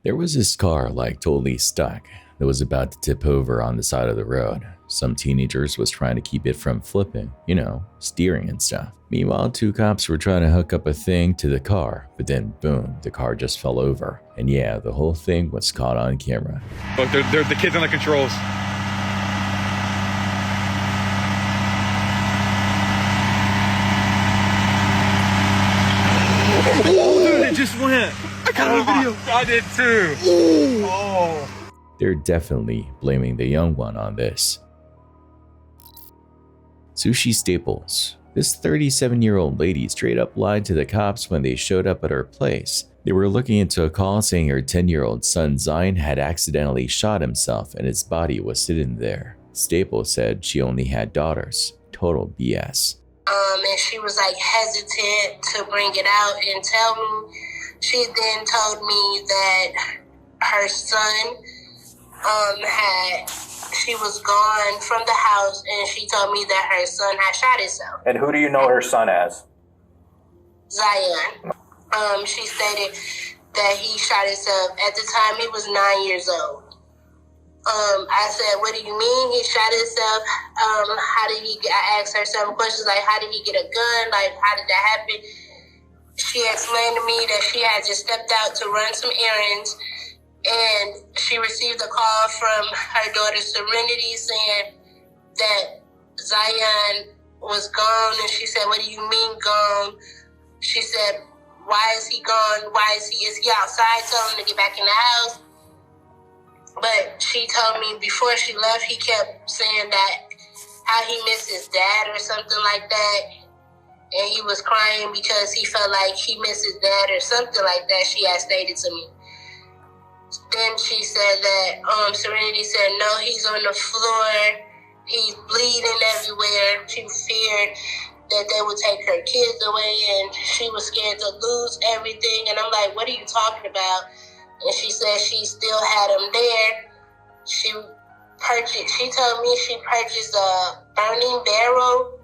There was this car like totally stuck that was about to tip over on the side of the road. Some teenagers was trying to keep it from flipping, steering and stuff. Meanwhile, two cops were trying to hook up a thing to the car, but then boom, the car just fell over. And yeah, the whole thing was caught on camera. Look, they're the kids on the controls. Oh, dude, it just went. I got it on video. I did too. Oh. They're definitely blaming the young one on this. Sushi Staples. This 37-year-old lady straight up lied to the cops when they showed up at her place. They were looking into a call saying her 10-year-old son Zion had accidentally shot himself and his body was sitting there. Staples said she only had daughters. Total BS. And she was like hesitant to bring it out and tell me. She then told me that her son she was gone from the house, and she told me that her son had shot himself. And who do you know her son as? Zion. She stated that he shot himself. At the time, he was 9 years old. I said, what do you mean he shot himself? I asked her some questions like, how did he get a gun? Like, how did that happen? She explained to me that she had just stepped out to run some errands, and she received a call from her daughter Serenity saying that Zion was gone. And she said, what do you mean gone? She said, why is he gone? Is he outside? Tell him to get back in the house. But she told me before she left, he kept saying that how he missed his dad or something like that. And he was crying because he felt like he missed his dad or something like that, she had stated to me. Then she said that Serenity said, no, he's on the floor. He's bleeding everywhere. She feared that they would take her kids away, and she was scared to lose everything. And I'm like, what are you talking about? And she said she still had him there. She told me she purchased a burning barrel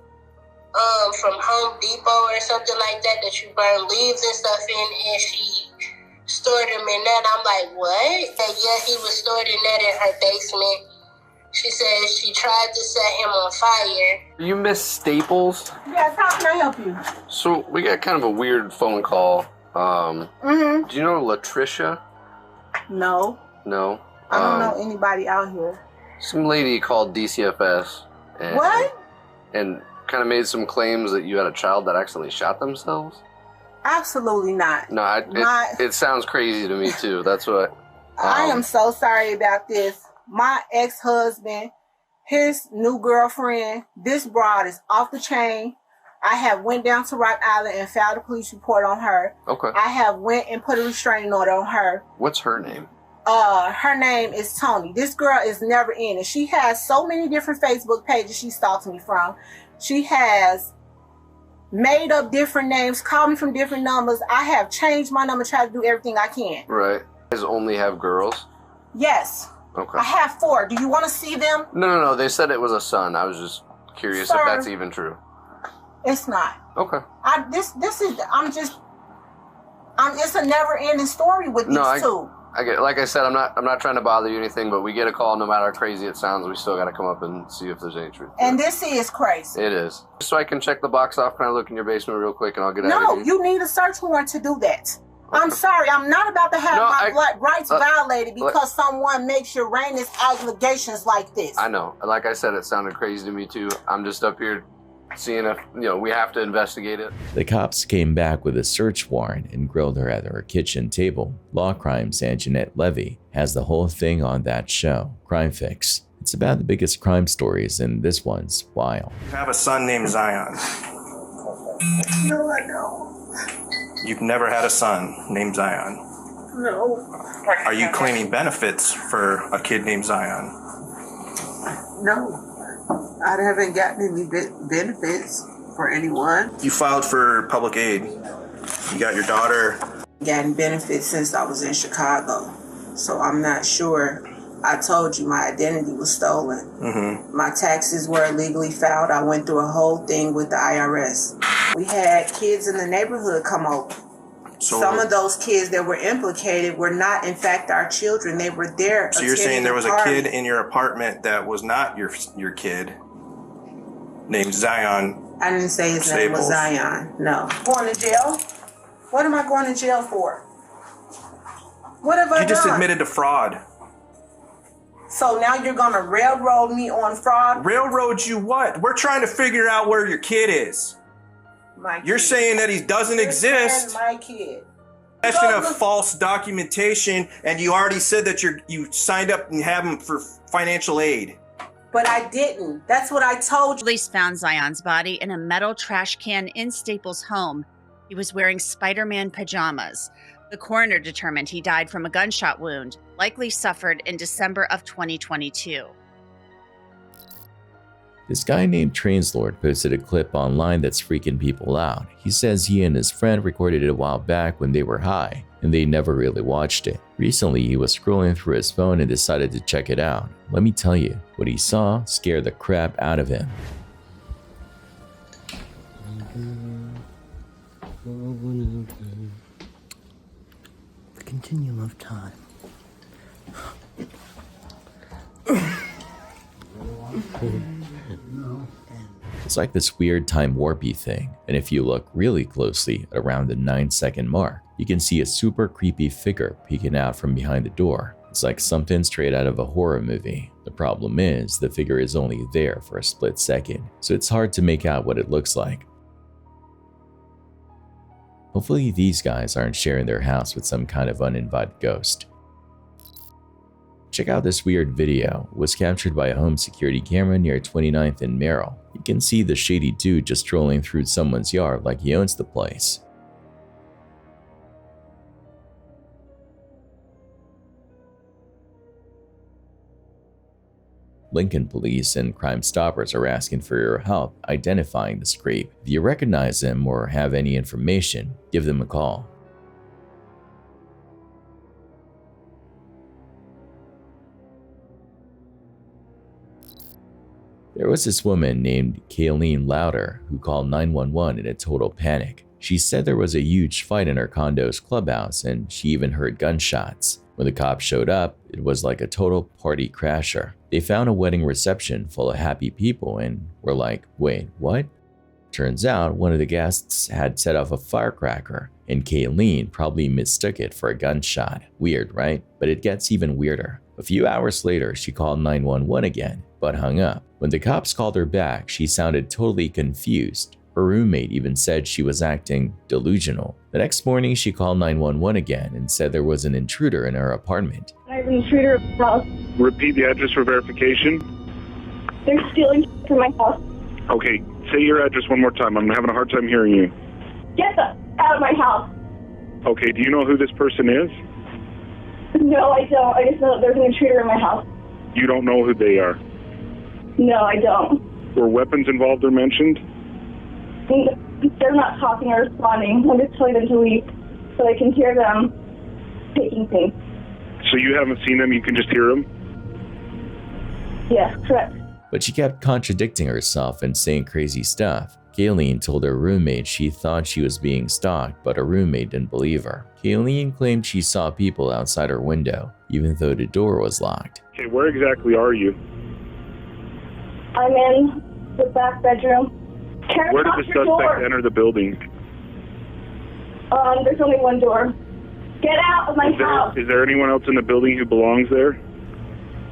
from Home Depot or something like that you burn leaves and stuff in, and she stored him in that. I'm like, what? And yeah, he was stored in that in her basement. She said she tried to set him on fire. You Miss Staples? Yes, how can I help you? So we got kind of a weird phone call. Do you know Latricia? No. No? I don't know anybody out here. Some lady called DCFS. And, What? And kind of made some claims that you had a child that accidentally shot themselves? Absolutely not. No, it sounds crazy to me too. That's what... I am so sorry about this. My ex-husband, his new girlfriend, this broad is off the chain. I have went down to Rock Island and filed a police report on her. Okay. I have went and put a restraining order on her. What's her name? Her name is Tony. This girl is never in it. She has so many different Facebook pages she stalks me from. She has made up different names, called me from different numbers. I have changed my number, tried to do everything I can. Right. Does only have girls? Yes. Okay. I have 4. Do you want to see them? No. They said it was a son. I was just curious if that's even true. It's not. Okay. It's a never-ending story with these two. I get, like I said, I'm not trying to bother you or anything, but we get a call, no matter how crazy it sounds, we still got to come up and see if there's any truth. And this is crazy. It is. So I can check the box off. Can I look in your basement real quick and I'll get out of here? No, you need a search warrant to do that. Okay. I'm sorry. I'm not about to have my rights violated because someone makes erroneous allegations like this. I know. Like I said, it sounded crazy to me too. I'm just up here seeing if, we have to investigate it. The cops came back with a search warrant and grilled her at her kitchen table. Law Crimes and Jeanette Levy has the whole thing on that show, Crime Fix. It's about the biggest crime stories, and this one's wild. You have a son named Zion. No, I don't. You've never had a son named Zion. No. Are you claiming benefits for a kid named Zion? No. I haven't gotten any benefits for anyone. You filed for public aid. You got your daughter. Gotten benefits since I was in Chicago. So I'm not sure. I told you my identity was stolen. Mm-hmm. My taxes were illegally filed. I went through a whole thing with the IRS. We had kids in the neighborhood come over. So some of those kids that were implicated were not, in fact, our children. They were there. So you're saying there was a party. kid in your apartment that was not your kid, named Zion. I didn't say his name was Zion. No. Going to jail? What am I going to jail for? What have I done? You just admitted to fraud. So now you're going to railroad me on fraud? Railroad you what? We're trying to figure out where your kid is. My You're kid. saying that he doesn't exist. My kid. Possession of false documentation, and you already said that you signed up and have him for financial aid. But I didn't. That's what I told you. Police found Zion's body in a metal trash can in Staples' home. He was wearing Spider-Man pajamas. The coroner determined he died from a gunshot wound, likely suffered in December of 2022. This guy named Translord posted a clip online that's freaking people out. He says he and his friend recorded it a while back when they were high, and they never really watched it. Recently, he was scrolling through his phone and decided to check it out. Let me tell you, what he saw scared the crap out of him. The continuum of time. It's like this weird time warpy thing, and if you look really closely at around the 9-second mark, you can see a super creepy figure peeking out from behind the door. It's like something straight out of a horror movie. The problem is, the figure is only there for a split second, so it's hard to make out what it looks like. Hopefully these guys aren't sharing their house with some kind of uninvited ghost. Check out this weird video. It was captured by a home security camera near 29th and Merrill. You can see the shady dude just strolling through someone's yard like he owns the place. Lincoln police and Crime Stoppers are asking for your help identifying this creep. If you recognize him or have any information, give them a call. There was this woman named Kayleen Louder who called 911 in a total panic. She said there was a huge fight in her condo's clubhouse and she even heard gunshots. When the cops showed up, it was like a total party crasher. They found a wedding reception full of happy people and were like, wait, what? Turns out one of the guests had set off a firecracker and Kayleen probably mistook it for a gunshot. Weird, right? But it gets even weirder. A few hours later, she called 911 again, but hung up. When the cops called her back, she sounded totally confused. Her roommate even said she was acting delusional. The next morning, she called 911 again and said there was an intruder in her apartment. I have an intruder at my house. Repeat the address for verification. They're stealing from my house. Okay, say your address one more time. I'm having a hard time hearing you. Get the out of my house. Okay, do you know who this person is? No, I don't. I just know that there's an intruder in my house. You don't know who they are? No, I don't. Were weapons involved or mentioned? They're not talking or responding. I'm just telling them to leave so I can hear them taking things. So you haven't seen them, you can just hear them? Yes, correct. But she kept contradicting herself and saying crazy stuff. Kayleen told her roommate she thought she was being stalked, but her roommate didn't believe her. Kayleen claimed she saw people outside her window, even though the door was locked. Okay, where exactly are you? I'm in the back bedroom. Karen, Where did the suspect enter the building? There's only one door. Get out of my house. Is there anyone else in the building who belongs there?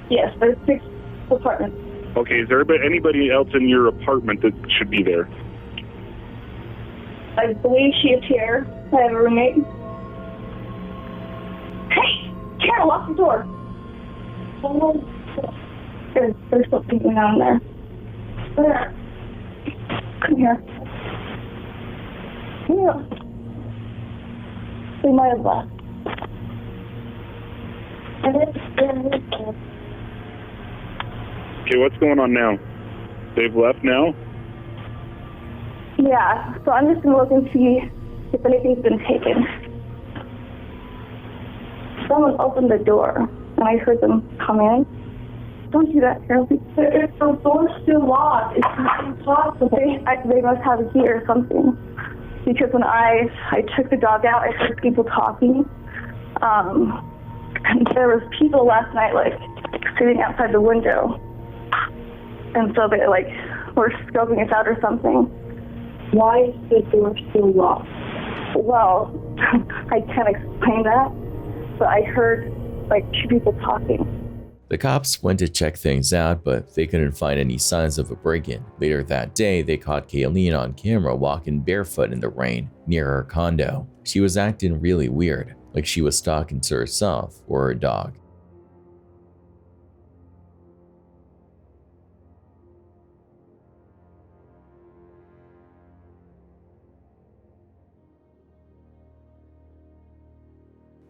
Yes, there's 6 apartments. Okay, is there anybody else in your apartment that should be there? I believe she is here. I have a roommate. Hey, Karen, lock the door. There's something going on there. There. Come here. Yeah. They might have left. Okay, what's going on now? They've left now? Yeah, so I'm just going to look and see if anything's been taken. Someone opened the door, and I heard them come in. Don't do that, Carol. If the door's still locked, it's impossible. They must have a key or something. because when I took the dog out, I heard people talking. And there was people last night, like, sitting outside the window. And so they, like, were scoping us out or something. Why is the door still locked? Well, I can't explain that, but I heard, like, 2 people talking. The cops went to check things out, but they couldn't find any signs of a break-in. Later that day, they caught Kayleen on camera walking barefoot in the rain near her condo. She was acting really weird, like she was talking to herself or her dog.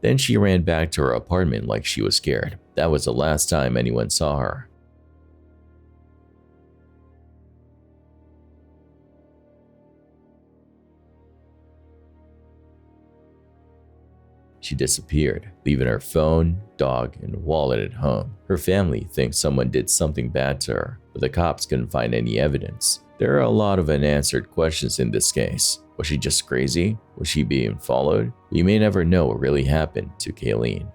Then she ran back to her apartment like she was scared. That was the last time anyone saw her. She disappeared, leaving her phone, dog, and wallet at home. Her family thinks someone did something bad to her, but the cops couldn't find any evidence. There are a lot of unanswered questions in this case. Was she just crazy? Was she being followed? We may never know what really happened to Kayleen.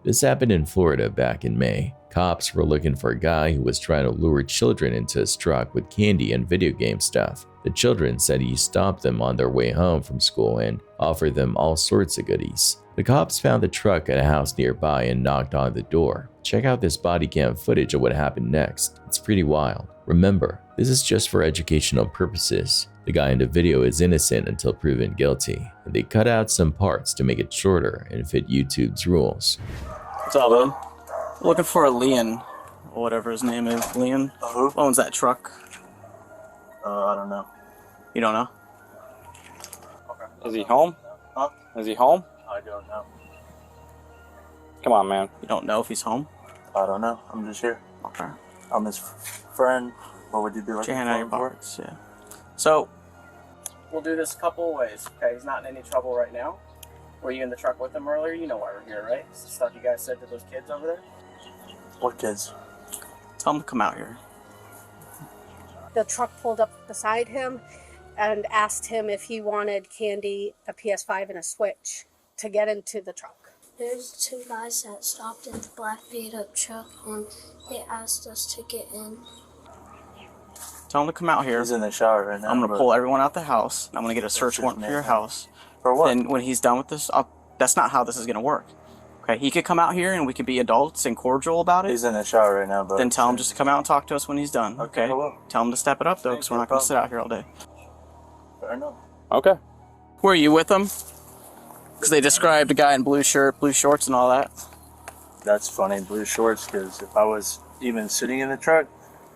This happened in Florida back in May. Cops were looking for a guy who was trying to lure children into his truck with candy and video game stuff. The children said he stopped them on their way home from school and offered them all sorts of goodies. The cops found the truck at a house nearby and knocked on the door. Check out this body cam footage of what happened next. It's pretty wild. Remember, this is just for educational purposes. The guy in the video is innocent until proven guilty, and they cut out some parts to make it shorter and fit YouTube's rules. What's up, man? Looking for a Leon, or whatever his name is. Leon? Who owns that truck? I don't know. You don't know? Okay. Is he home? Huh? Is he home? I don't know. Come on, man. You don't know if he's home? I don't know. I'm just here. Okay. I'm his friend. What would you be looking Put your hand out of your for? pockets, yeah. So, we'll do this a couple of ways, okay? He's not in any trouble right now. Were you in the truck with him earlier? You know why we're here, right? It's the stuff you guys said to those kids over there? What kids? Tell them to come out here. The truck pulled up beside him and asked him if he wanted candy, a PS5, and a Switch to get into the truck. There's 2 guys that stopped in the black beat-up truck and they asked us to get in. Tell him to come out here. He's in the shower right now. I'm going to pull everyone out the house. And I'm going to get a search warrant for your house. For what? And when he's done with this, that's not how this is going to work. Okay, he could come out here and we could be adults and cordial about it. He's in the shower right now, but then tell him just to come out and talk to us when he's done. Okay. Hello. Tell him to step it up though, because we're not going to sit out here all day. Fair enough. Okay. Were you with them? Because they described a guy in blue shirt, blue shorts, and all that. That's funny, blue shorts. Because if I was even sitting in the truck,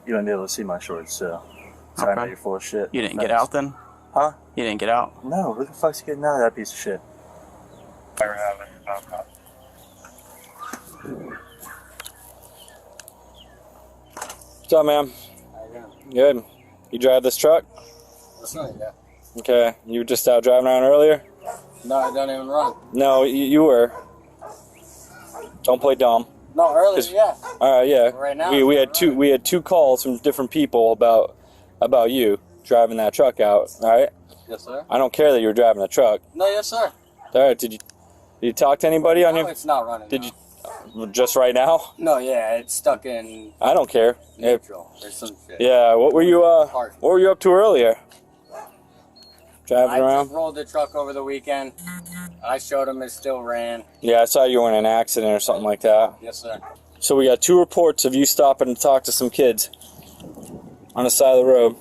you wouldn't be able to see my shorts. So sorry about you're full of shit. You didn't get out then? Huh? You didn't get out? No. Who the fuck's getting out of that piece of shit? What's up, man? Good. You drive this truck? That's not, yeah. Okay. You were just out driving around earlier? No, I don't even run. No, you were. Don't play dumb. No, earlier, yeah. All right, yeah. Right now, we had two calls from different people about you driving that truck out. All right. Yes, sir. I don't care that you were driving the truck. No, yes, sir. All right. Did you talk to anybody on your? No, it's not running. Did you? Just right now? No, yeah, it's stuck in. I don't care. Neutral. There's some shit. Yeah. What were you up to earlier? Driving around? I just rolled the truck over the weekend. I showed him it still ran. Yeah, I saw you were in an accident or something like that. Yes, sir. So we got 2 reports of you stopping to talk to some kids on the side of the road.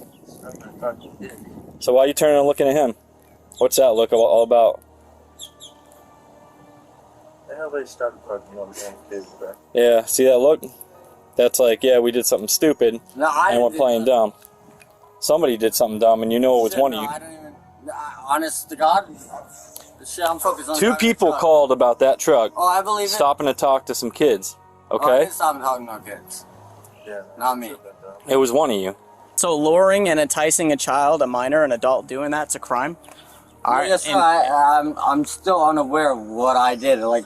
So why are you turning and looking at him? What's that look all about? The hell they started talking on the kids back. Yeah, see that look? That's like, yeah, we did something stupid and we're playing dumb. Somebody did something dumb and you know it was one of you. I don't even. Honest to God, shit, I'm focused on 2 people called about that truck. Oh, I believe it. Stopping to talk to some kids. Oh, I Okay? didn't stop talking to kids. Yeah. Not me. It was one of you. So luring and enticing a child, a minor, an adult doing that's a crime? All right. Yes, sir. I'm still unaware of what I did. Like,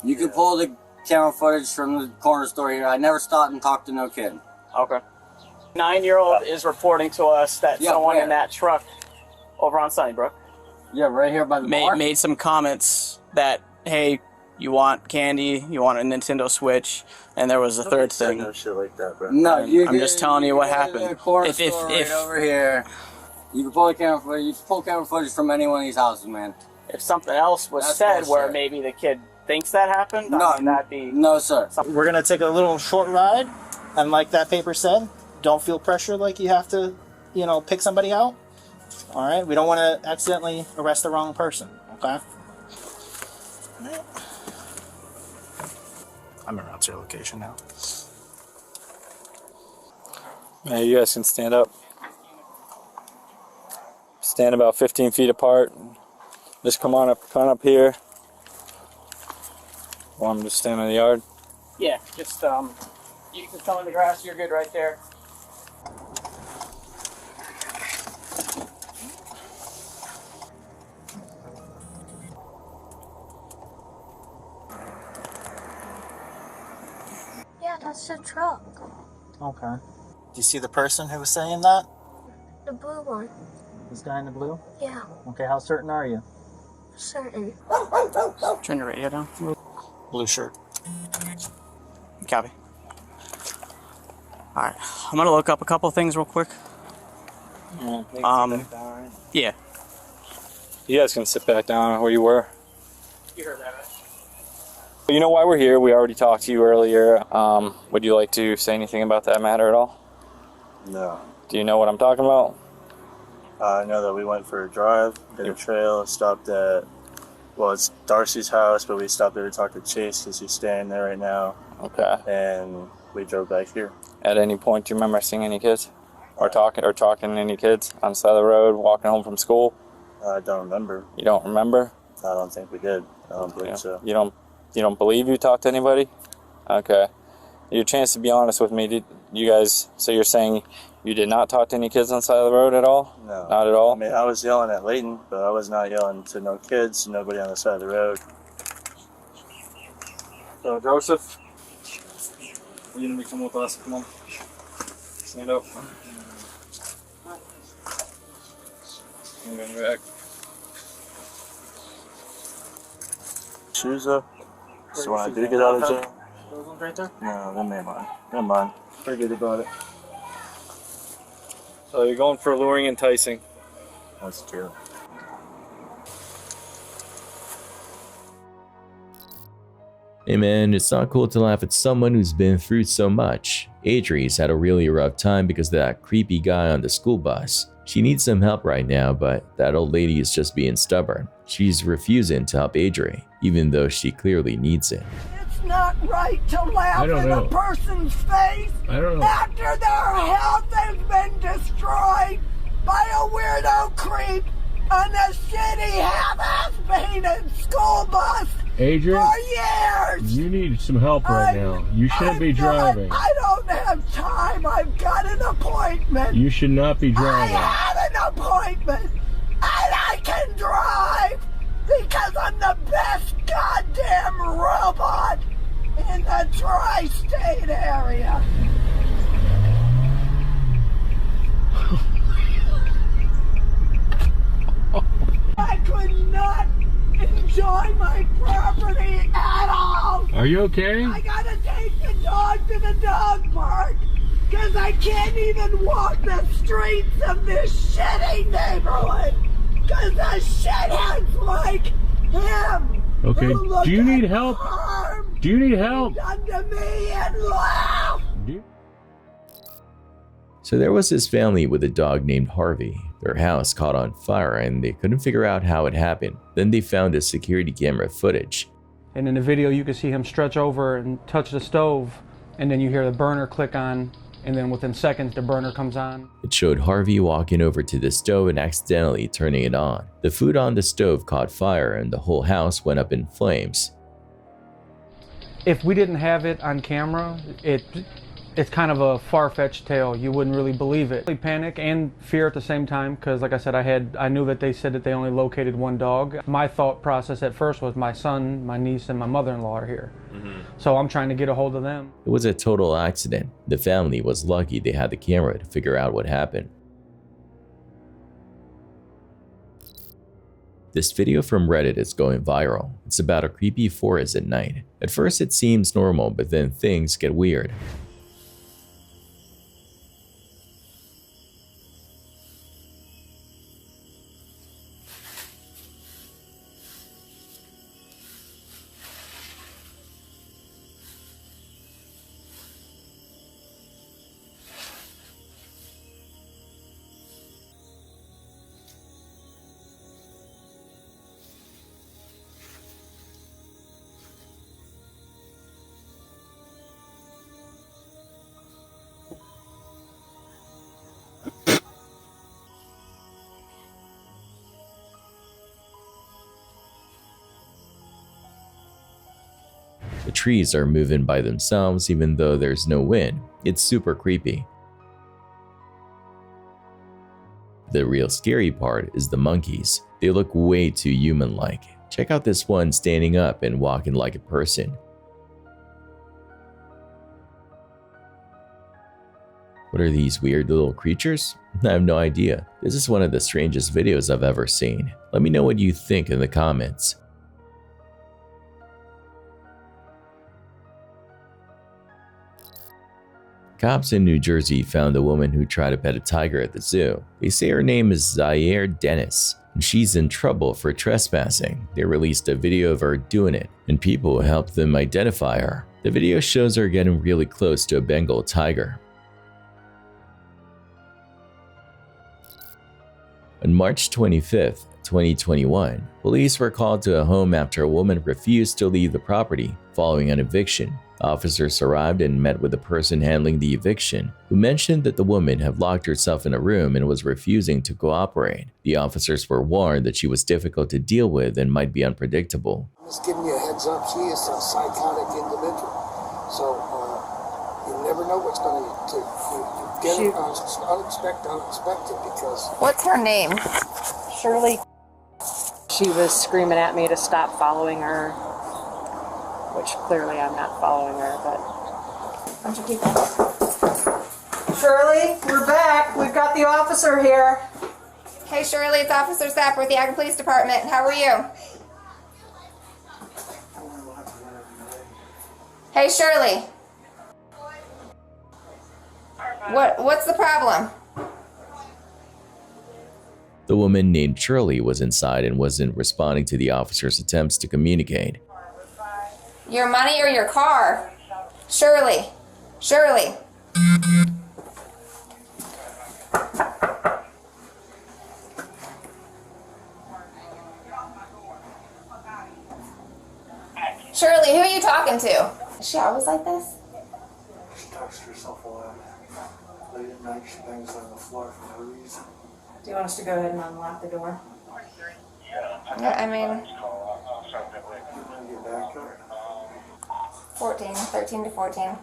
you can pull the camera footage from the corner store here. I never stopped and talked to no kid. Okay. 9-year-old is reporting to us that someone in that truck over on Sunnybrook. Yeah, right here by the bar. Made some comments that, hey, you want candy, you want a Nintendo Switch, and there was a third thing. No shit like that, bro. No, I'm just telling you what happened. If over here, you can pull camera footage. You can pull camera footage from any one of these houses, man. If something else was said where maybe the kid thinks that happened, that'd be no, sir. We're gonna take a little short ride, and like that paper said, don't feel pressure like you have to, you know, pick somebody out. All right, we don't want to accidentally arrest the wrong person. Okay. I'm around your location now. Yeah, you guys can stand up. Stand about 15 feet apart. Just come on up here. Or I'm just standing in the yard. Yeah, just you can come in the grass. You're good right there. Yeah, that's the truck. Okay. Do you see the person who was saying that? The blue one. This guy in the blue? Yeah, Okay, how certain are you? certain. Turn your radio down. Blue shirt. Copy. Alright, I'm gonna look up a couple things real quick. Yeah. You guys can sit back down where you were. You heard that, right? You know why we're here. We already talked to you earlier. Would you like to say anything about that matter at all? No. Do you know what I'm talking about? I know that we went for a drive, did a trail, stopped at, well, it's Darcy's house, but we stopped there to talk to Chase because he's staying there right now. Okay. And we drove back here. At any point, do you remember seeing any kids? Or talking to any kids on the side of the road, walking home from school? I don't remember. You don't remember? I don't think we did. I don't believe so. You don't believe you talked to anybody? Okay. Your chance to be honest with me, did you guys, so you're saying you did not talk to any kids on the side of the road at all? No. Not at all? I mean, I was yelling at Leighton, but I was not yelling to no kids, nobody on the side of the road. So, Joseph, you need to come with us. Come on. Stand up. I'm going back. Shoes up. So when I do get out of jail. Those ones right there? No, then never mind. Never mind. Forget about it. So you're going for luring and enticing. That's true. Hey man, it's not cool to laugh at someone who's been through so much. Adri's had a really rough time because of that creepy guy on the school bus. She needs some help right now, but that old lady is just being stubborn. She's refusing to help Adri, even though she clearly needs it. It's not right to laugh in a person's face after their health has been destroyed by a weirdo creep on a shitty half-ass painted school bus Adrian, for years. you need some help right now. You shouldn't be driving. I don't have time. I've got an appointment. You should not be driving. I have an appointment, and I can drive because I'm the best goddamn robot in the tri-state area. I could not enjoy my property at all. Are you okay? I gotta take the dog to the dog park because I can't even walk the streets of this shitty neighborhood because the shitheads like him. Okay, do you need help? Do you need help? Done to me and laugh. So there was this family with a dog named Harvey. Their house caught on fire and they couldn't figure out how it happened. Then they found the security camera footage. And in the video you can see him stretch over and touch the stove, and then you hear the burner click on, and then within seconds the burner comes on. It showed Harvey walking over to the stove and accidentally turning it on. The food on the stove caught fire and the whole house went up in flames. If we didn't have it on camera, it's kind of a far-fetched tale. You wouldn't really believe it. Panic and fear at the same time, because like I said, I knew that they said that they only located one dog. My thought process at first was my son, my niece, and my mother-in-law are here. So I'm trying to get a hold of them. It was a total accident. The family was lucky they had the camera to figure out what happened. This video from Reddit is going viral. It's about a creepy forest at night. At first it seems normal, but then things get weird. The trees are moving by themselves even though there's no wind. It's super creepy. The real scary part is the monkeys. They look way too human-like. Check out this one standing up and walking like a person. What are these weird little creatures? I have no idea. This is one of the strangest videos I've ever seen. Let me know what you think in the comments. Cops in New Jersey found a woman who tried to pet a tiger at the zoo. They say her name is Zaire Dennis, and she's in trouble for trespassing. They released a video of her doing it, and people helped them identify her. The video shows her getting really close to a Bengal tiger. On March 25th, 2021, police were called to a home after a woman refused to leave the property following an eviction. Officers arrived and met with the person handling the eviction, who mentioned that the woman had locked herself in a room and was refusing to cooperate. The officers were warned that she was difficult to deal with and might be unpredictable. I'm just giving you a heads up, she is a psychotic individual. So you never know what's going to get unexpected because... What's her name? Shirley. She was screaming at me to stop following her, which clearly I'm not following her, but... Bunch of people. Shirley, we're back. We've got the officer here. Hey Shirley, it's Officer Zapp with the Aggie Police Department. How are you? Hey Shirley. What's the problem? The woman named Shirley was inside and wasn't responding to the officer's attempts to communicate. Your money or your car? Shirley. Shirley. Shirley, who are you talking to? Is she always like this? She talks to herself a lot. Late at night, she bangs on the floor for no reason. Do you want us to go ahead and unlock the door? Yeah, I mean... 13 to 14.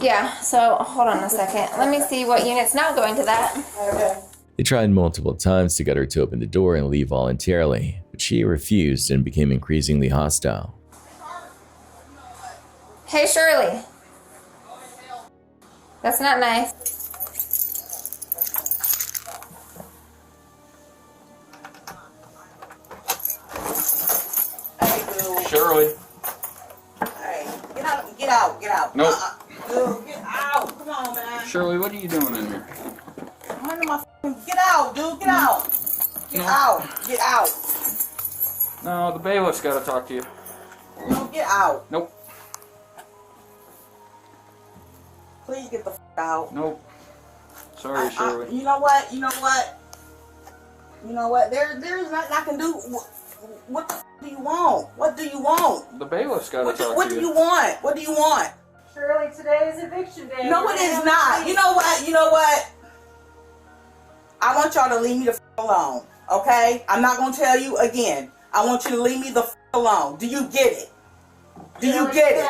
Yeah, so hold on a second. Let me see what unit's not going to that. Okay. They tried multiple times to get her to open the door and leave voluntarily, but she refused and became increasingly hostile. Hey, Shirley. That's not nice. Shirley. Get out. Nope. Dude, get out. Come on, man. Shirley, what are you doing in here? Get out, dude. Get out. Get out. No, the bailiff's got to talk to you. No, get out. Nope. Please get the out. Nope. Sorry, Shirley. You know what? There's nothing I can do. What the do you want? What do you want? The bailiff's got to talk to you. What do you want? What do you want? Shirley, today is eviction day. No, it is not. You know what? I want y'all to leave me the alone, okay? I'm not going to tell you again. I want you to leave me the alone. Do you get it? Do you get it?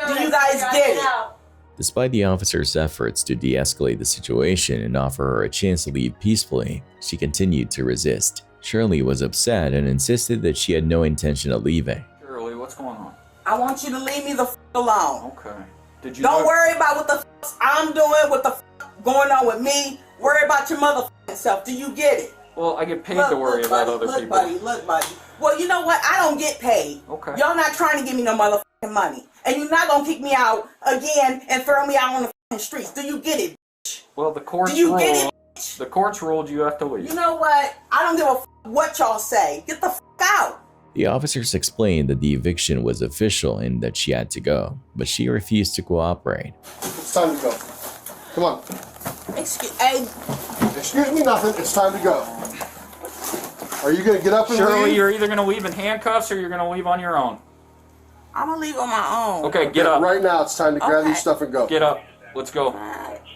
Do you guys get it? Despite the officer's efforts to de-escalate the situation and offer her a chance to leave peacefully, she continued to resist. Shirley was upset and insisted that she had no intention of leaving. Shirley, what's going on? I want you to leave me the alone. Okay. Did you? Don't worry about what the I'm doing, what the going on with me. Worry about your motherfucking self. Do you get it? Well, I get paid to worry about other people. Look, buddy. Well, you know what? I don't get paid. Okay. Y'all not trying to give me no motherfucking money. And you're not going to kick me out again and throw me out on the fucking streets. Do you get it, bitch? Well, the courts Do you ruled. get it? The courts ruled you have to leave. You know what? I don't give a what y'all say. Get the fuck out. The officers explained that the eviction was official and that she had to go, but she refused to cooperate. It's time to go. Come on. Excuse me nothing. It's time to go. Are you going to get up and Shirley, leave? you're either going to leave in handcuffs or you're going to leave on your own. I'm going to leave on my own. Okay, get up. Right now, it's time to grab your stuff and go. Get up. Let's go.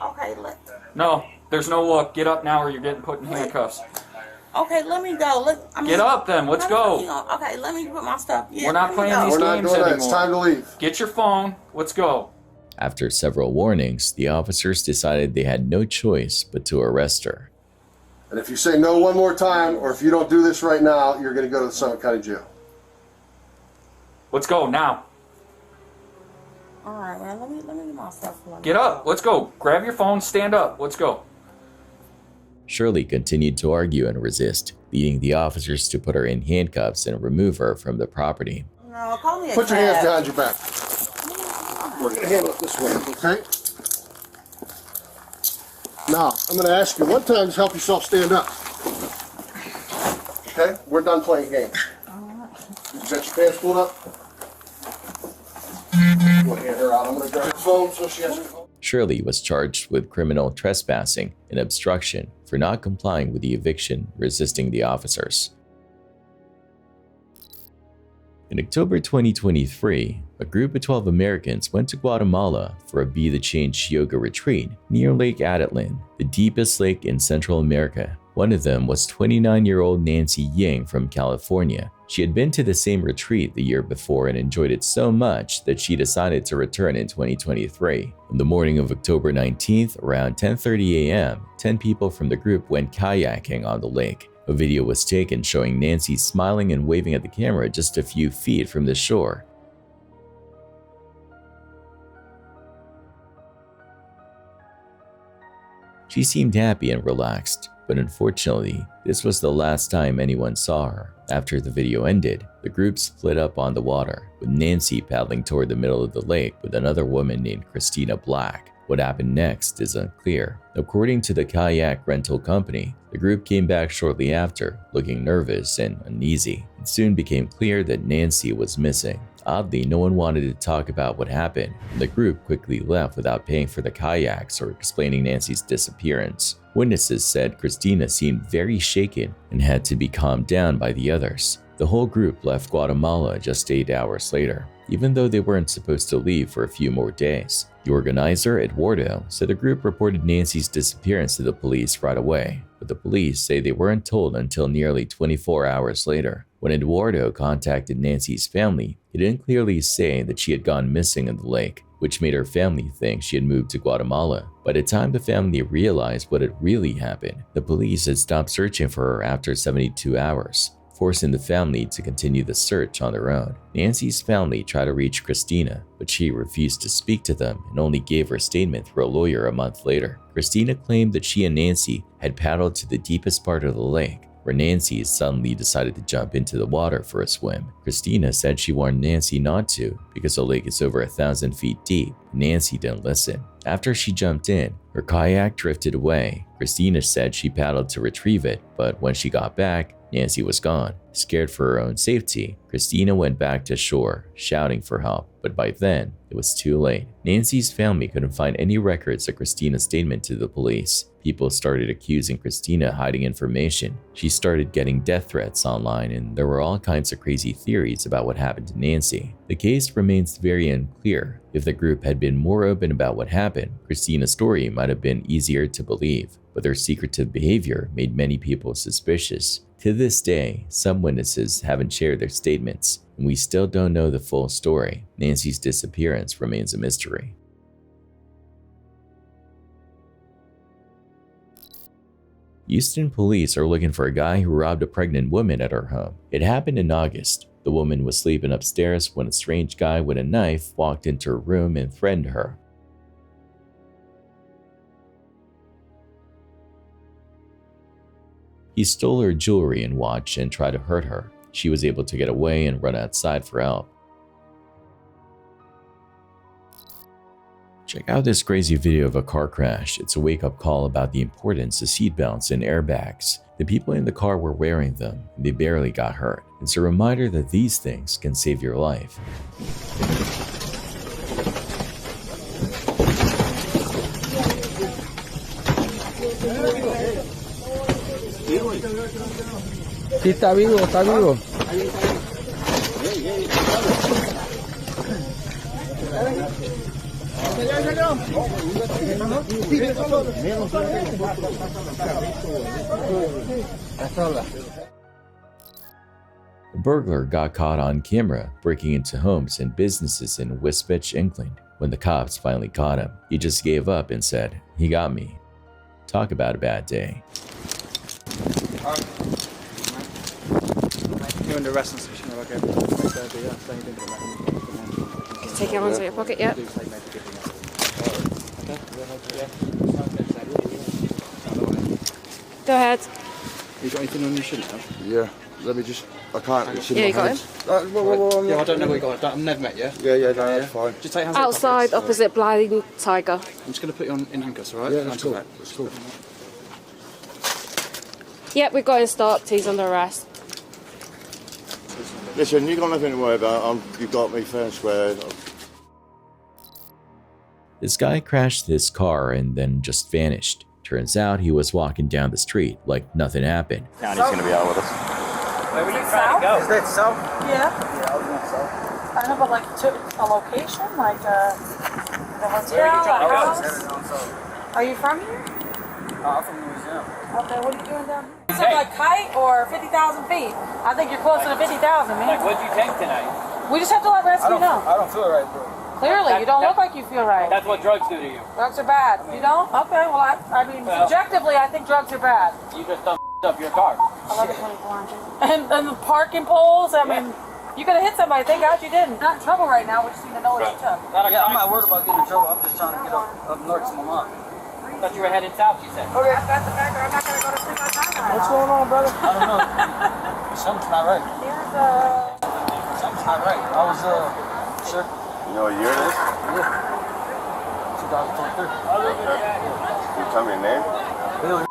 Okay, No, there's no look. Get up now or you're getting put in handcuffs. Okay, let me go. Get up then. Let's go. Okay, let me put my stuff. Yeah, We're not playing these games anymore. It's time to leave. Get your phone. Let's go. After several warnings, the officers decided they had no choice but to arrest her. And if you say no one more time, or if you don't do this right now, you're going to go to the Summit County Jail. Let's go now. All right, man. Let me get my stuff. Get up. Let's go. Grab your phone. Stand up. Let's go. Shirley continued to argue and resist, leading the officers to put her in handcuffs and remove her from the property. No, call me a Put your hands cab. behind your back. We're going to handle it this way, okay? Now, I'm going to ask you one time to help yourself stand up. Okay? We're done playing games. You got your pants pulled up? We'll hand her out. I'm going to grab her phone so she has her phone. Shirley was charged with criminal trespassing and obstruction for not complying with the eviction, resisting the officers. In October 2023, a group of 12 Americans went to Guatemala for a Be the Change yoga retreat near Lake Atitlan, the deepest lake in Central America. One of them was 29-year-old Nancy Ying from California. She had been to the same retreat the year before and enjoyed it so much that she decided to return in 2023. On the morning of October 19th, around 10:30 a.m., 10 people from the group went kayaking on the lake. A video was taken showing Nancy smiling and waving at the camera just a few feet from the shore. She seemed happy and relaxed, but unfortunately, this was the last time anyone saw her. After the video ended, the group split up on the water, with Nancy paddling toward the middle of the lake with another woman named Christina Black. What happened next is unclear. According to the kayak rental company, the group came back shortly after, looking nervous and uneasy. It soon became clear that Nancy was missing. Oddly, no one wanted to talk about what happened, and the group quickly left without paying for the kayaks or explaining Nancy's disappearance. Witnesses said Christina seemed very shaken and had to be calmed down by the others. The whole group left Guatemala just 8 hours later, even though they weren't supposed to leave for a few more days. The organizer, Eduardo, said the group reported Nancy's disappearance to the police right away, but the police say they weren't told until nearly 24 hours later. When Eduardo contacted Nancy's family, he didn't clearly say that she had gone missing in the lake, which made her family think she had moved to Guatemala. By the time the family realized what had really happened, the police had stopped searching for her after 72 hours. Forcing the family to continue the search on their own. Nancy's family tried to reach Christina, but she refused to speak to them and only gave her statement through a lawyer a month later. Christina claimed that she and Nancy had paddled to the deepest part of the lake, where Nancy suddenly decided to jump into the water for a swim. Christina said she warned Nancy not to because the lake is over 1,000 feet deep. Nancy didn't listen. After she jumped in, her kayak drifted away. Christina said she paddled to retrieve it, but when she got back, Nancy was gone. Scared for her own safety, Christina went back to shore, shouting for help, but by then, it was too late. Nancy's family couldn't find any records of Christina's statement to the police. People started accusing Christina of hiding information. She started getting death threats online, and there were all kinds of crazy theories about what happened to Nancy. The case remains very unclear. If the group had been more open about what happened, Christina's story might have been easier to believe, but their secretive behavior made many people suspicious. To this day, some witnesses haven't shared their statements, and we still don't know the full story. Nancy's disappearance remains a mystery. Houston police are looking for a guy who robbed a pregnant woman at her home. It happened in August. The woman was sleeping upstairs when a strange guy with a knife walked into her room and threatened her. He stole her jewelry and watch and tried to hurt her. She was able to get away and run outside for help. Check out this crazy video of a car crash. It's a wake-up call about the importance of seatbelts and airbags. The people in the car were wearing them, and they barely got hurt. It's a reminder that these things can save your life. Sí, está vivo, está vivo. A burglar got caught on camera breaking into homes and businesses in Wisbech, England. When the cops finally caught him, he just gave up and said, "He got me." Talk about a bad day. You're under arrest on suspicion of Take your hands out of your pocket, yeah. Go ahead. You got anything on you shouldn't have? Yeah. Let me just. I can't. It's in Yeah, my you got hands. him? Yeah, I don't know what you got. I've never met you. Yeah, no, that's fine. Just take hands out of your Outside, pockets. opposite Blind Tiger. I'm just going to put you on in handcuffs, alright? Yeah, that's cool. That's cool. Yep, we've got him stopped. He's under arrest. Listen, you got nothing to worry about. You've got me fair and square. This guy crashed his car and then just vanished. Turns out he was walking down the street like nothing happened. County's going to be out with us. Where were you trying to go? Is that so? Yeah. Yeah, I was going to say. I know, but like to a location, like the hotel. Where are you trying to go? Are you from here? I'm from Louisiana. Okay, what are you doing down here? Something like kite or 50,000 feet. I think you're closer to 50,000, man. Like, what'd you take tonight? We just have to let rescue know. I don't feel right, bro. Clearly, you don't look like you feel right. That's what drugs do to you. Drugs are bad. You don't? Okay, well, I mean, subjectively, I think drugs are bad. You just done up your car. 112400. And the parking poles, I mean, you could have hit somebody. Thank God you didn't. Not in trouble right now. We just need to know what you took. Yeah, I'm not worried about getting in trouble. I'm just trying to get up north to my mom. I thought you were headed south, you said. Okay, that's the fact that I'm not going to go to sleep on time. What's going on, brother? I don't know. Something's not right. Here's Something's not right. I was, sure. You know what year it is? Yeah. 2023. Can you tell me your name? Billy.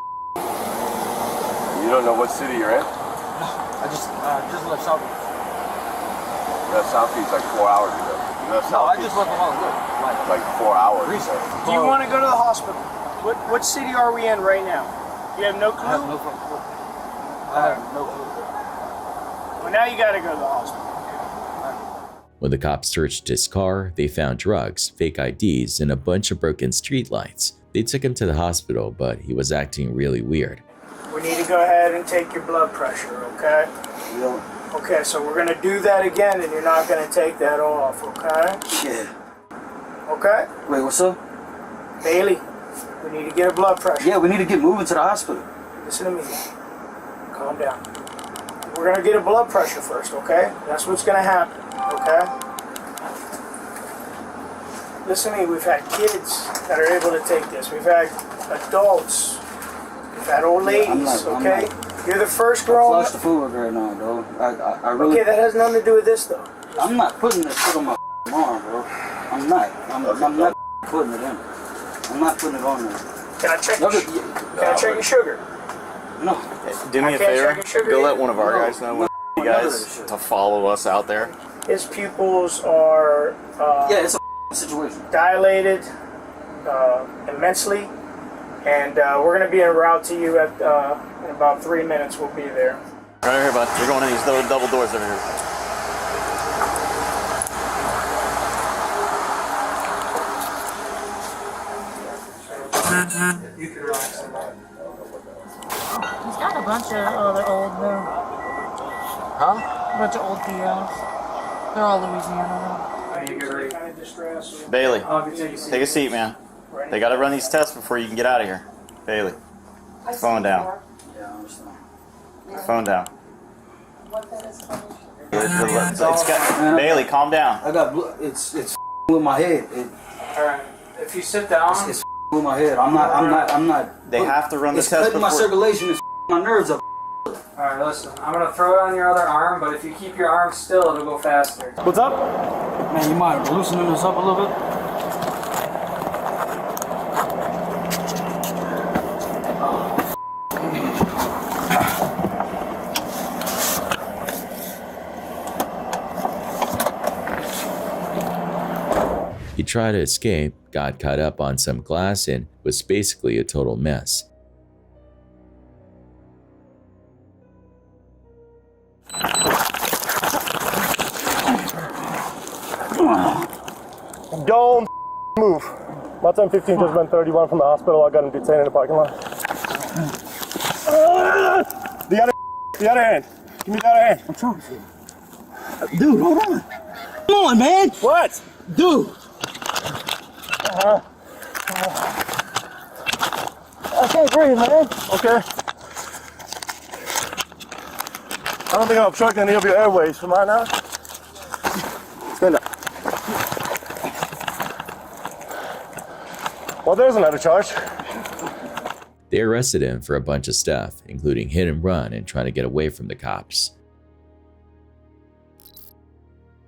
You don't know what city you're in? I just left South Beach. You left South Beach like 4 hours ago. You left South I just left a while ago. Like 4 hours ago. Do you want to go to the hospital? What city are we in right now? You have no clue? I have no clue. I have no clue. Well, now you got to go to the hospital. When the cops searched his car, they found drugs, fake IDs, and a bunch of broken streetlights. They took him to the hospital, but he was acting really weird. We need to go ahead and take your blood pressure, okay? Yeah. Okay, so we're going to do that again, and you're not going to take that off, okay? Yeah. Okay? Wait, what's up? Bailey, we need to get a blood pressure. Yeah, we need to get moving to the hospital. Listen to me. Calm down. We're going to get a blood pressure first, okay? That's what's going to happen, okay? Listen to me. We've had kids that are able to take this. We've had adults. We've had old ladies, okay? You're the first grown. Flush the food right now, bro. I really. Okay, that has nothing to do with this, though. I'm not putting this shit on my arm, bro. I'm not. I'm not putting it in. I'm not putting it on there. Can I check? Can I check your sugar? No. Do me a favor. Go let one of our guys know when you guys to follow us out there. His pupils are yeah, it's a situation. Dilated immensely, and we're going to be en route to you at in about 3 minutes. We'll be there. Right here, bud. We're going in these double doors over here. You can relax a lot. He's got a bunch of other old, huh? A bunch of old POs. They're all Louisiana. Bailey, take a seat, man. They got to run these tests before you can get out of here. Bailey, phone down. Yeah, I understand. Phone down. Bailey, calm down. I got it's with my head. Alright, if you sit down. It's with my head. I'm not. They have to run the it's test cutting my before. circulation. It's my nerves up. Alright, listen. I'm gonna throw it on your other arm, but if you keep your arm still, it'll go faster. What's up? Man, you mind loosening this up a little bit? He tried to escape, got caught up on some glass, and was basically a total mess. Don't move. My time 15 just been 31 from the hospital. I got him detained in the parking lot. The other hand. Give me the other hand. I'm trying to. Dude, hold on. Come on, man. What? Dude. I can't breathe, man. Okay. I don't think I'm obstructing any of your airways. Am I now? Stand up. Well, there's another charge. They arrested him for a bunch of stuff, including hit and run and trying to get away from the cops.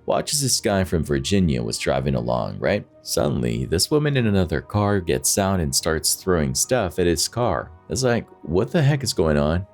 Watch as this guy from Virginia was driving along, right? Suddenly, this woman in another car gets out and starts throwing stuff at his car. It's like, what the heck is going on?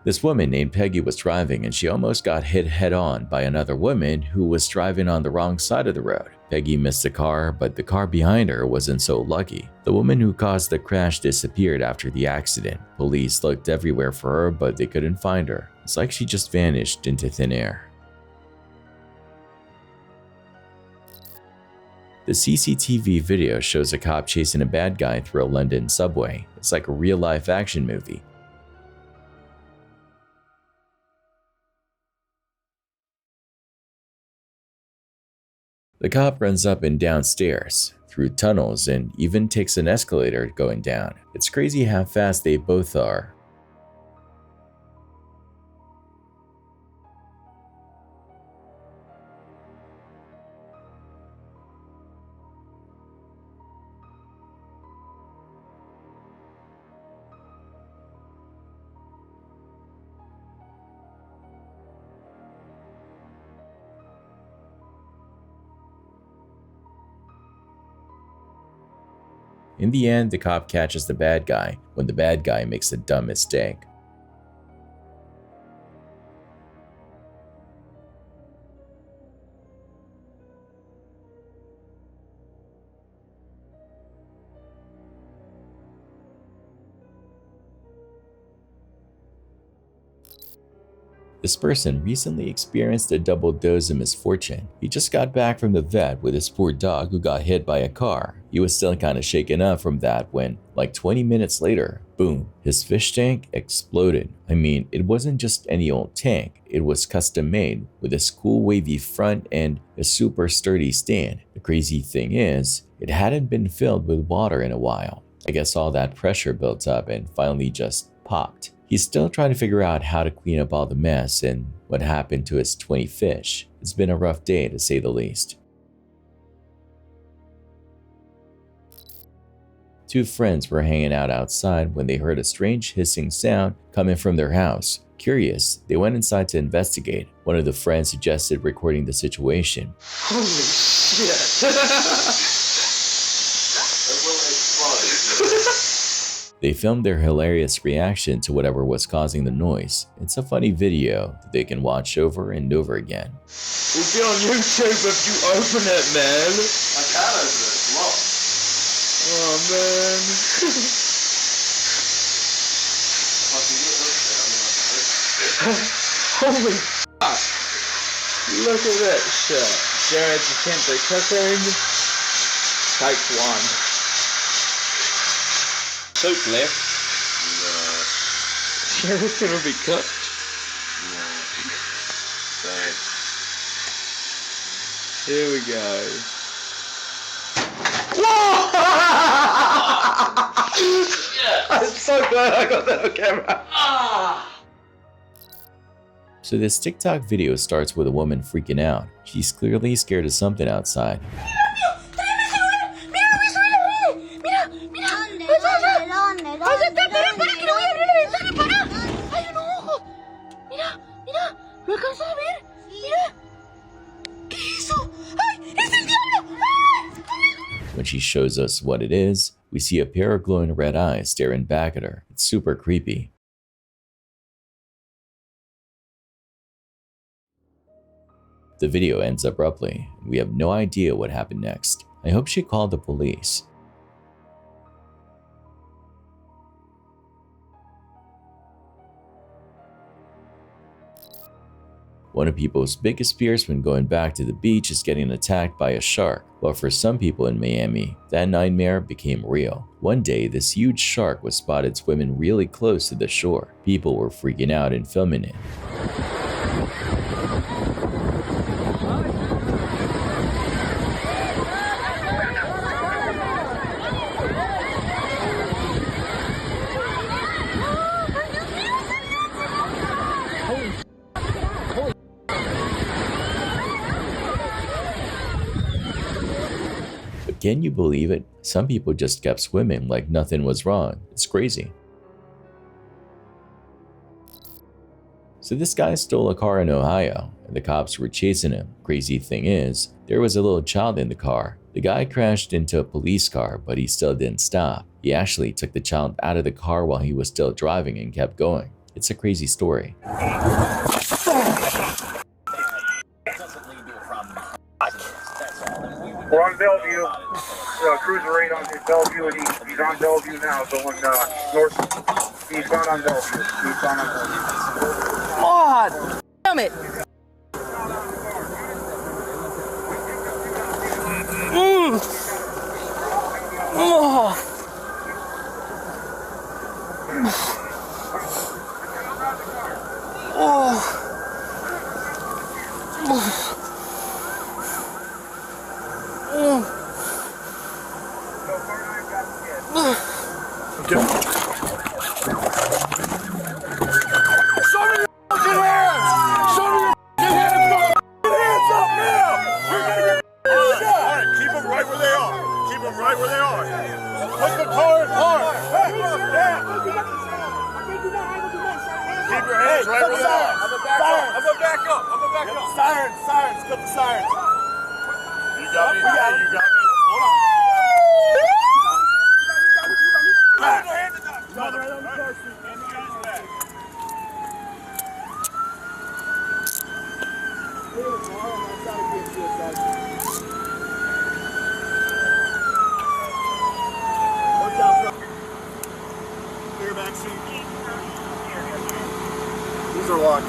This woman named Peggy was driving and she almost got hit head-on by another woman who was driving on the wrong side of the road. Peggy missed the car, but the car behind her wasn't so lucky. The woman who caused the crash disappeared after the accident. Police looked everywhere for her, but they couldn't find her. It's like she just vanished into thin air. The CCTV video shows a cop chasing a bad guy through a London subway. It's like a real-life action movie. The cop runs up and down stairs, through tunnels, and even takes an escalator going down. It's crazy how fast they both are. In the end, the cop catches the bad guy when the bad guy makes a dumb mistake. This person recently experienced a double dose of misfortune. He just got back from the vet with his poor dog who got hit by a car. He was still kind of shaken up from that when, like 20 minutes later, boom, his fish tank exploded. I mean, it wasn't just any old tank. It was custom made with a cool wavy front and a super sturdy stand. The crazy thing is, it hadn't been filled with water in a while. I guess all that pressure built up and finally just popped. He's still trying to figure out how to clean up all the mess and what happened to his 20 fish. It's been a rough day to say the least. Two friends were hanging out outside when they heard a strange hissing sound coming from their house. Curious, they went inside to investigate. One of the friends suggested recording the situation. Holy shit. They filmed their hilarious reaction to whatever was causing the noise. It's a funny video that they can watch over and over again. We'll be on YouTube if you open it, man. I can't open it, it's locked. Oh, man. Holy fuck. Look at that shit. Jared's attempted cooking. Take 1. Soup left. Jared's gonna be cooked. Here we go. Whoa! I'm so glad I got that on camera. So this TikTok video starts with a woman freaking out. She's clearly scared of something outside. When she shows us what it is, we see a pair of glowing red eyes staring back at her. It's super creepy. The video ends abruptly, and we have no idea what happened next. I hope she called the police. One of people's biggest fears when going back to the beach is getting attacked by a shark. Well, for some people in Miami, that nightmare became real. One day, this huge shark was spotted swimming really close to the shore. People were freaking out and filming it. Can you believe it? Some people just kept swimming like nothing was wrong. It's crazy. So this guy stole a car in Ohio, and the cops were chasing him. Crazy thing is, there was a little child in the car. The guy crashed into a police car, but he still didn't stop. He actually took the child out of the car while he was still driving and kept going. It's a crazy story. We're on Bellevue. Cruiser 8 on Bellevue, and he's on Bellevue now, going north. He's gone on Bellevue. He's gone on Bellevue. God damn it! These are locked.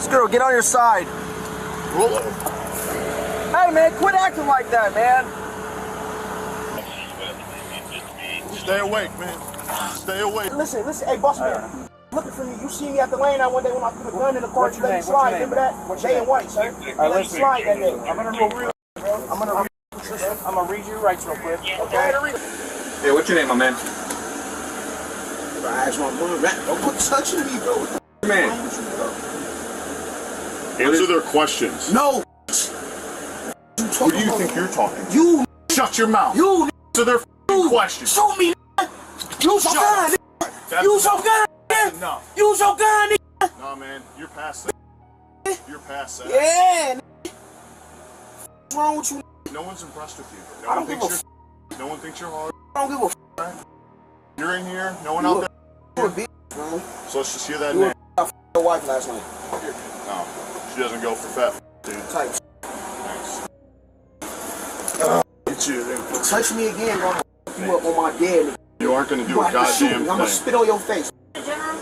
Screw, get on your side. Roll over. Hey, man, quit acting like that, man. Stay awake, man. Stay awake. Listen, hey, boss man. Looking for me. You see me at the lane that one day when I put a gun in the car. You let me slide. Remember that? Day and white, sir. You let me slide that day. I'm gonna read your rights real quick. Okay? Hey, what's your name, my man? I asked my mom, don't quit touching me, bro. Man. Answer their questions. No. Who do you think you're talking to? You. Shut your mouth. You. Answer their questions. Shoot me. Use your gun. Use your gun. Enough. Use your gun. Nah, man, you're past that. You're past that. Yeah. What's wrong with you? No one's impressed with you. I don't give a No one thinks you're hard. I don't give a f. You're in here. No one out there. You a bitch, man. So let's just hear that You name. I f your wife last night. No, she doesn't go for fat dude. Type shit. Thanks. Get you. Touch me again, I'm gonna f you up on my dead nigga. You aren't gonna do a goddamn thing. I'm gonna spit on your face.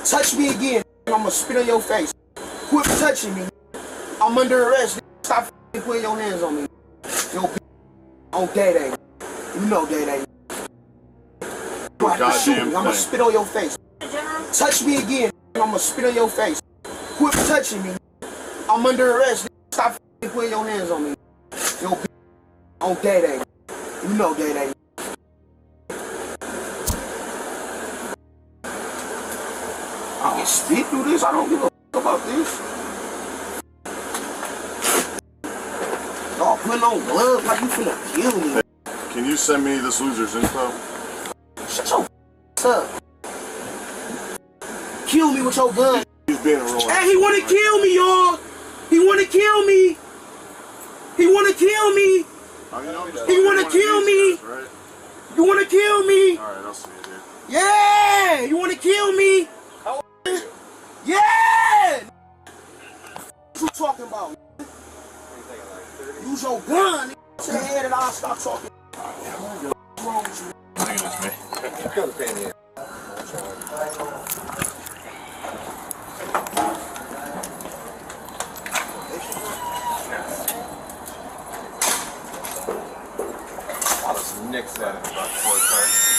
Touch me again, I'm gonna spit on your face. Quit touching me. I'm under arrest. Stop putting your hands on me. Yo, bitch. On Day-Day. You know Day-Day. You have to shoot me. I'm gonna spit on your face. Touch me again, I'm gonna spit on your face. Quit touching me. I'm under arrest. Stop putting your hands on me. Yo, bitch. On Day-Day. You know Day-Day. I can spit through this. I don't give a f about this. Y'all putting on gloves like you finna kill me. Can you send me this loser's info? Shut your f up. Kill me with your gun. He's being a real. Hey, he wanna kill me, y'all. He wanna kill me. He wanna kill me. He wanna kill me. Right? You wanna kill me. Alright, I'll see you, dude. Yeah. You wanna kill me. Yeah. What you talking about? Use your gun. Say your head and I'll stop talking. What's wrong with you? I think it's me. Go to pay me. I'll just nix that in about 4 cards.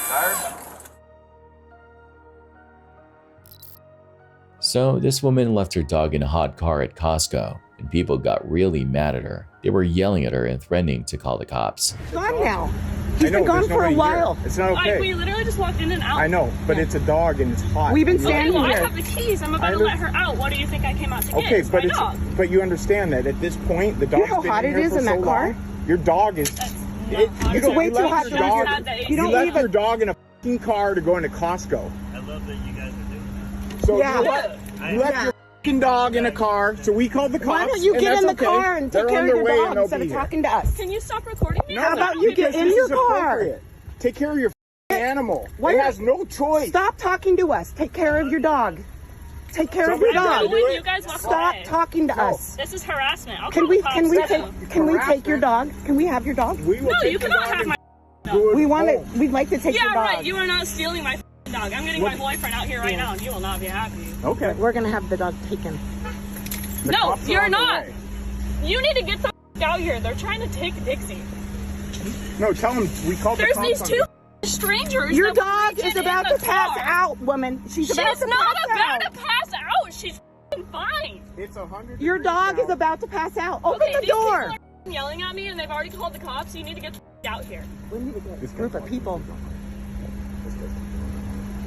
Tired? So this woman left her dog in a hot car at Costco, and people got really mad at her. They were yelling at her and threatening to call the cops. Gone now. He's been gone for a while. It's not okay. We literally just walked in and out. I know, but it's a dog and it's hot. We've been standing here. I have the keys. I'm about to let her out. What do you think I came out to get? Okay, It's but my dog. but you understand that at this point the dog's You know how been hot in it here is for in so that car? long. Your dog is. It's way too hot for you. You left your dog in a f***ing car to go into Costco. I love that you guys are doing that. So Yeah. you know what? You left your f***ing dog in a car, so we called the cops. Why don't you get in the okay. car and take They're care on of their your way dog and they'll instead be of here. talking to us? Can you stop recording me? How about you get in your car? Take care of your f***ing animal. It has no choice. Stop talking to us. Take care of your dog. Take care of your dog. You guys walk Stop away. talking to us. This is harassment. I'll Can call we the cops. can we take your dog? Can we have your dog? No, you cannot have my dog. We'd like to take your dog. Yeah, right. You are not stealing my dog. I'm getting my boyfriend out here right now, and you will not be happy. Okay. We're gonna have the dog taken. No, you're not. You need to get the out here. They're trying to take Dixie. No, tell them we called the There's cops these on two you. strangers. Your that dog were is in about the to pass car. out, woman. She's about to not pass about out. to pass out. She's fine. It's 100. Your dog is about to pass out. Open Okay, the these door. people are yelling at me, and they've already called the cops. You need to get the out here. We need to get this group of people.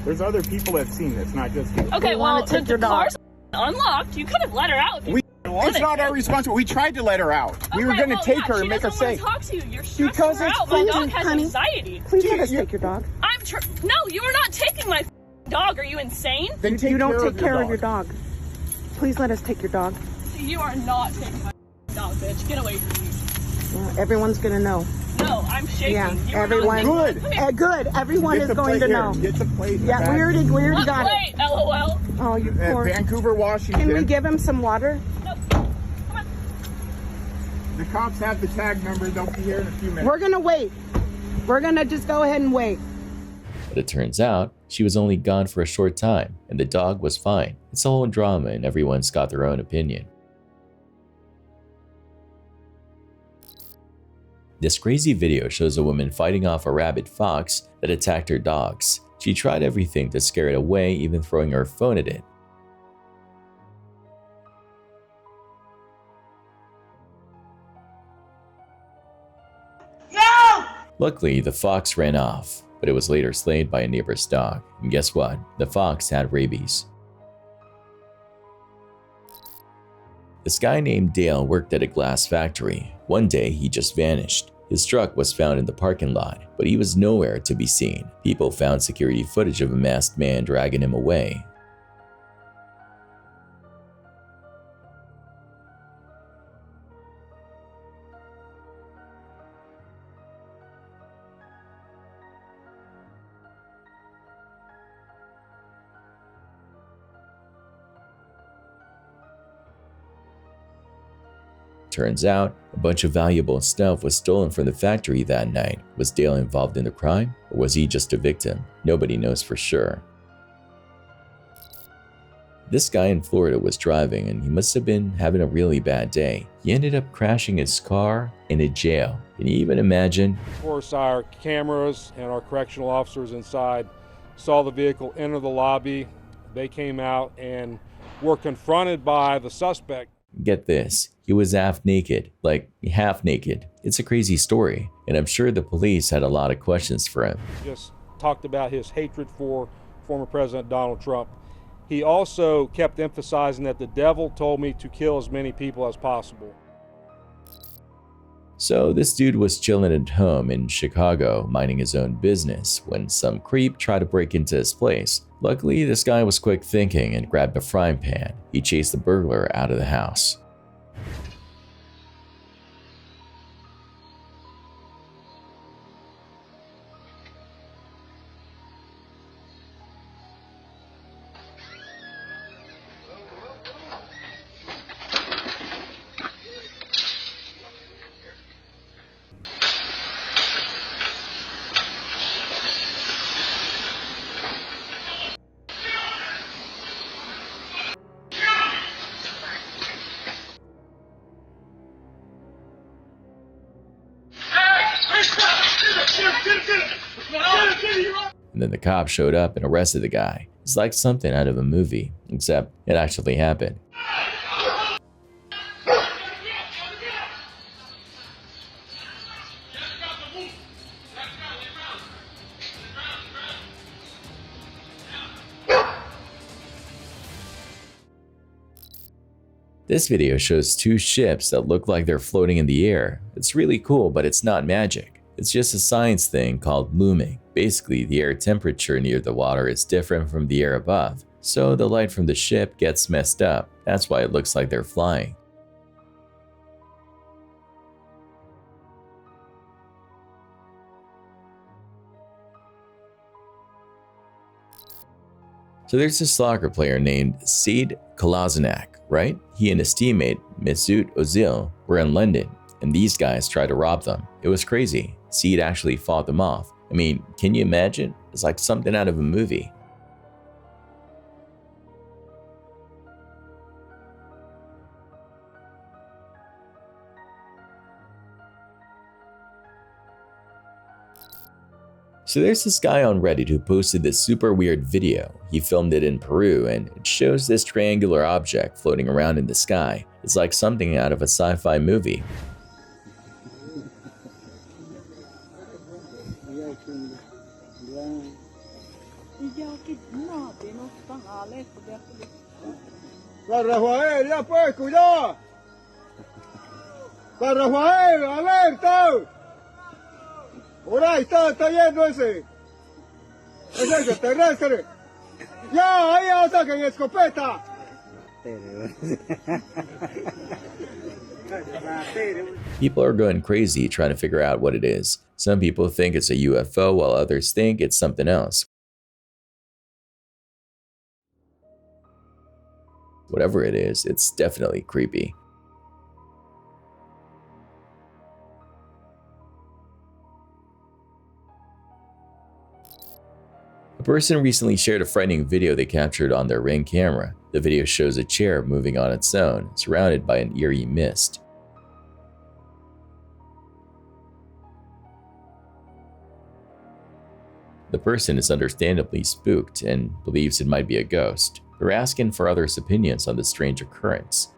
There's other people that have seen this, not just you. Okay, well, the car's unlocked. You could have let her out. If you wanted It's not to. our responsibility. We tried to let her out. We were going to take her and make her safe. She doesn't want to talk to you. You're stressing Because her it's out. My please, dog has honey. anxiety. Please let us take your dog. No, you are not taking my dog. Are you insane? Then take You don't care take of care your of your dog. Please let us take your dog. You are not taking my dog, bitch. Get away from me. Yeah, everyone's gonna know. No, I'm shaking. Yeah, You are everyone. not Good. Good. Everyone Get is the going plate to here. know. Get the plate. Yeah, we already What got plate? it. LOL. Oh, you poor. Vancouver, Washington. Can we give him some water? The cops have the tag number. They'll be here in a few minutes. We're gonna wait. We're gonna just go ahead and wait. But it turns out she was only gone for a short time, and the dog was fine. It's a whole drama, and everyone's got their own opinion. This crazy video shows a woman fighting off a rabid fox that attacked her dogs. She tried everything to scare it away, even throwing her phone at it. Luckily, the fox ran off, but it was later slayed by a neighbor's dog. And guess what? The fox had rabies. This guy named Dale worked at a glass factory. One day, he just vanished. His truck was found in the parking lot, but he was nowhere to be seen. People found security footage of a masked man dragging him away. Turns out, a bunch of valuable stuff was stolen from the factory that night. Was Dale involved in the crime, or was he just a victim? Nobody knows for sure. This guy in Florida was driving and he must have been having a really bad day. He ended up crashing his car in a jail. Can you even imagine? Of course, our cameras and our correctional officers inside saw the vehicle enter the lobby. They came out and were confronted by the suspect. Get this, he was half naked, like half naked. It's a crazy story, and I'm sure the police had a lot of questions for him. Just talked about his hatred for former President Donald Trump. He also kept emphasizing that the devil told me to kill as many people as possible. So this dude was chilling at home in Chicago, minding his own business, when some creep tried to break into his place. Luckily, this guy was quick thinking and grabbed a frying pan. He chased the burglar out of the house. And then the cops showed up and arrested the guy. It's like something out of a movie, except it actually happened. This video shows two ships that look like they're floating in the air. It's really cool, but it's not magic. It's just a science thing called looming. Basically, the air temperature near the water is different from the air above, so the light from the ship gets messed up. That's why it looks like they're flying. So there's this soccer player named Sead Kolasinac, right? He and his teammate, Mesut Ozil, were in London, and these guys tried to rob them. It was crazy. Sead actually fought them off. I mean, can you imagine? It's like something out of a movie. So there's this guy on Reddit who posted this super weird video. He filmed it in Peru and it shows this triangular object floating around in the sky. It's like something out of a sci-fi movie. Rafael, ya pues, cuidado. Rafael, alerta. Por ahí está yendo ese. Es ese, terrestre. Ya, ahí ataquen escopeta. People are going crazy trying to figure out what it is. Some people think it's a UFO while others think it's something else. Whatever it is, it's definitely creepy. A person recently shared a frightening video they captured on their Ring camera. The video shows a chair moving on its own, surrounded by an eerie mist. The person is understandably spooked and believes it might be a ghost. They're asking for others' opinions on the strange occurrence.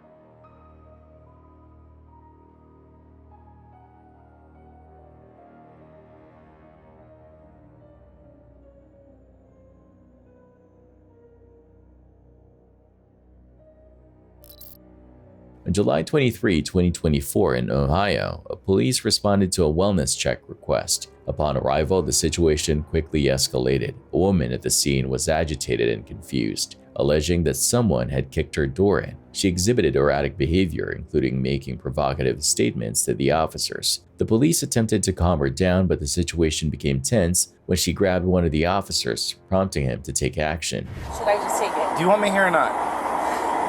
On July 23, 2024 in Ohio, police responded to a wellness check request. Upon arrival, the situation quickly escalated. A woman at the scene was agitated and confused, alleging that someone had kicked her door in. She exhibited erratic behavior, including making provocative statements to the officers. The police attempted to calm her down, but the situation became tense when she grabbed one of the officers, prompting him to take action. Should I just take it? Do you want me here or not?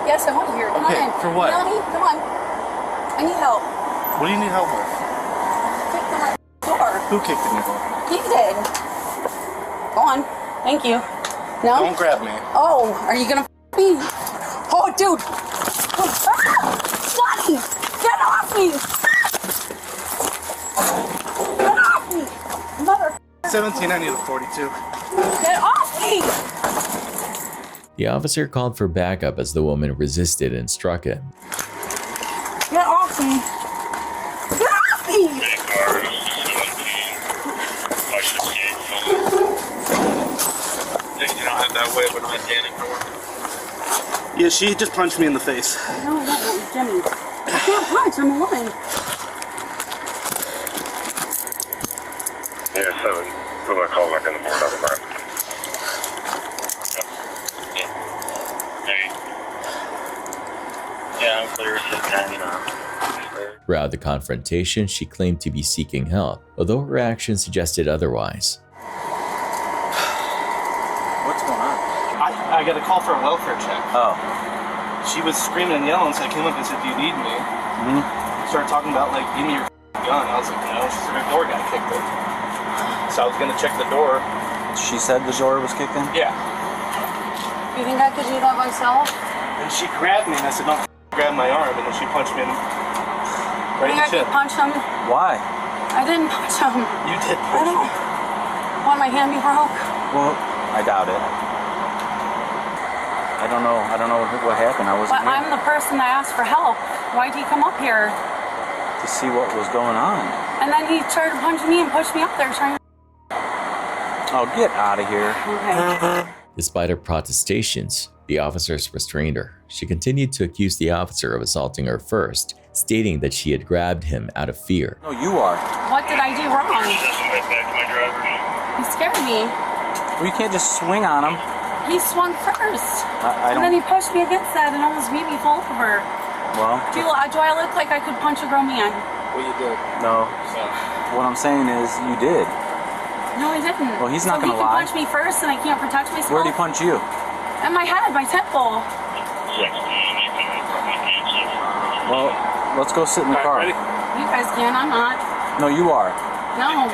Yes, I want to hear it. Come Okay, on in. for what? Melanie, come on. I I need help. What do you need help with? Kicked in my door. Who kicked in your door? He did. Go on. Thank you. No? Don't grab me. Oh, are you gonna me? Oh, dude. Sonny, get off me. Get off me. Mother. 17, I need a 42. Get off me. The officer called for backup as the woman resisted and struck him. Get off me. Get off me. You don't have that way, but not standing for. Yeah, she just punched me in the face. No, Jimmy. I can't punch. I'm a woman. Yeah, 7. Put my call back in the morning. Nothing bad. Hey. Yeah, I'm clear as it can, you know. Throughout the confrontation, she claimed to be seeking help, although her actions suggested otherwise. What's going on? I got a call for a welfare check. Oh. She was screaming and yelling, so I came up and said, "Do you need me?" Mm-hmm. Started talking about, like, "Give me your gun." I was like, "No." She said, "Her door got kicked in." So I was gonna check the door. She said the door was kicked in? Yeah. You think I could do that myself? And she grabbed me, and I said, "Don't grab my arm," and then she punched me right in the chin. I punch him? Why? I didn't punch him. You did punch me. Want my hand be broke? Well, I doubt it. I don't know what happened. I wasn't But here. I'm the person that asked for help. Why'd he come up here? To see what was going on. And then he started punching me and pushed me up there trying to... Oh, get out of here. Okay. Despite her protestations, the officers restrained her. She continued to accuse the officer of assaulting her first, stating that she had grabbed him out of fear. No, you are. What did I do wrong? He scared me. Well, you can't just swing on him. He swung first. I and don't... then he pushed me against that and almost made me fall over. Well... Do I look like I could punch a grown man? Well, you did. No. What I'm saying is, you did. No, I didn't. Well, he's not gonna lie. So he can punch me first and I can't protect myself? Where'd he punch you? At my head, my temple. Well, let's go sit in the car. You guys can, I'm not. No, you are. No.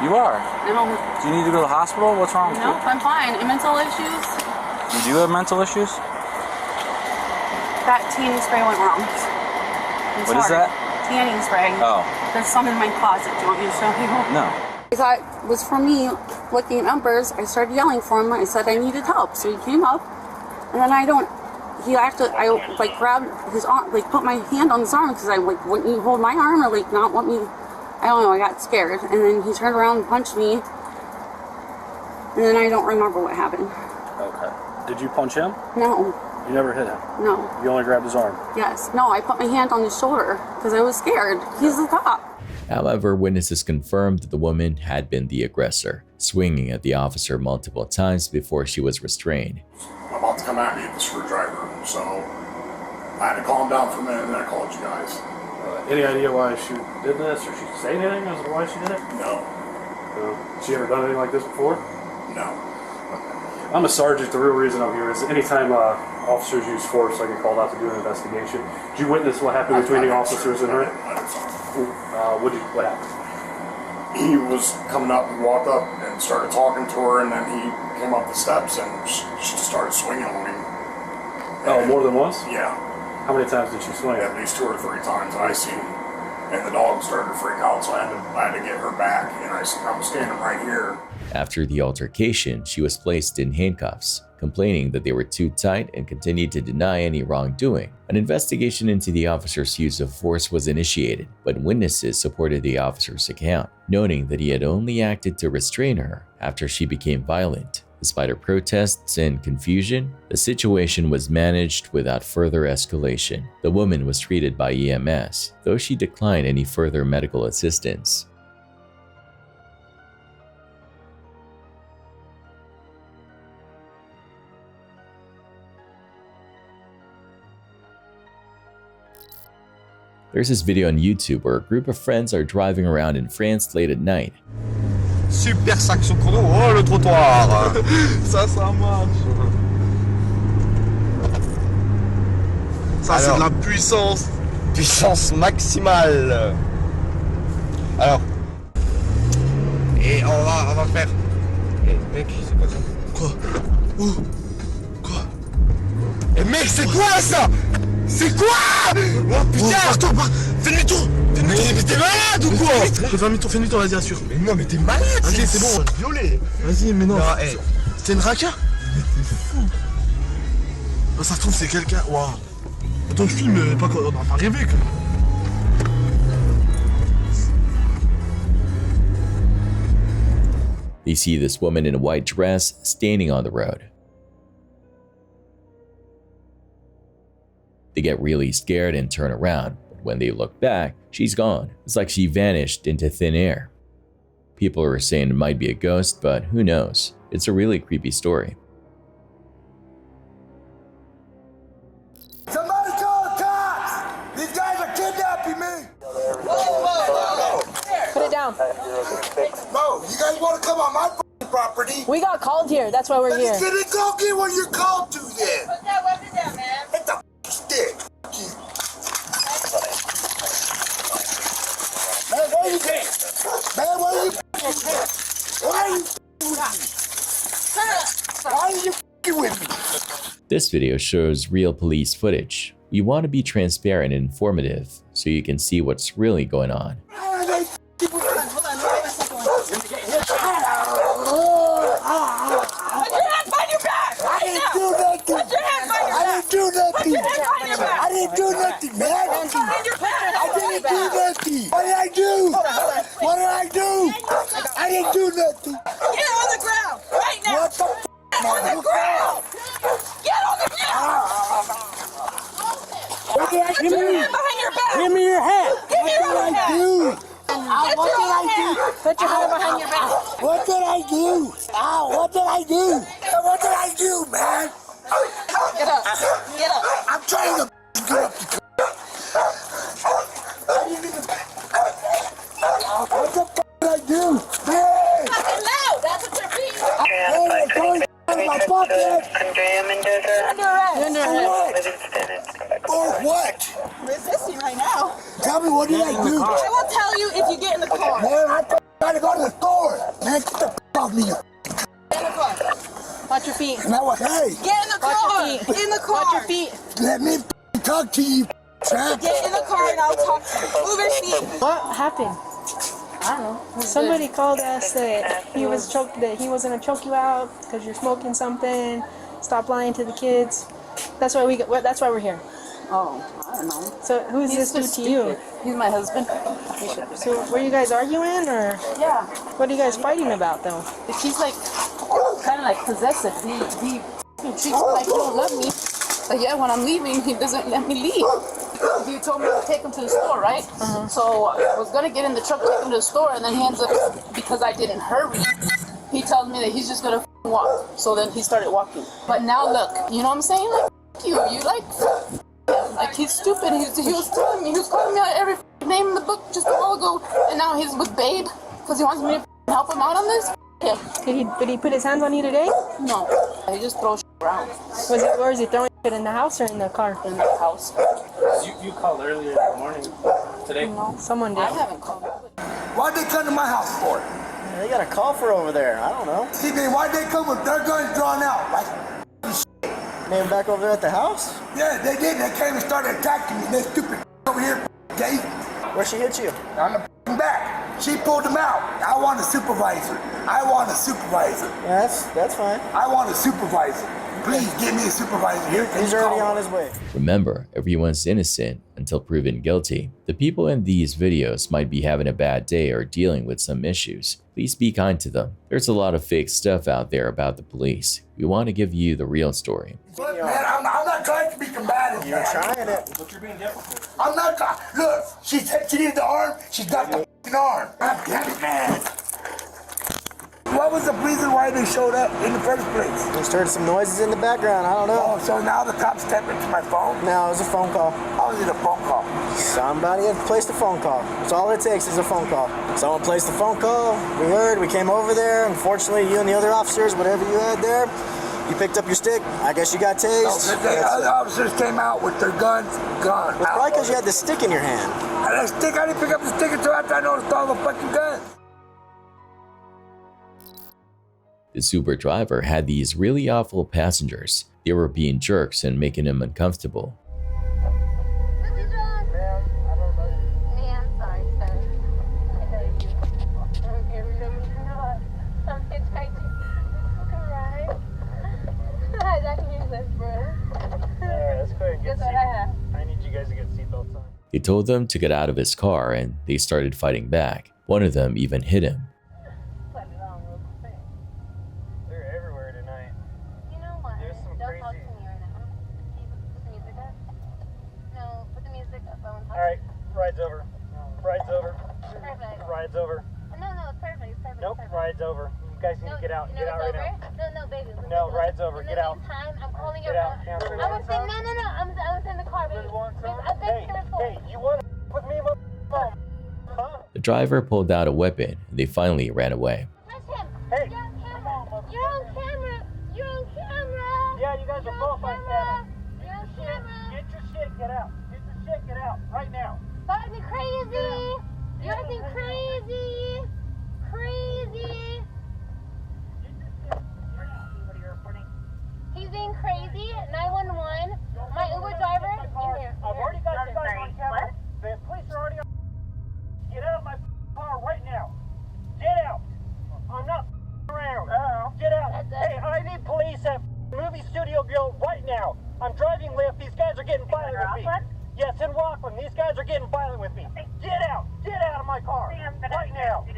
You are. No. Do you need to go to the hospital? What's wrong with you? Nope, I'm fine. And mental issues? You do have mental issues? That tanning spray went wrong. What is that? Tanning spray. Oh. There's some in my closet. Do you want me to show you? No. I thought it was for me looking at numbers. I started yelling for him. I said I needed help. So he came up. And then I like grabbed his arm, like put my hand on his arm because I like, wouldn't you hold my arm or like not want me? I don't know, I got scared. And then he turned around and punched me. And then I don't remember what happened. Okay. Did you punch him? No. You never hit him? No. You only grabbed his arm? Yes. No, I put my hand on his shoulder because I was scared. He's the cop. However, witnesses confirmed that the woman had been the aggressor, swinging at the officer multiple times before she was restrained. I'm about to come at me with the screwdriver, so I had to calm down for a minute and then I called you guys. Any idea why she did this, or she say anything as to why she did it? No. She ever done anything like this before? No. I'm a sergeant. The real reason I'm here is anytime officers use force, I get called out to do an investigation. Did you witness what happened between the officers and her? What happened? He was coming up and walked up and started talking to her, and then he came up the steps and she just started swinging on him. Oh, more than once? Yeah. How many times did she swing? At least 2 or 3 times, and I seen, and the dog started to freak out, so I had to get her back, and I was standing right here. After the altercation, she was placed in handcuffs, complaining that they were too tight and continued to deny any wrongdoing. An investigation into the officer's use of force was initiated, but witnesses supported the officer's account, noting that he had only acted to restrain her after she became violent. Despite her protests and confusion, the situation was managed without further escalation. The woman was treated by EMS, though she declined any further medical assistance. There's this video on YouTube where a group of friends are driving around in France late at night. Super section chrono, oh le trottoir. Ça marche. Ça c'est de la puissance. Puissance maximale. Alors. Et on va faire. Eh mec, c'est pas ça. Quoi? Où? Quoi? Eh mec, c'est quoi ça? C'est quoi? Oh putain! Attends, fais demi-tour! Mais t'es malade ou quoi? Fais demi-tour, vas-y, assure. Mais non, mais t'es malade! Vas-y, c'est bon, violet. Vas-y, mais non. C'est une raka? Mais t'es fou. Oh, ça se trouve, c'est quelqu'un. Waouh. Attends, je filme, on n'a pas rêvé quand même. They see this woman in a white dress standing on the road. They get really scared and turn around, but when they look back, she's gone. It's like she vanished into thin air. People are saying it might be a ghost, but who knows? It's a really creepy story. Somebody call the cops! These guys are kidnapping me! Whoa. Put it down. Bro, you guys want to come on my property? We got called here. That's why we're here. You didn't go get what you're called to then. Put that weapon down, man. Hit the stick. Man, where you going? Man, where you Why are you with me? This video shows real police footage. We want to be transparent and informative so you can see what's really going on. I didn't do nothing, man. I didn't do nothing. What did I do? What did I do? I didn't do nothing. Get on the ground right now. What the Get on the ground. Get on the ground. What did I do? Put your hand behind your back. Give me your hat. Give me your What did I do? What did I do? Put your hand behind your back. What did I do? What did I do? What did I do, man? Get up. Get up. I'm trying to get up the What the f*** did I do? Hey! Fucking loud. That's what you're being. Hey, I'm throwing in my pocket! Under arrest. Or what? Resisting right now. Tell me, what did I do? I will tell you if you get in the car. Man, I'm trying to go to the store. Man, get the f*** off me. Get in the car. Watch your feet. Now what? Hey! Get in the car. Watch your feet. In the car. Watch your feet. Let me talk to you, tramp. Get in the car and I'll talk to you. Move your feet. What happened? I don't know. Somebody called us that he was that he was gonna choke you out because you're smoking something. Stop lying to the kids. That's why that's why we're here. Oh, I don't know. So who's this dude to you? He's my husband. So were you guys arguing or? Yeah. What are you guys fighting about though? She's like kind of like possessive. She's like, he don't love me. But yeah, when I'm leaving, he doesn't let me leave. He told me to take him to the store, right? So I was gonna get in the truck, take him to the store, and then he ends up, because I didn't hurry, he tells me that he's just gonna walk. So then he started walking. But now look, you know what I'm saying? Like, you like he's stupid. He was telling me, he was calling me out every name in the book just a while ago, and now he's with Babe because he wants me to help him out on this. Yeah. Did he put his hands on you today? No. He just throws around. Or is he throwing it in the house or in the car? In the house. You called earlier in the morning today? No, someone did. I haven't called. Why'd they come to my house for? Yeah, they got a call for over there. I don't know. See, man, why'd they come with their guns drawn out? Like, Man, back over there at the house? yeah, they did. They came and started attacking me. They stupid over here, gay. Where she hit you? On the back. She pulled them out. I want a supervisor. Yeah, that's fine. I want a supervisor. Please give me a supervisor here. He's already on his way. Remember, everyone's innocent until proven guilty. The people in these videos might be having a bad day or dealing with some issues. Please be kind to them. There's a lot of fake stuff out there about the police. We want to give you the real story. Look, man, I'm not trying to be combative. You're trying it. But you're being difficult. I'm not trying. Look, she needed the arm. She's got the f***ing arm. God damn it, man. What was the reason why they showed up in the first place? Just heard some noises in the background. I don't know. Oh, so now the cops stepped into my phone? No, it was a phone call. How was it a phone call? Somebody had placed a phone call. That's all it takes is a phone call. Someone placed a phone call. We heard. We came over there. Unfortunately, you and the other officers, whatever you had there, You picked up your stick. I guess you got tased. No, the other officers came out with their guns gone. Well, probably because you had the stick in your hand. And the stick, I didn't pick up the stick until after I noticed all the fucking guns. This Uber driver had these really awful passengers. They were being jerks and making him uncomfortable. He told them to get out of his car and they started fighting back. One of them even hit him. They're everywhere tonight. You know what? There's some Don't crazy... talk to me right now. Can you put the music up? No, put the music up. I want to talk. Alright, ride's over. Ride's over. Perfect. Ride's over. No, it's perfect. It's perfect. Nope, it's perfect. ride's over. You guys need to get out. Get out right now. No, baby. No, ride's over. In Get the out. meantime, I'm calling your Get out. phone. Cancel. I was saying, no. I was in the car, baby. I've been here before. Hey, you want to with me, mom? Huh? The driver pulled out a weapon and they finally ran away. Hey! You're on camera! You're on camera! Yeah, you guys are both on camera. You're on camera! Get your shit, get out. Get your shit, get out. Right now. Stop acting crazy! You're acting crazy! Crazy! What are you reporting? He's being crazy. 911. My Uber driver. In here. I've already got you guys on camera. The police are already on. Get out of my car right now. Get out. I'm not around. Get out. Hey, I need police at movie studio grill right now. I'm driving Lyft. These guys are getting violent with me. Yes, in Rockland. These guys are getting violent with me. Get out. Get out of my car. Right now. He's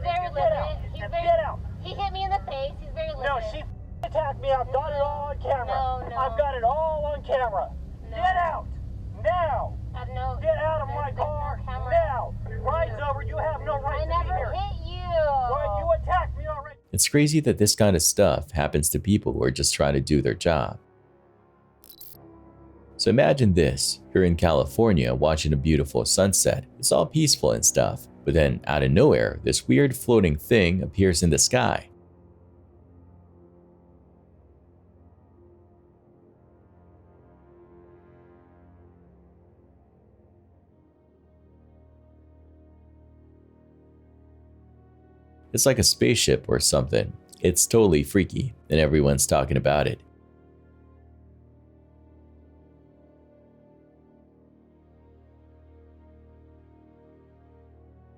very livid. Get out. He hit me in the face. He's very livid. No, she attacked me. I've got it all on camera. No. I've got it all on camera. No. Get out. Now. No, get out of my car now. Ride's over. You have no right to be here. I never hit you. Right, you attacked me already. It's crazy that this kind of stuff happens to people who are just trying to do their job. So imagine this, you're in California watching a beautiful sunset. It's all peaceful and stuff, but then out of nowhere, this weird floating thing appears in the sky. It's like a spaceship or something. It's totally freaky, and everyone's talking about it.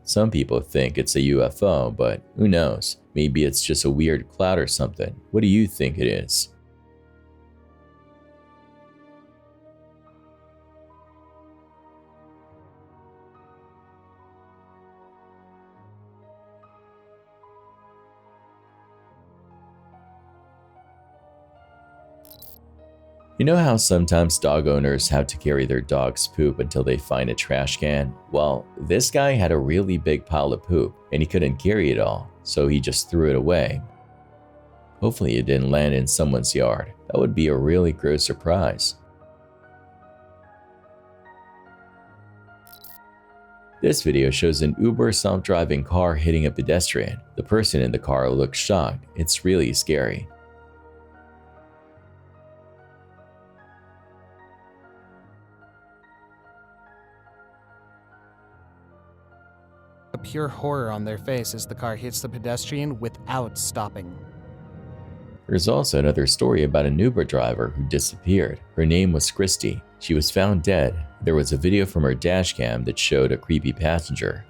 Some people think it's a UFO, but who knows? Maybe it's just a weird cloud or something. What do you think it is? You know how sometimes dog owners have to carry their dog's poop until they find a trash can? Well, this guy had a really big pile of poop and he couldn't carry it all, so he just threw it away. Hopefully it didn't land in someone's yard. That would be a really gross surprise. This video shows an Uber self-driving car hitting a pedestrian. The person in the car looks shocked. It's really scary. A pure horror on their face as the car hits the pedestrian without stopping. There's also another story about an Uber driver who disappeared. Her name was Christy. She was found dead. There was a video from her dashcam that showed a creepy passenger.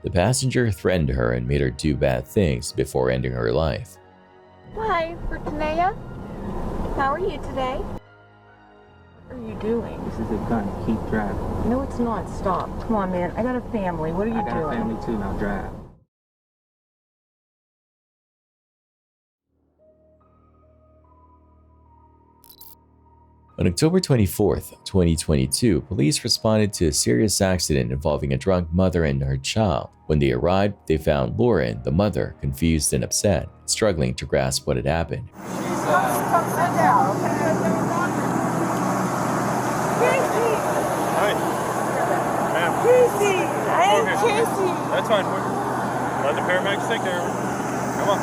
The passenger threatened her and made her do bad things before ending her life. Hi, Fortunea. How are you today? What are you doing? This is a gun. Keep driving. No, it's not. Stop. Come on, man. I got a family. What are you doing? I got a family too. Now drive. On October 24th, 2022, police responded to a serious accident involving a drunk mother and her child. When they arrived, they found Lauren, the mother, confused and upset, struggling to grasp what had happened. Hi. Ma'am. Casey! I am Casey! That's fine. Let the paramedics take care of her. Come on.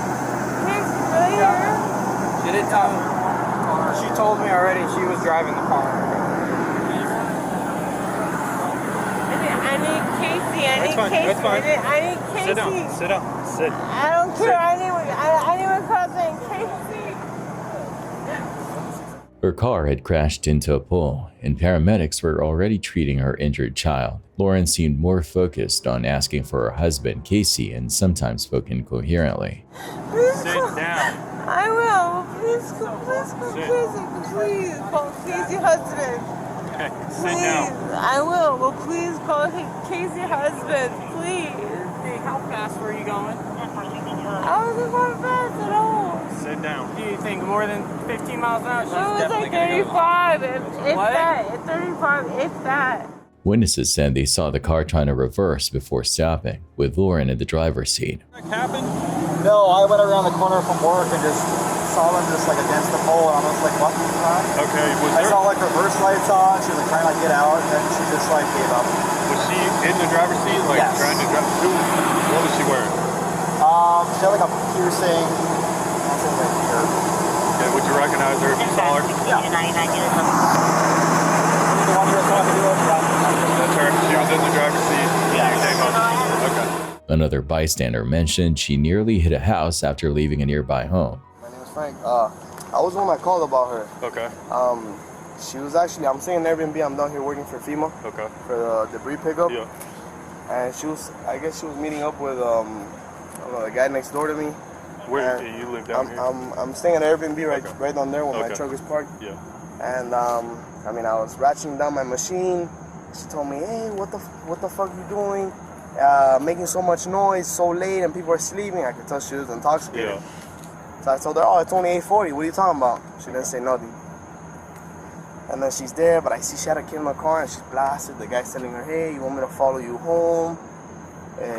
here. She didn't tell me. She told me already she was driving the car. I need Casey. I need Casey. That's fine. I need Casey. Sit down. Sit down. Sit. I don't care. I need my cousin Casey. Her car had crashed into a pole, and paramedics were already treating her injured child. Lauren seemed more focused on asking for her husband, Casey, and sometimes spoke incoherently. Sit down. I will. Please call Casey. Please call Casey husband. Okay, sit Please. down. I will. Well, please call Casey husband. Please. Hey, how fast were you going? I wasn't going fast at all. Sit down. Do you think more than 15 miles an hour? She's It was definitely like gonna 35. If What? that. 35. If that. Witnesses said they saw the car trying to reverse before stopping, with Lauren in the driver's seat. What happened? No, I went around the corner from work and just saw them just like against the pole, and I was like, what? Okay, I saw like reverse lights on, she was like trying to get out, and then she just like gave up. Was she in the driver's seat, like Yes. trying to drive? What was she wearing? She had like a piercing, something right here. Okay, would you recognize her if you saw her? Yeah. The one you were talking to? That's her. She was in the driver's seat. Yeah. You came up. Okay. Another bystander mentioned she nearly hit a house after leaving a nearby home. My name is Frank. I was the one that called about her. Okay. She was actually, I'm staying in Airbnb. I'm down here working for FEMA. Okay. For the debris pickup. Yeah. And she was, I guess she was meeting up with, I don't know, the guy next door to me. Where do you live down here? I'm staying at Airbnb right down there where my truck is parked. Yeah. And I mean, I was ratcheting down my machine. She told me, hey, what the fuck you doing? Making so much noise, so late, and people are sleeping. I could tell she was intoxicated. Yeah. So I told her, oh, it's only 8:40. What are you talking about? She didn't say nothing. And then she's there, but I see she had a kid in the car, and she's blasted. The guy's telling her, hey, you want me to follow you home?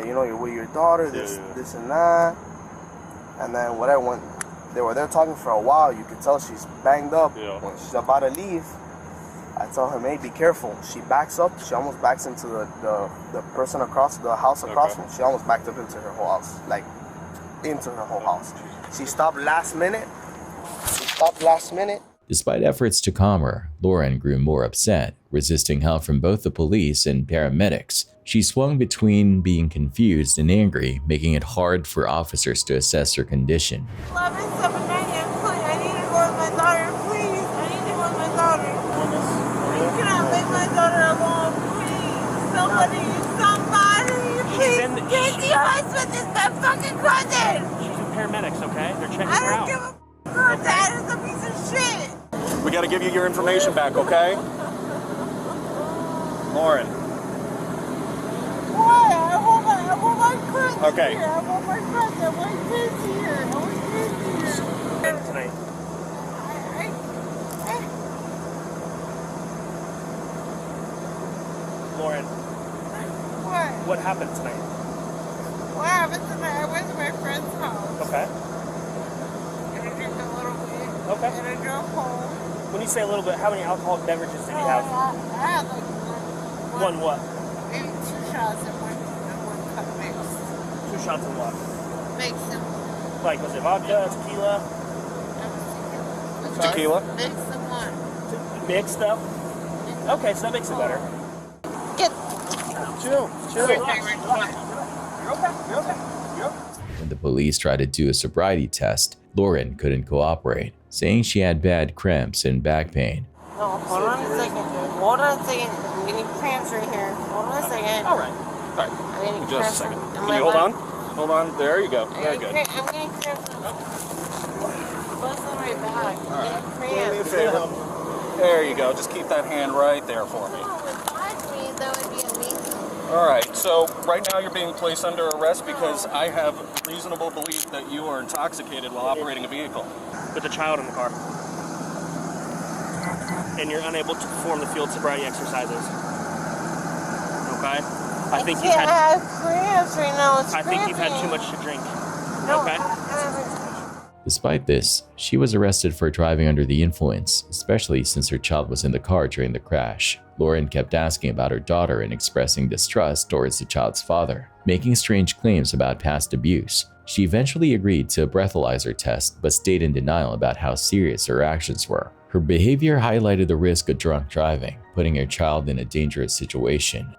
You know, you're with your daughter, this and that. And then whatever, when they were there talking for a while, you could tell she's banged up. Yeah. When she's about to leave, I tell her, hey, be careful. She backs up. She almost backs into the person across, the house across from. She almost backed up into her whole house, like into her whole house. She stopped last minute. Despite efforts to calm her, Lauren grew more upset, resisting help from both the police and paramedics. She swung between being confused and angry, making it hard for officers to assess her condition. 11:79. I need to go with my daughter, please. I need to go with my daughter. You cannot leave my daughter alone, please. Somebody, please. Casey husband is my fucking cousin. She's with paramedics, okay? They're checking I her out. don't give a her dad is a piece of shit. We gotta give you your information back, okay? Lauren. Why? I want my cousin Okay. here. I want my cousin. I want Casey here. I want Casey here. Tonight. Lauren, what happened tonight? What happened tonight? I went to my friend's house. Okay. And I drank a little bit. Okay. And I drove home. When you say a little bit, how many alcoholic beverages did you have? I had like One what? maybe 2 shots and one cup mixed. 2 shots of what? Mixed them. Like, was it vodka, tequila? Tequila? Mixed them one. Mixed up? Okay, so that makes it better. Get. Chill. You're okay. When the police tried to do a sobriety test, Lauren couldn't cooperate, saying she had bad cramps and back pain. No, hold on a second. Hold on a second. I'm getting cramps right here. Hold on a second. All right. I'm getting Just a cramps. second. in Can my you hold left- on? Hold on. There you go. Very good. I'm getting cramps. What's on my back? I'm getting Do me a cramps. favor. There you go. Just keep that hand right there for me. That would be amazing. All right. So right now you're being placed under arrest because I have reasonable belief that you are intoxicated while operating a vehicle. With a child in the car. And you're unable to perform the field sobriety exercises. Okay? I think you've I had have cramps right now. It's I think you've had too cramping. much to drink. No, Okay? Despite this, she was arrested for driving under the influence, especially since her child was in the car during the crash. Lauren kept asking about her daughter and expressing distrust towards the child's father, making strange claims about past abuse. She eventually agreed to a breathalyzer test but stayed in denial about how serious her actions were. Her behavior highlighted the risk of drunk driving, putting her child in a dangerous situation.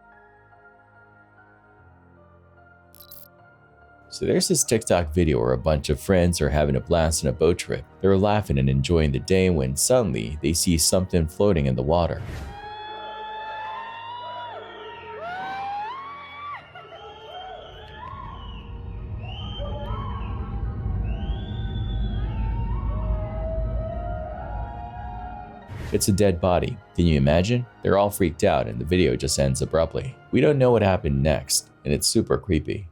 So there's this TikTok video where a bunch of friends are having a blast on a boat trip. They're laughing and enjoying the day when suddenly they see something floating in the water. It's a dead body. Can you imagine? They're all freaked out and the video just ends abruptly. We don't know what happened next, and it's super creepy.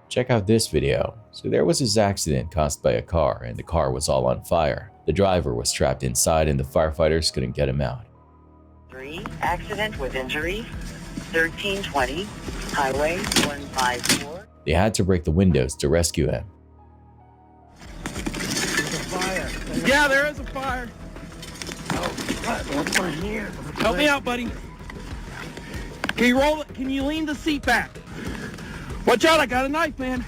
Check out this video. So there was this accident caused by a car and the car was all on fire. The driver was trapped inside and the firefighters couldn't get him out. 3, accident with injuries, 1320, highway 154. They had to break the windows to rescue him. Yeah, there is a fire. Help me out, buddy. Can you roll it? Can you lean the seat back? Watch out, I got a knife, man.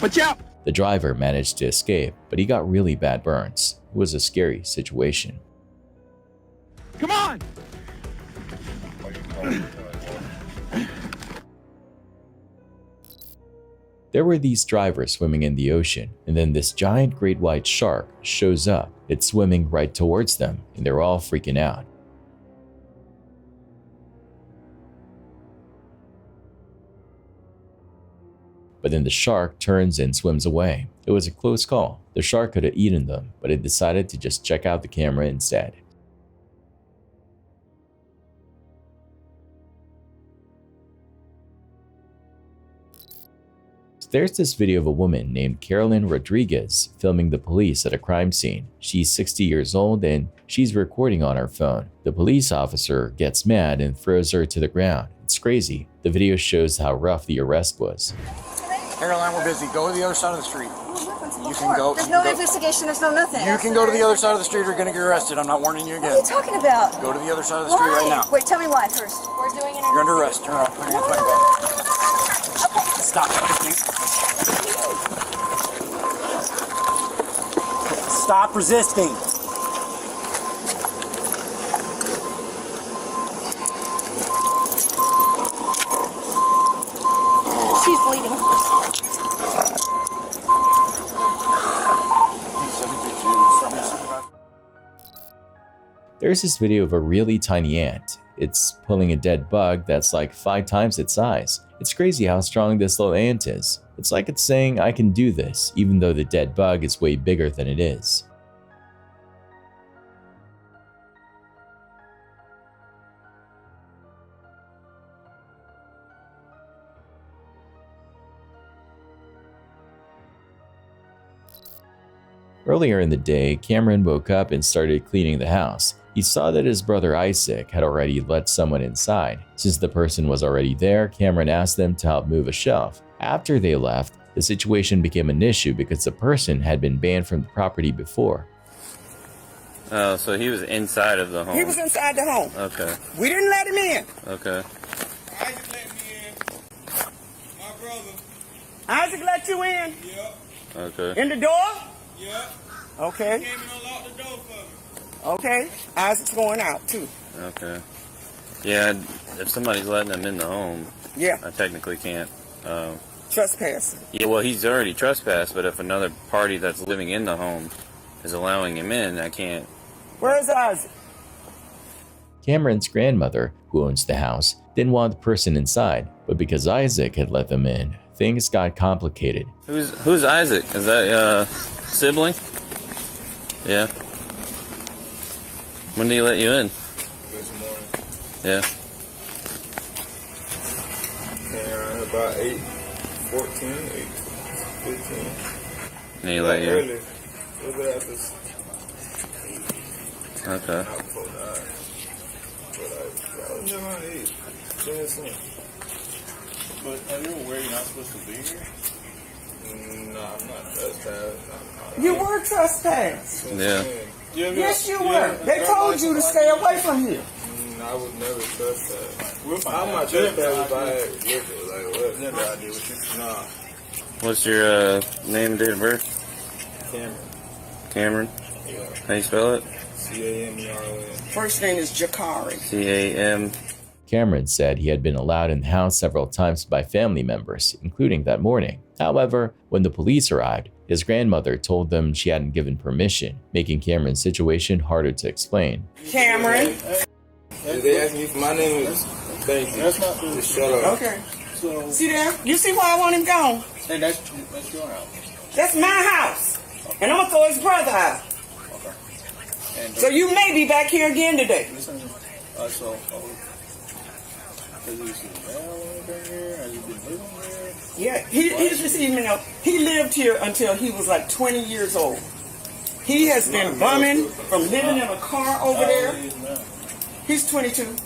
Watch out. The driver managed to escape, but he got really bad burns. It was a scary situation. Come on. There were these drivers swimming in the ocean, and then this giant great white shark shows up. It's swimming right towards them, and they're all freaking out. But then the shark turns and swims away. It was a close call. The shark could have eaten them, but it decided to just check out the camera instead. There's this video of a woman named Carolyn Rodriguez filming the police at a crime scene. She's 60 years old and she's recording on her phone. The police officer gets mad and throws her to the ground. It's crazy. The video shows how rough the arrest was. Caroline, we're busy. Go to the other side of the street. You can go. There's no investigation. There's no nothing. You can go to the other side of the street or you're going to get arrested. I'm not warning you again. What are you talking about? Go to the other side of the street right now. Wait, tell me why first. We're doing it. You're under arrest. Turn around. Put your hands behind your back. Stop. Stop resisting. She's bleeding. There's this video of a really tiny ant. It's pulling a dead bug that's like 5 times its size. It's crazy how strong this little ant is. It's like it's saying, I can do this, even though the dead bug is way bigger than it is. Earlier in the day, Cameron woke up and started cleaning the house. He saw that his brother Isaac had already let someone inside. Since the person was already there, Cameron asked them to help move a shelf. After they left, the situation became an issue because the person had been banned from the property before. Oh, so he was inside of the home? He was inside the home. Okay. We didn't let him in. Okay. Isaac let me in. My brother. Isaac let you in? Yep. Okay. In the door? Yep. Okay. He came and unlocked the door for me. Okay. Isaac's going out too. Okay. Yeah, if somebody's letting him in the home, yeah, I technically can't. Trespass. Yeah, well, he's already trespassed, but if another party that's living in the home is allowing him in, I can't. Where's Isaac? Cameron's grandmother, who owns the house, didn't want the person inside, but because Isaac had let them in, things got complicated. Who's Isaac? Is that sibling? Yeah. When did he let you in? This morning. Yeah. And about 8:14, 8:15. And he let you in? Early. A little bit after Okay. But are you aware you're not supposed to be here? No, I'm not trespassing. You were trespassed. Yeah. Yes, you were. They told you to stay away from here. I would never trespass. I'm not trespassing if I had liquor. Like, what? Never I do with you. Nah. What's your name and date of birth? Cameron. Cameron? Yeah. How you spell it? Cameron. First name is Jakari. C-A-M. Cameron said he had been allowed in the house several times by family members, including that morning. However, when the police arrived, his grandmother told them she hadn't given permission, making Cameron's situation harder to explain. Cameron. They asked me for my name. Thank you. That's not the shut up. Okay. So, see there? You see why I want him gone? And that's your house. That's my house. And I'm going to throw his brother out. Okay. And, so you may be back here again today. Listen, has he been here? Has he been living here? Yeah, he's receiving help. He lived here until he was like 20 years old. He has been bumming from living in a car over there. He's 22.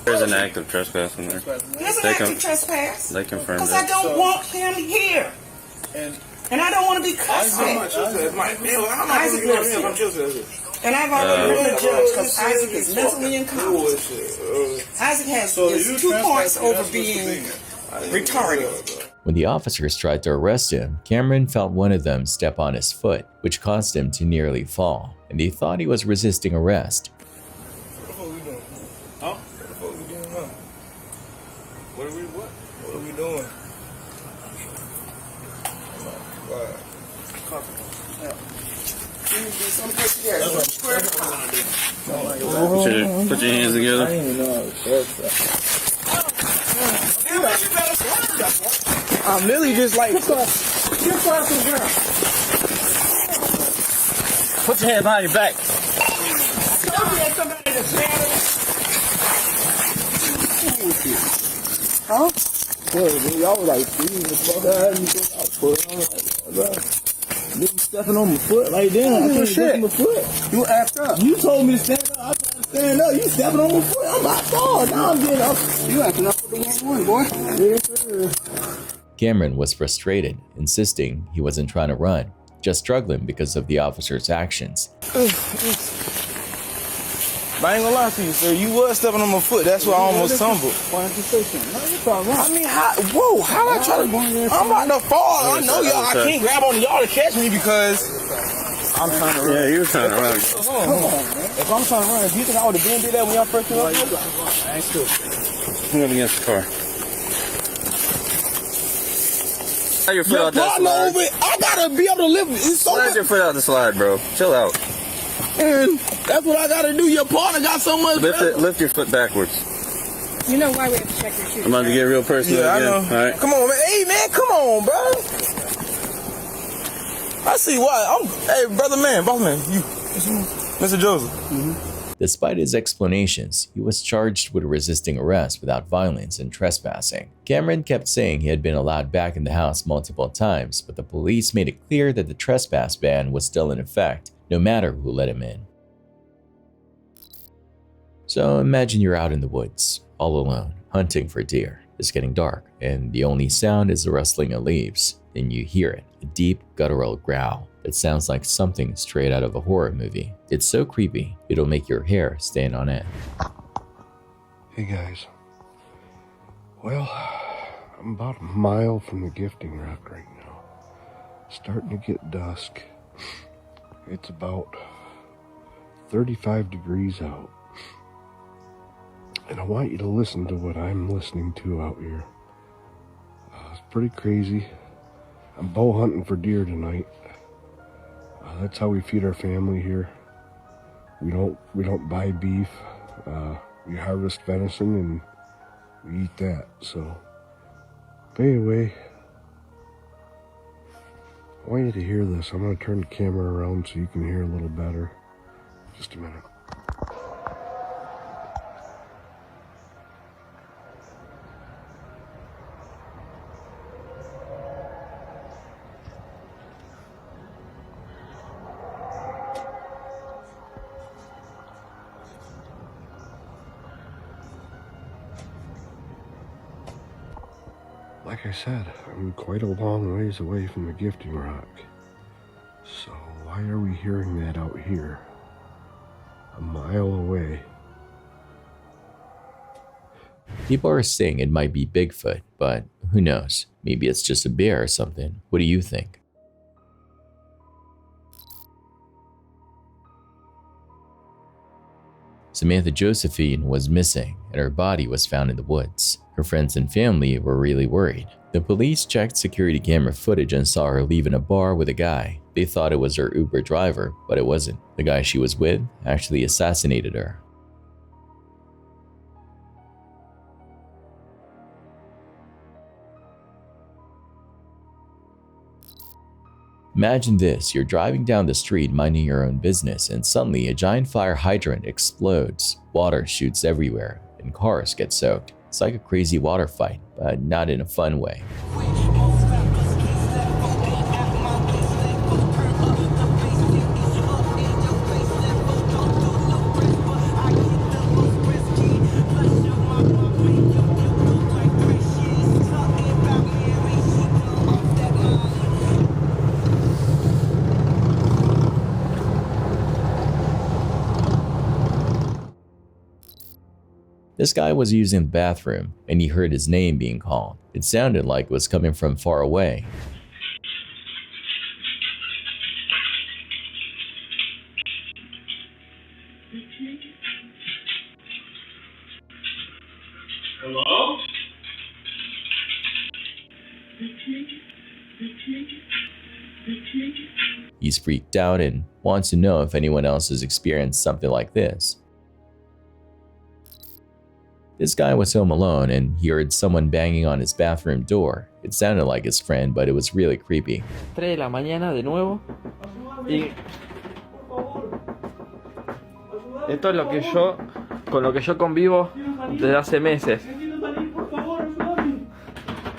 There's an act of trespassing there. There's an act of trespass. They confirmed Because it. I don't want him here. And I don't want to be cussed at. Isaac lives here. And I've already written the judge because Isaac is mentally incompetent. Isaac has 2 points over being retarded. When the officers tried to arrest him, Cameron felt one of them step on his foot, which caused him to nearly fall, and they thought he was resisting arrest. What are we doing? Put your hands together. I didn't even know I was I'm literally just like, Put your hands behind your back. Huh? Y'all was like, the fuck out of me. You stepping on my foot like that. I can't step my foot. You act up. You told me to stand up. I tried to stand up. You stepping on my foot. I'm about to fall. Now I'm getting up. You acting up for the wrong one, boy. Yes, sir. Cameron was frustrated, insisting he wasn't trying to run, just struggling because of the officer's actions. But I ain't gonna lie to you, sir. You was stepping on my foot. That's why I almost tumbled. Why don't you say something? I mean, how I try to... I'm about to fall. I know y'all. I can't grab on y'all to catch me because I'm trying to run. Yeah, you were trying to run. Come on, man. If I'm trying to run, do you think I would have been did that when y'all first came up here? I ain't still. Come up against the car. Slide your foot out that slide. I gotta be able to live. It's so Slide your foot out the slide, bro. Chill out. And that's what I gotta do. Your partner got so much. Lift your foot backwards. You know why we have to check your shoes. I'm about to get real personal Yeah, again. I know. All right. Come on, man. Hey, man, come on, bro. I see why. Hey, brother man, boss man, you, Mr. Joseph. Despite his explanations, he was charged with resisting arrest without violence and trespassing. Cameron kept saying he had been allowed back in the house multiple times, but the police made it clear that the trespass ban was still in effect, no matter who let him in. So imagine you're out in the woods, all alone, hunting for deer. It's getting dark, and the only sound is the rustling of leaves. Then you hear it, a deep, guttural growl that sounds like something straight out of a horror movie. It's so creepy, it'll make your hair stand on end. Hey guys. Well, I'm about a mile from the gifting rack right now. It's starting to get dusk. It's about 35 degrees out. And I want you to listen to what I'm listening to out here. It's pretty crazy. I'm bow hunting for deer tonight. That's how we feed our family here. We don't buy beef. We harvest venison and we eat that. So, but anyway, I want you to hear this. I'm gonna turn the camera around so you can hear a little better. Just a minute. Like I said, I'm quite a long ways away from the gifting rock. So why are we hearing that out here? A mile away. People are saying it might be Bigfoot, but who knows? Maybe it's just a bear or something. What do you think? Samantha Josephine was missing, and her body was found in the woods. Her friends and family were really worried. The police checked security camera footage and saw her leaving a bar with a guy. They thought it was her Uber driver, but it wasn't. The guy she was with actually assassinated her. Imagine this, you're driving down the street minding your own business and suddenly a giant fire hydrant explodes. Water shoots everywhere and cars get soaked. It's like a crazy water fight, but not in a fun way. This guy was using the bathroom, and he heard his name being called. It sounded like it was coming from far away. Hello? He's freaked out and wants to know if anyone else has experienced something like this. This guy was home alone and he heard someone banging on his bathroom door. It sounded like his friend, but it was really creepy. 3 de la mañana de nuevo. Y esto es lo que con lo que yo convivo desde hace meses.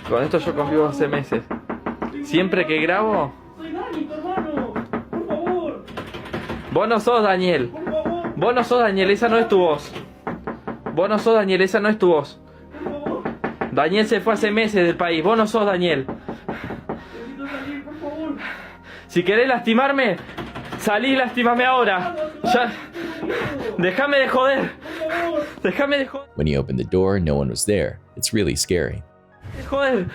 Con esto yo convivo hace meses. Siempre que grabo. Vos no sos Daniel. Vos no sos Daniel, esa no es tu voz. Vos no sos Daniel, esa no es tu voz. Daniel se fue hace meses del país, vos no sos Daniel. Si querés lastimarme, salí y lastimame ahora. Ya. Déjame de joder. Déjame de joder. When he opened the door, no one was there. It's really scary. Joder.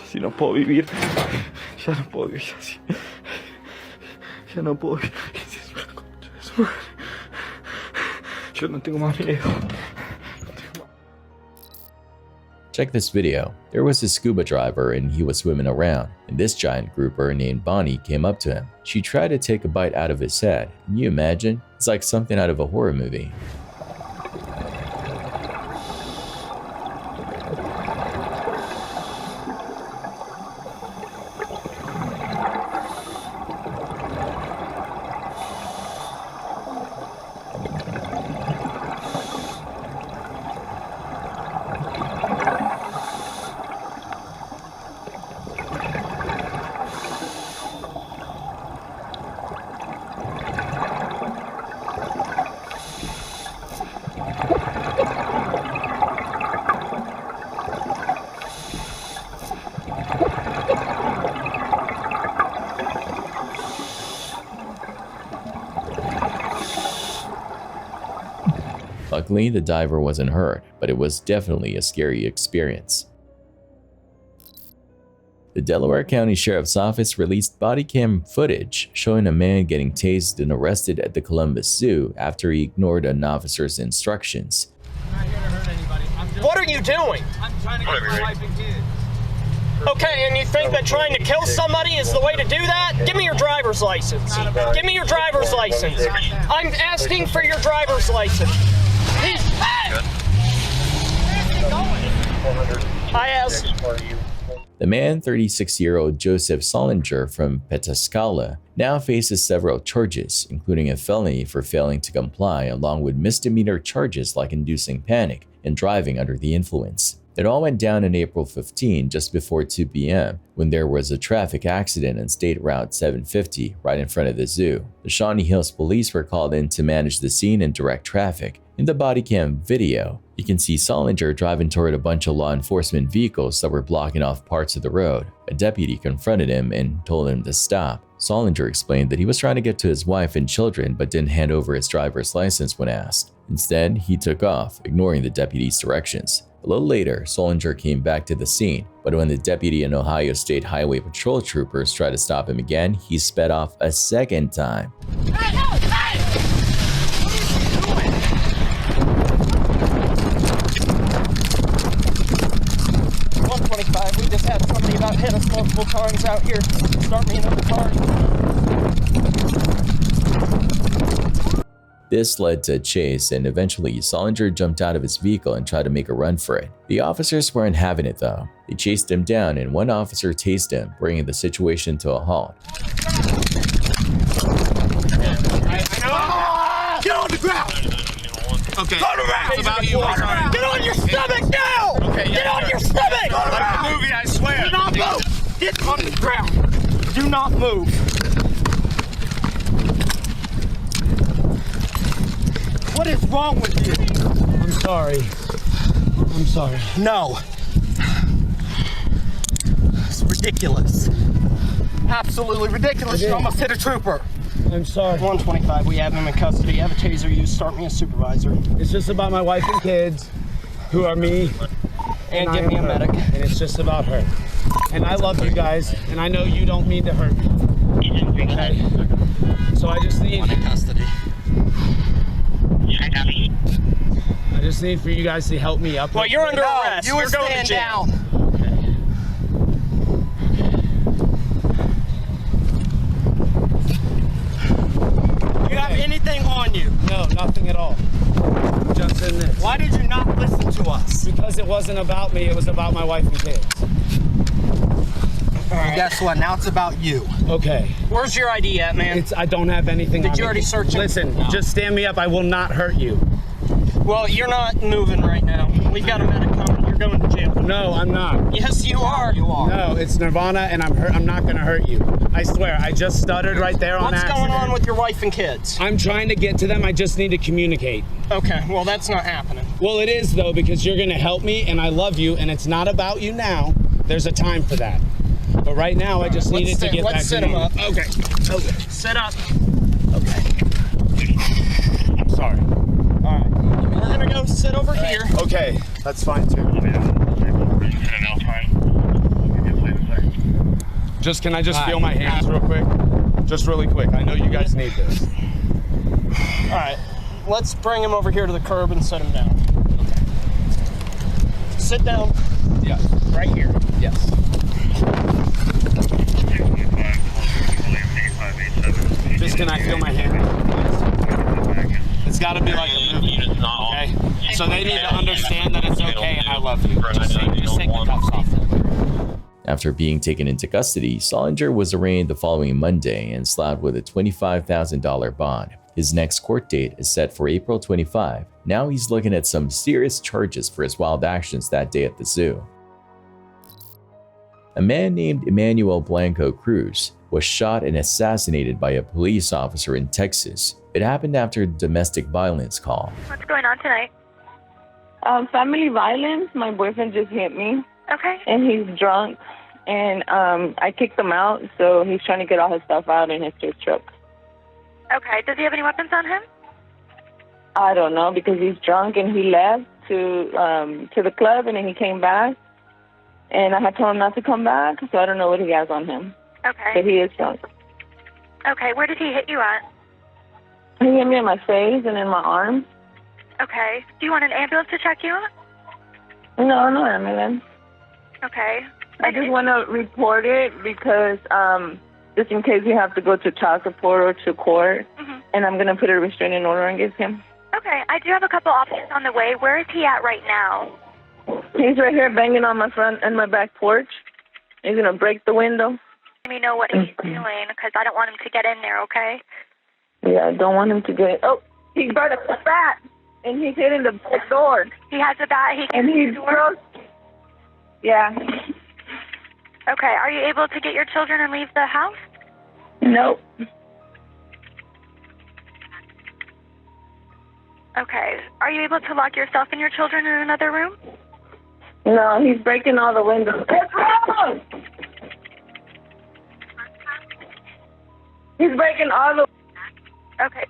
Si no puedo vivir, ya no puedo vivir así. Ya no puedo vivir. Yo no tengo más miedo. Check this video. There was a scuba diver and he was swimming around, and this giant grouper named Bonnie came up to him. She tried to take a bite out of his head. Can you imagine? It's like something out of a horror movie. Luckily, the diver wasn't hurt, but it was definitely a scary experience. The Delaware County Sheriff's Office released body cam footage showing a man getting tased and arrested at the Columbus Zoo after he ignored an officer's instructions. What are you doing? I'm trying to get my wife and kids. Okay, and you think that trying to kill somebody is the way to do that? Give me your driver's license. Give me your driver's license. I'm asking for your driver's license. I asked. The man, 36-year-old Joseph Solinger from Petaskala, now faces several charges, including a felony for failing to comply, along with misdemeanor charges like inducing panic and driving under the influence. It all went down on April 15, just before 2 p.m., when there was a traffic accident on State Route 750 right in front of the zoo. The Shawnee Hills police were called in to manage the scene and direct traffic. In the body cam video, you can see Solinger driving toward a bunch of law enforcement vehicles that were blocking off parts of the road. A deputy confronted him and told him to stop. Solinger explained that he was trying to get to his wife and children but didn't hand over his driver's license when asked. Instead, he took off, ignoring the deputy's directions. A little later, Solinger came back to the scene, but when the deputy and Ohio State Highway Patrol troopers tried to stop him again, he sped off a second time. Hey, no, hey! What are you doing? 125, we just had somebody about hit us multiple times out here. Start me another car. This led to a chase, and eventually Solinger jumped out of his vehicle and tried to make a run for it. The officers weren't having it though. They chased him down and one officer tased him, bringing the situation to a halt. Get on the ground! Okay. Go around! It's about you. Get on your stomach now! Okay, Get on your stomach! Go like around! a movie, I swear. Do not move! Get on the ground! Do not move! What is wrong with you? I'm sorry. I'm sorry. No. It's ridiculous. Absolutely ridiculous. You almost hit a trooper. I'm sorry. 125, we have him in custody. I have a taser used. Start me a supervisor. It's just about my wife and kids, who are me. And give me a medic. And it's just about her. And I love you guys, and I know you don't mean to hurt me. Okay? So I just need... in custody. I just need for you guys to help me up. Well, you're under arrest. You You're going down. Do you have anything on you? No, nothing at all. Just in this. Why did you not listen to us? Because it wasn't about me, it was about my wife and kids. All right. Guess what? Now it's about you. Okay. Where's your ID at, man? I don't have anything on me. Did you already search it? Listen, just stand me up. I will not hurt you. Well, you're not moving right now. We've got a medic coming. You're going to jail. No, I'm not. Yes, you are. You are. No, it's Nirvana, and I'm not going to hurt you. I swear. I just stuttered right there on accident. What's going on with your wife and kids? I'm trying to get to them. I just need to communicate. Okay, well, that's not happening. Well, it is, though, because you're going to help me, and I love you, and it's not about you now. There's a time for that. But right now, I just needed to get back to you. Let's sit him up. Okay. Okay. Sit up. Okay. I'm sorry. All right. We're going to go sit over here. Okay. That's fine, too. Just, can I just feel my hands real quick? Just really quick. I know you guys need this. All right. Let's bring him over here to the curb and set him down. Okay. Sit down. Yes. Right here. Yes. Just, can I feel my hand? It's got to be like a movie. Okay? So they need to understand that it's okay and I love you. Just take the cuffs off. After being taken into custody, Solinger was arraigned the following Monday and slapped with a $25,000 bond. His next court date is set for April 25. Now he's looking at some serious charges for his wild actions that day at the zoo. A man named Emmanuel Blanco Cruz was shot and assassinated by a police officer in Texas. It happened after a domestic violence call. What's going on tonight? Family violence. My boyfriend just hit me. Okay. And he's drunk. And I kicked him out, so he's trying to get all his stuff out in his thrift truck. Okay. Does he have any weapons on him? I don't know, because he's drunk and he left to the club and then he came back. And I had told him not to come back, so I don't know what he has on him. Okay. But he is drunk. Okay. Where did he hit you at? He hit me in my face and in my arm. Okay. Do you want an ambulance to check you out? No, no ambulance. Okay. I just want to report it because just in case we have to go to child support or to court, and I'm going to put a restraining order against him. Okay. I do have a couple officers on the way. Where is he at right now? He's right here banging on my front and my back porch. He's going to break the window. Let me know what he's doing because I don't want him to get in there, okay? Yeah, I don't want him to get... Oh, he brought a bat, and he's hitting the back door. He has a bat. Yeah. Okay, are you able to get your children and leave the house? Nope. Okay, are you able to lock yourself and your children in another room? No, he's breaking all the windows. He's breaking all the... Okay.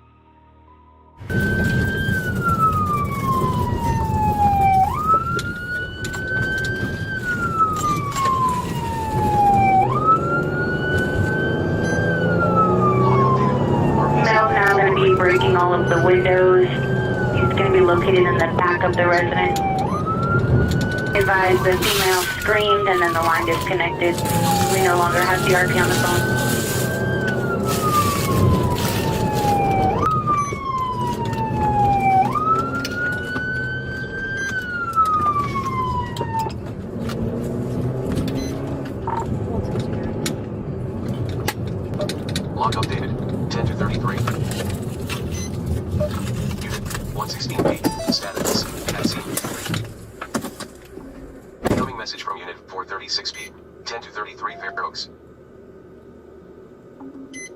Mel's now going to be breaking all of the windows. He's going to be located in the back of the residence. Advise the female screamed and then the line disconnected. We no longer have CRP on the phone. Log updated. 10 to 33. Unit 116P. Status. At scene. Incoming message from Unit 436P. 10 to 33 Fair Oaks.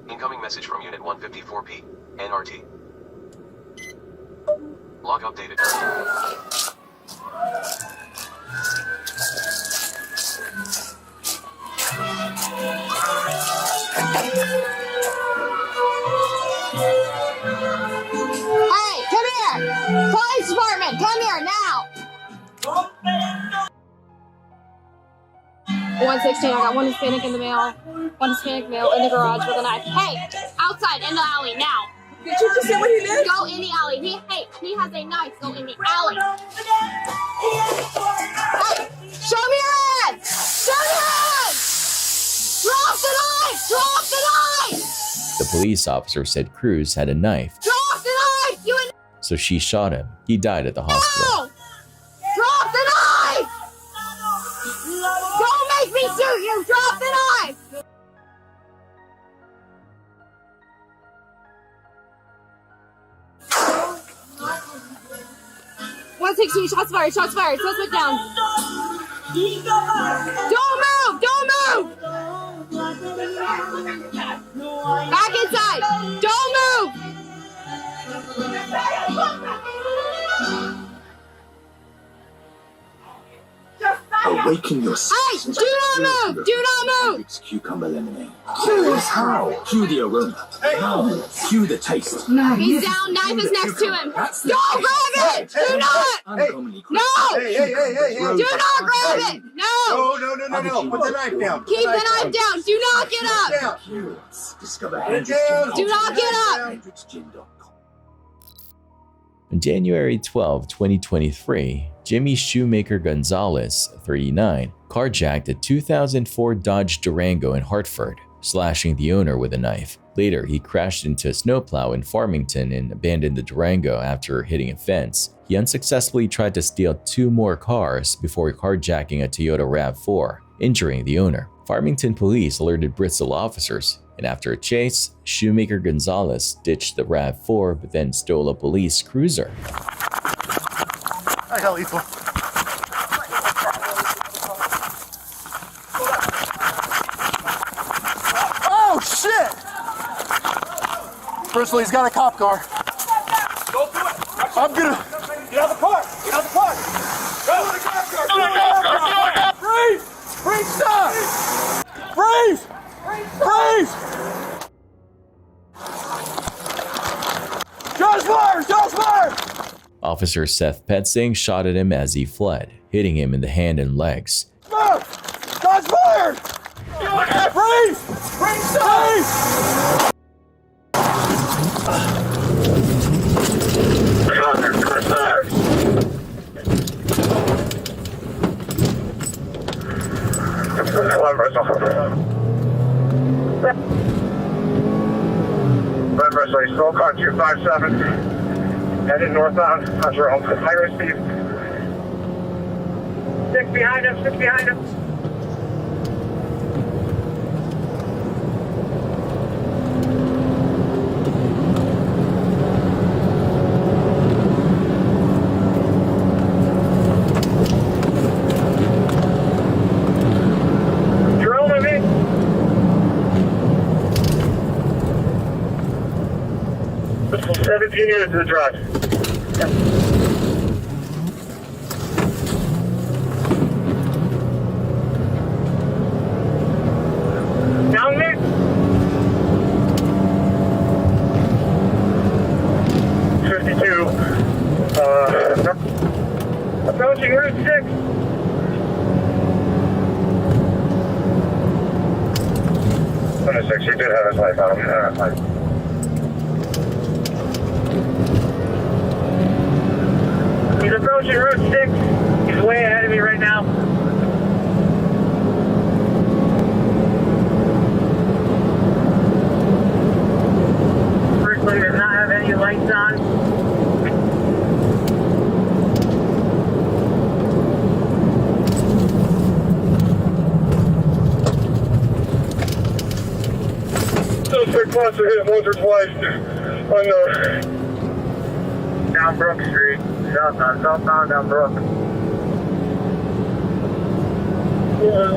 Incoming message from Unit 154P. NRT. Log updated. Hey, come here! Police department, come here now! 116, I got one Hispanic in the mail, one Hispanic male in the garage with a knife. Hey, outside, in the alley, now! Did you just see what he did? Go in the alley. He has a knife. Go in the alley. Hey, show me your hand! Show me your hand! Drop the knife! Drop the knife! The police officer said Cruz had a knife, Drop the knife! You and so she shot him. He died at the hospital. no! Drop the knife! Don't make me shoot you! Drop the knife! 116, shots fired, suspect down. Don't move, don't move! Back inside, don't move! Awaken your Hey, do not move, do not move! cucumber lemonade. Curious how? Cue the aroma. Now, cue the taste. He's down, knife is next to him. Don't grab it! Do not! Uncommonly No! Hey. Do not grab it! No! No. Put the knife down. Keep the knife down, do not get up! Discover Do not get up! On January 12, 2023, Jimmy Shoemaker Gonzalez, 39, carjacked a 2004 Dodge Durango in Hartford, slashing the owner with a knife. Later, he crashed into a snowplow in Farmington and abandoned the Durango after hitting a fence. He unsuccessfully tried to steal 2 more cars before carjacking a Toyota RAV4, injuring the owner. Farmington police alerted Bristol officers, and after a chase, Shoemaker Gonzalez ditched the RAV4 but then stole a police cruiser. Hi, Lethal. Oh, shit! Bristol, he's got a cop car. Go through it. I'm gonna... Get out of the car. Get out of the car. Go to the cop car. Freeze! Freeze, stop! Freeze! Freeze! Shots fired! Shots fired! Officer Seth Petzing shot at him as he fled, hitting him in the hand and legs. Smoke! Shots fired! Freeze! Freeze! Freeze! Bristol, still car 257, headed northbound on Jerome. I received 6 behind him, 6 behind him. 17 units to the drive. Down there? Approaching Route 6. He did have his life on him. He's approaching Route 6. He's way ahead of me right now. First one does not have any lights on. Suspect wants to hit him once or twice on the down Brook Street, southbound down Brook.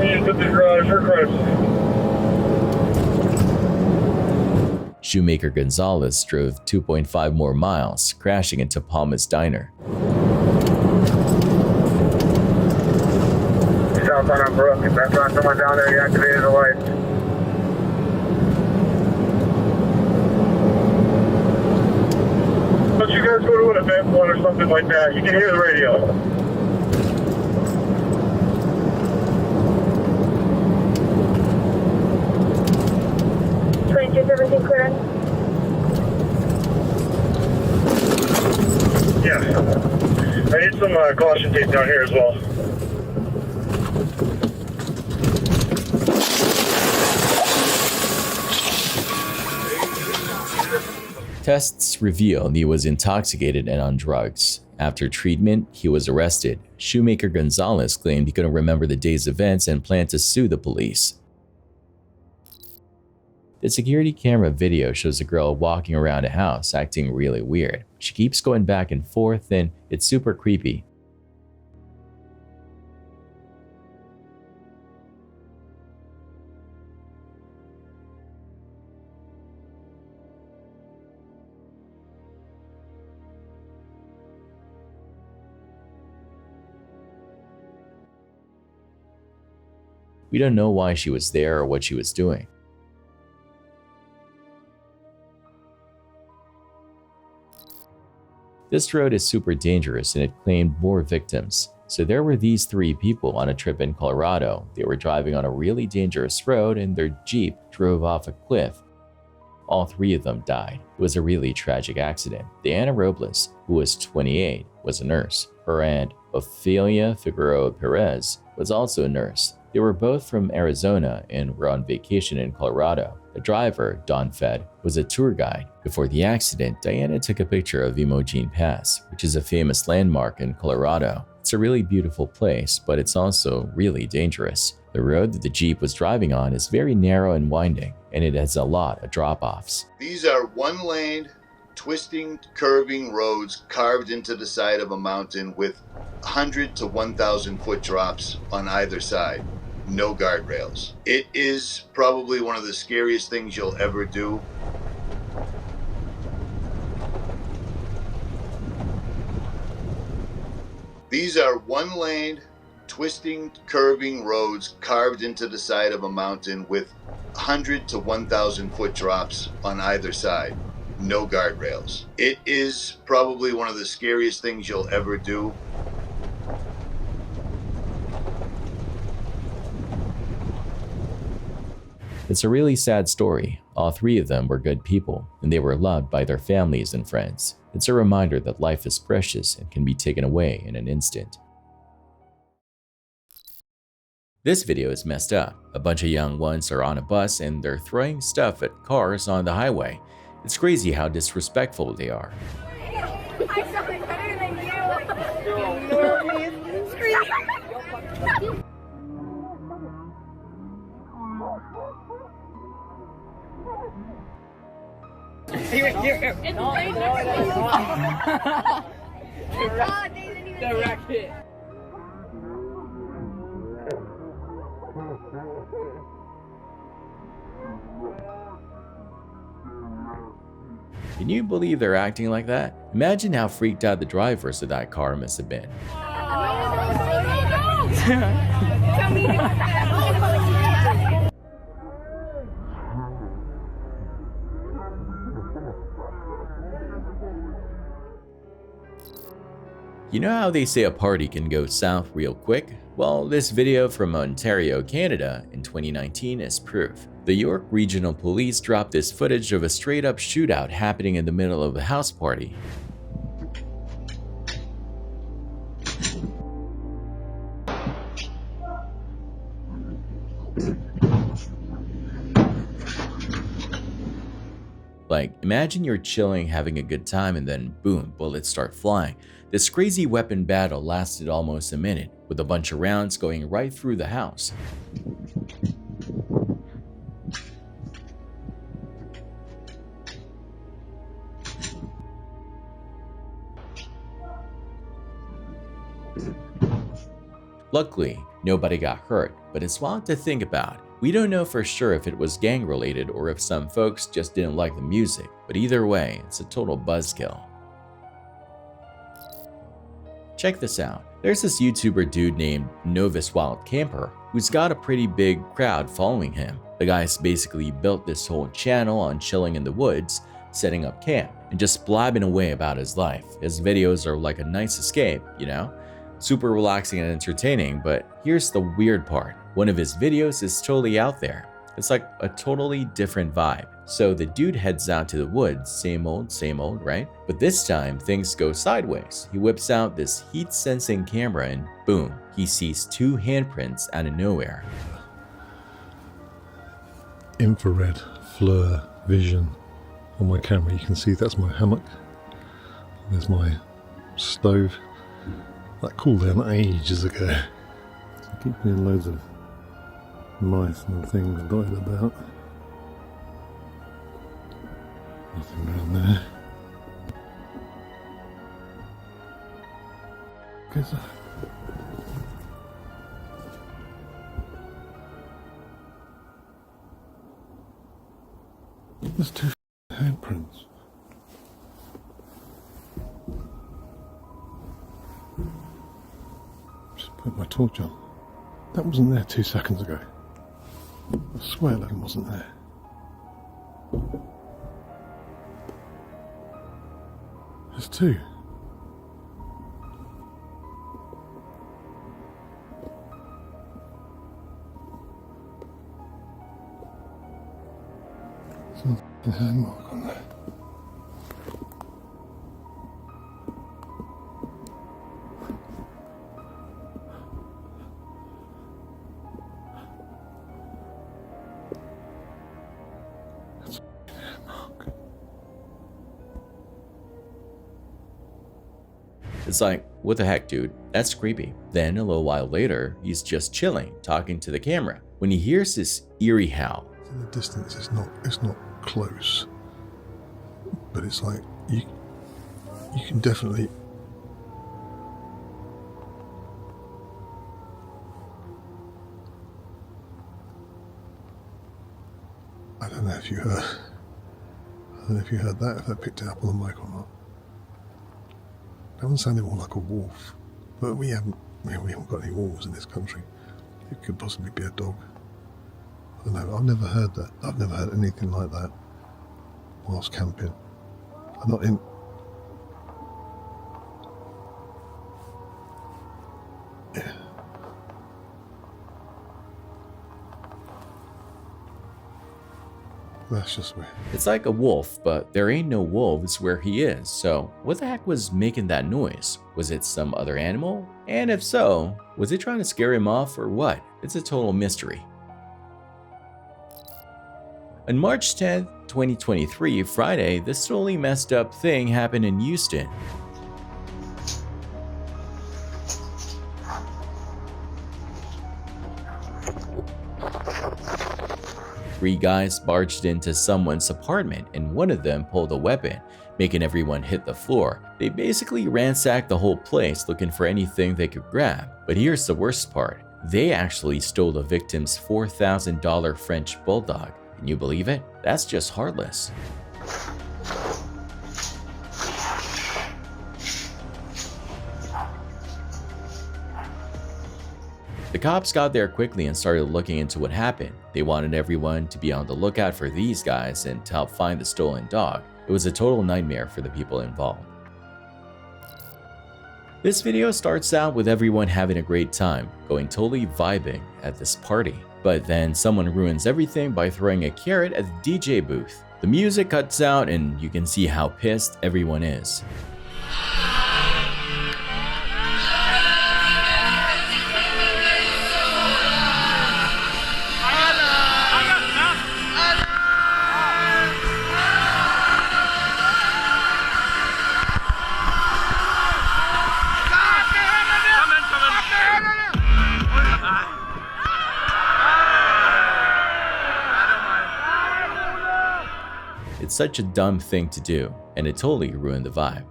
He's at the garage for Christ. Shoemaker Gonzalez drove 2.5 more miles, crashing into Palma's Diner. Southbound on Brook, if that's not someone down there, he activated the lights. Once you guys go to an event one or something like that, you can hear the radio. Is everything clear? Yeah. I need some caution tape down here as well. Tests revealed he was intoxicated and on drugs. After treatment, he was arrested. Shoemaker Gonzalez claimed he couldn't remember the day's events and planned to sue the police. The security camera video shows a girl walking around a house acting really weird. She keeps going back and forth and it's super creepy. We don't know why she was there or what she was doing. This road is super dangerous and it claimed more victims. So there were these 3 people on a trip in Colorado. They were driving on a really dangerous road and their Jeep drove off a cliff. All 3 of them died. It was a really tragic accident. Diana Robles, who was 28, was a nurse. Her aunt, Ophelia Figueroa Perez, was also a nurse. They were both from Arizona and were on vacation in Colorado. The driver, Don Fed, was a tour guide. Before the accident, Diana took a picture of Imogene Pass, which is a famous landmark in Colorado. It's a really beautiful place, but it's also really dangerous. The road that the Jeep was driving on is very narrow and winding, and it has a lot of drop-offs. These are one-lane, twisting, curving roads carved into the side of a mountain with 100 to 1,000 foot drops on either side. No guardrails. It is probably one of the scariest things you'll ever do. These are one-lane, twisting, curving roads carved into the side of a mountain with 100 to 1,000 foot drops on either side. No guardrails. It is probably one of the scariest things you'll ever do. It's a really sad story. All 3 of them were good people, and they were loved by their families and friends. It's a reminder that life is precious and can be taken away in an instant. This video is messed up. A bunch of young ones are on a bus and they're throwing stuff at cars on the highway. It's crazy how disrespectful they are. I sounded better than you. Scream. Can you believe they're acting like that? Imagine how freaked out the drivers of that car must have been. You know how they say a party can go south real quick? Well, this video from Ontario, Canada in 2019 is proof. The York Regional Police dropped this footage of a straight-up shootout happening in the middle of a house party. Like, imagine you're chilling, having a good time, and then boom, bullets start flying. This crazy weapon battle lasted almost a minute, with a bunch of rounds going right through the house. Luckily, nobody got hurt, but it's wild to think about. We don't know for sure if it was gang related or if some folks just didn't like the music, but either way, it's a total buzzkill. Check this out. There's this YouTuber dude named Novice Wild Camper who's got a pretty big crowd following him. The guy's basically built this whole channel on chilling in the woods, setting up camp, and just blabbing away about his life. His videos are like a nice escape, you know? Super relaxing and entertaining, but here's the weird part. One of his videos is totally out there. It's like a totally different vibe. So the dude heads out to the woods, same old, right? But this time, things go sideways. He whips out this heat-sensing camera and boom, he sees two handprints out of nowhere. Infrared FLIR vision on my camera. You can see that's my hammock. There's my stove. That cooled down ages ago. So I keep seeing loads of mice and things dotted about. Nothing around there. Guess there's two handprints. Just put my torch on. That wasn't there 2 seconds ago. I swear that wasn't there. There's two. There's a mark on there. It's like, what the heck, dude? That's creepy. Then a little while later, he's just chilling, talking to the camera, when he hears this eerie howl. In the distance, it's not close, but it's like you can definitely. I don't know if you heard. I don't know if you heard that. If that picked it up on the mic or not. That one sounded more like a wolf, but we haven't got any wolves in this country. It could possibly be a dog. I don't know. I've never heard that. I've never heard anything like that whilst camping. I'm not in. Yeah. That's just weird. It's like a wolf, but there ain't no wolves where he is, so what the heck was making that noise? Was it some other animal? And if so, was it trying to scare him off or what? It's a total mystery. On March 10th, 2023, Friday, this totally messed up thing happened in Houston. Three guys barged into someone's apartment and one of them pulled a weapon, making everyone hit the floor. They basically ransacked the whole place looking for anything they could grab. But here's the worst part. They actually stole the victim's $4,000 French bulldog. Can you believe it? That's just heartless. The cops got there quickly and started looking into what happened. They wanted everyone to be on the lookout for these guys and to help find the stolen dog. It was a total nightmare for the people involved. This video starts out with everyone having a great time, going totally vibing at this party. But then someone ruins everything by throwing a carrot at the DJ booth. The music cuts out and you can see how pissed everyone is. It's such a dumb thing to do, and it totally ruined the vibe.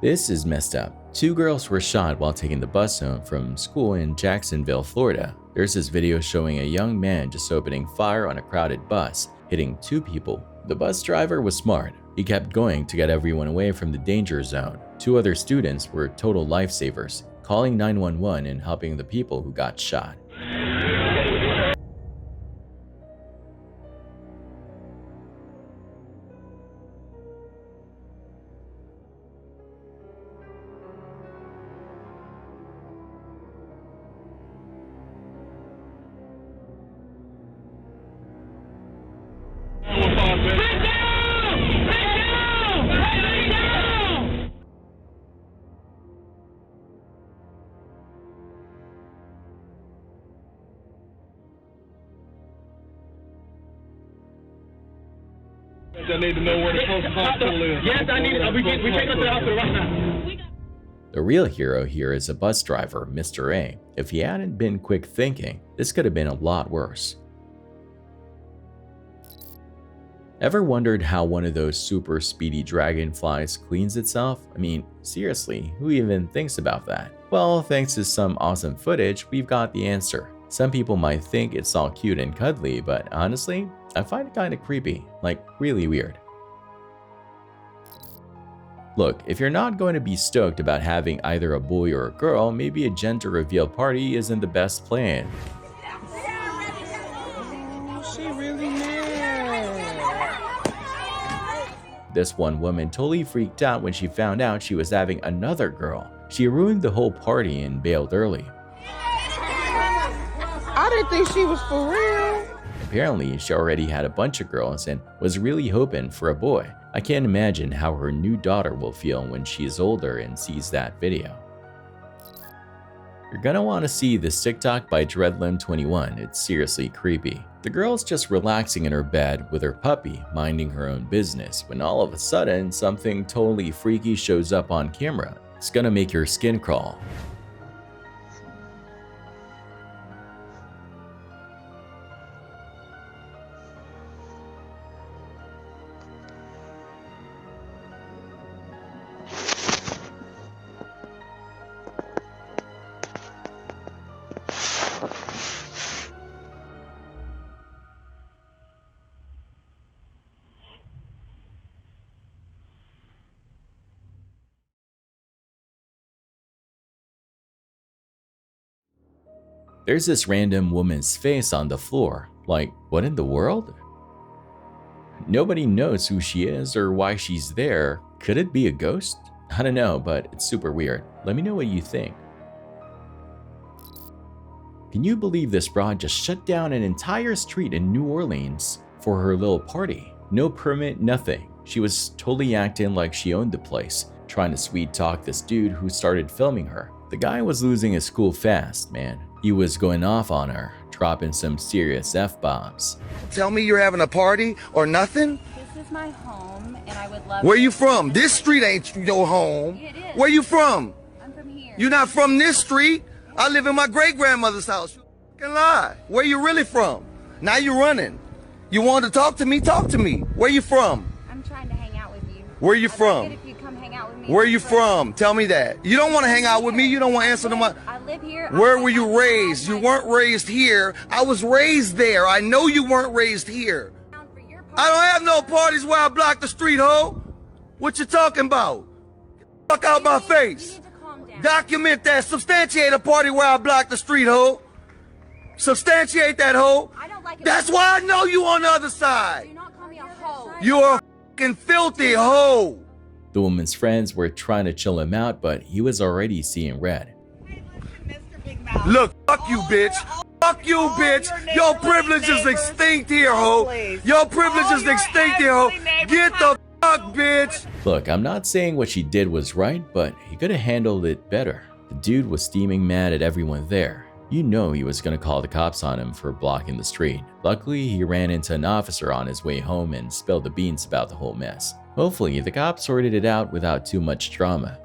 This is messed up. 2 girls were shot while taking the bus home from school in Jacksonville, Florida. There's this video showing a young man just opening fire on a crowded bus, hitting 2 people. The bus driver was smart. He kept going to get everyone away from the danger zone. 2 other students were total lifesavers, calling 911 and helping the people who got shot. I need to know where the closest hospital is. Yes, I need it. We take her to the hospital right now. The real hero here is a bus driver, Mr. A. If he hadn't been quick thinking, this could have been a lot worse. Ever wondered how one of those super speedy dragonflies cleans itself? I mean, seriously, who even thinks about that? Well, thanks to some awesome footage, we've got the answer. Some people might think it's all cute and cuddly, but honestly, I find it kinda creepy, like really weird. Look, if you're not going to be stoked about having either a boy or a girl, maybe a gender reveal party isn't the best plan. Oh, she really mad. This one woman totally freaked out when she found out she was having another girl. She ruined the whole party and bailed early. I didn't think she was for real. Apparently, she already had a bunch of girls and was really hoping for a boy. I can't imagine how her new daughter will feel when she's older and sees that video. You're gonna want to see this TikTok by Dreadlim21, it's seriously creepy. The girl's just relaxing in her bed with her puppy, minding her own business, when all of a sudden something totally freaky shows up on camera. It's gonna make your skin crawl. There's this random woman's face on the floor. Like, what in the world? Nobody knows who she is or why she's there. Could it be a ghost? I don't know, but it's super weird. Let me know what you think. Can you believe this broad just shut down an entire street in New Orleans for her little party? No permit, nothing. She was totally acting like she owned the place, trying to sweet talk this dude who started filming her. The guy was losing his cool fast, man. He was going off on her, dropping some serious F-bombs. Tell me you're having a party or nothing? This is my home, and I would love. Where you from? This street ain't your home. It is. Where you from? I'm from here. You're not from this street. I live in my great-grandmother's house. You fucking lie. Where you really from? Now you're running. You want to talk to me? Talk to me. Where you from? I'm trying to hang out with you. Where you from? If you come hang out with me. Where you from? Tell me that. You don't want to hang out with me. You don't want to answer to my... I live here. Where were you raised? You weren't raised here. I was raised there. I know you weren't raised here. I don't have no parties where I block the street, ho. What you talking about? Get the fuck out my face. Document that. Substantiate a party where I blocked the street, ho. Substantiate that, ho. That's why I know you on the other side. Do not call me a hoe. You're a fucking filthy hoe. The woman's friends were trying to chill him out, but he was already seeing red. Look, fuck you, bitch. Fuck you, bitch. Your privilege is extinct here, ho. Your privilege is extinct here, ho. Get the fuck, bitch. Look, I'm not saying what she did was right, but he could have handled it better. The dude was steaming mad at everyone there. You know he was gonna call the cops on him for blocking the street. Luckily, he ran into an officer on his way home and spilled the beans about the whole mess. Hopefully, the cops sorted it out without too much drama.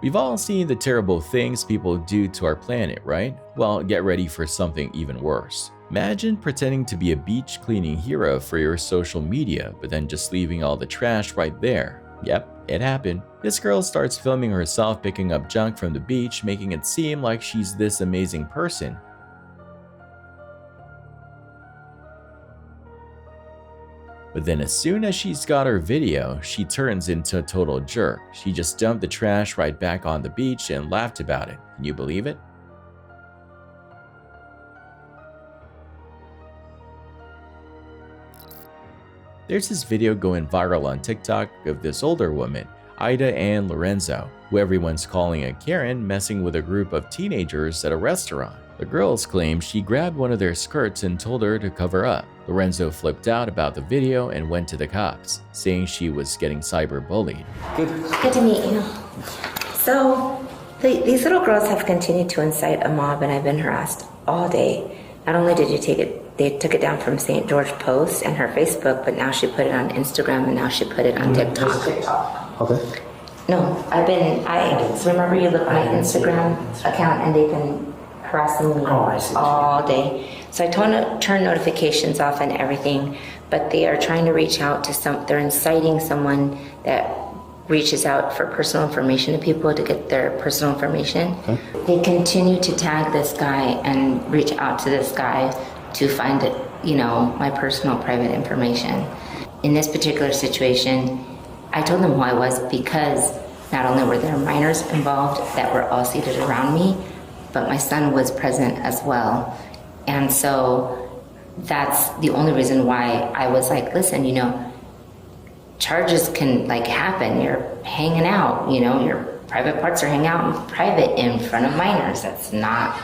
We've all seen the terrible things people do to our planet, right? Well, get ready for something even worse. Imagine pretending to be a beach cleaning hero for your social media, but then just leaving all the trash right there. Yep, it happened. This girl starts filming herself picking up junk from the beach, making it seem like she's this amazing person. But then as soon as she's got her video, she turns into a total jerk. She just dumped the trash right back on the beach and laughed about it. Can you believe it? There's this video going viral on TikTok of this older woman, Ida and Lorenzo, who everyone's calling a Karen, messing with a group of teenagers at a restaurant. The girls claim she grabbed one of their skirts and told her to cover up. Lorenzo flipped out about the video and went to the cops, saying she was getting cyberbullied. Good to meet you. So, these little girls have continued to incite a mob, and I've been harassed all day. Not only did they took it down from St. George Post and her Facebook, but now she put it on Instagram, and now she put it on TikTok. Okay. No, remember you look at my Instagram account, and they've been harassing me all day. So I turn notifications off and everything, but they are trying to reach out to they're inciting someone that reaches out for personal information to people to get their personal information. Okay. They continue to tag this guy and reach out to this guy to find my personal private information. In this particular situation, I told them who I was because not only were there minors involved that were all seated around me, but my son was present as well. And so that's the only reason why I was like, listen, charges can happen. You're hanging out, your private parts are hanging out in private in front of minors. That's not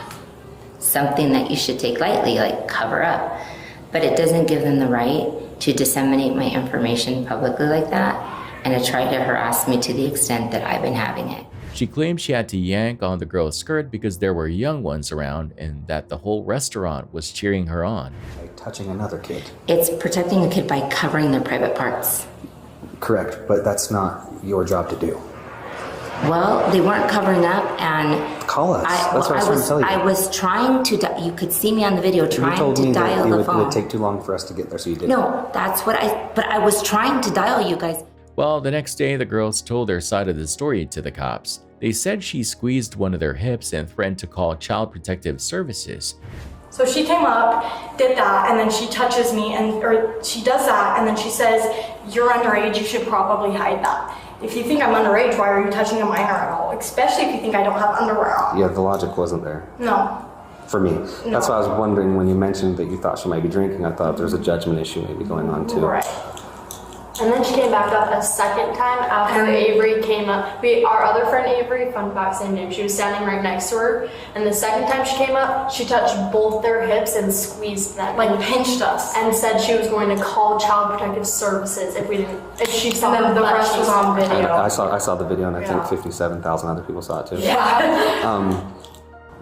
something that you should take lightly, cover up. But it doesn't give them the right to disseminate my information publicly like that and to try to harass me to the extent that I've been having it. She claimed she had to yank on the girl's skirt because there were young ones around and that the whole restaurant was cheering her on. Like touching another kid. It's protecting the kid by covering their private parts. Correct, but that's not your job to do. Well, they weren't covering up, and call us. That's what I was trying to tell you. I was trying to. You could see me on the video trying to dial the phone. It would take too long for us to get there, so you didn't. No, that's what But I was trying to dial you guys. Well, the next day, the girls told their side of the story to the cops. They said she squeezed one of their hips and threatened to call Child Protective Services. So she came up, did that, and then she touches me, or she does that, and then she says, "You're underage, you should probably hide that. If you think I'm underage, why are you touching a minor at all? Especially if you think I don't have underwear on." Yeah, the logic wasn't there. No. For me. That's why I was wondering when you mentioned that you thought she might be drinking, I thought there was a judgment issue maybe going on too. Right. And then she came back up a second time after Avery came up. Our other friend Avery, fun fact, same name, she was standing right next to her. And the second time she came up, she touched both their hips and squeezed them, pinched us, and said she was going to call Child Protective Services if she saw them. The rest was on video. I saw the video, and I think 57,000 other people saw it too. Yeah.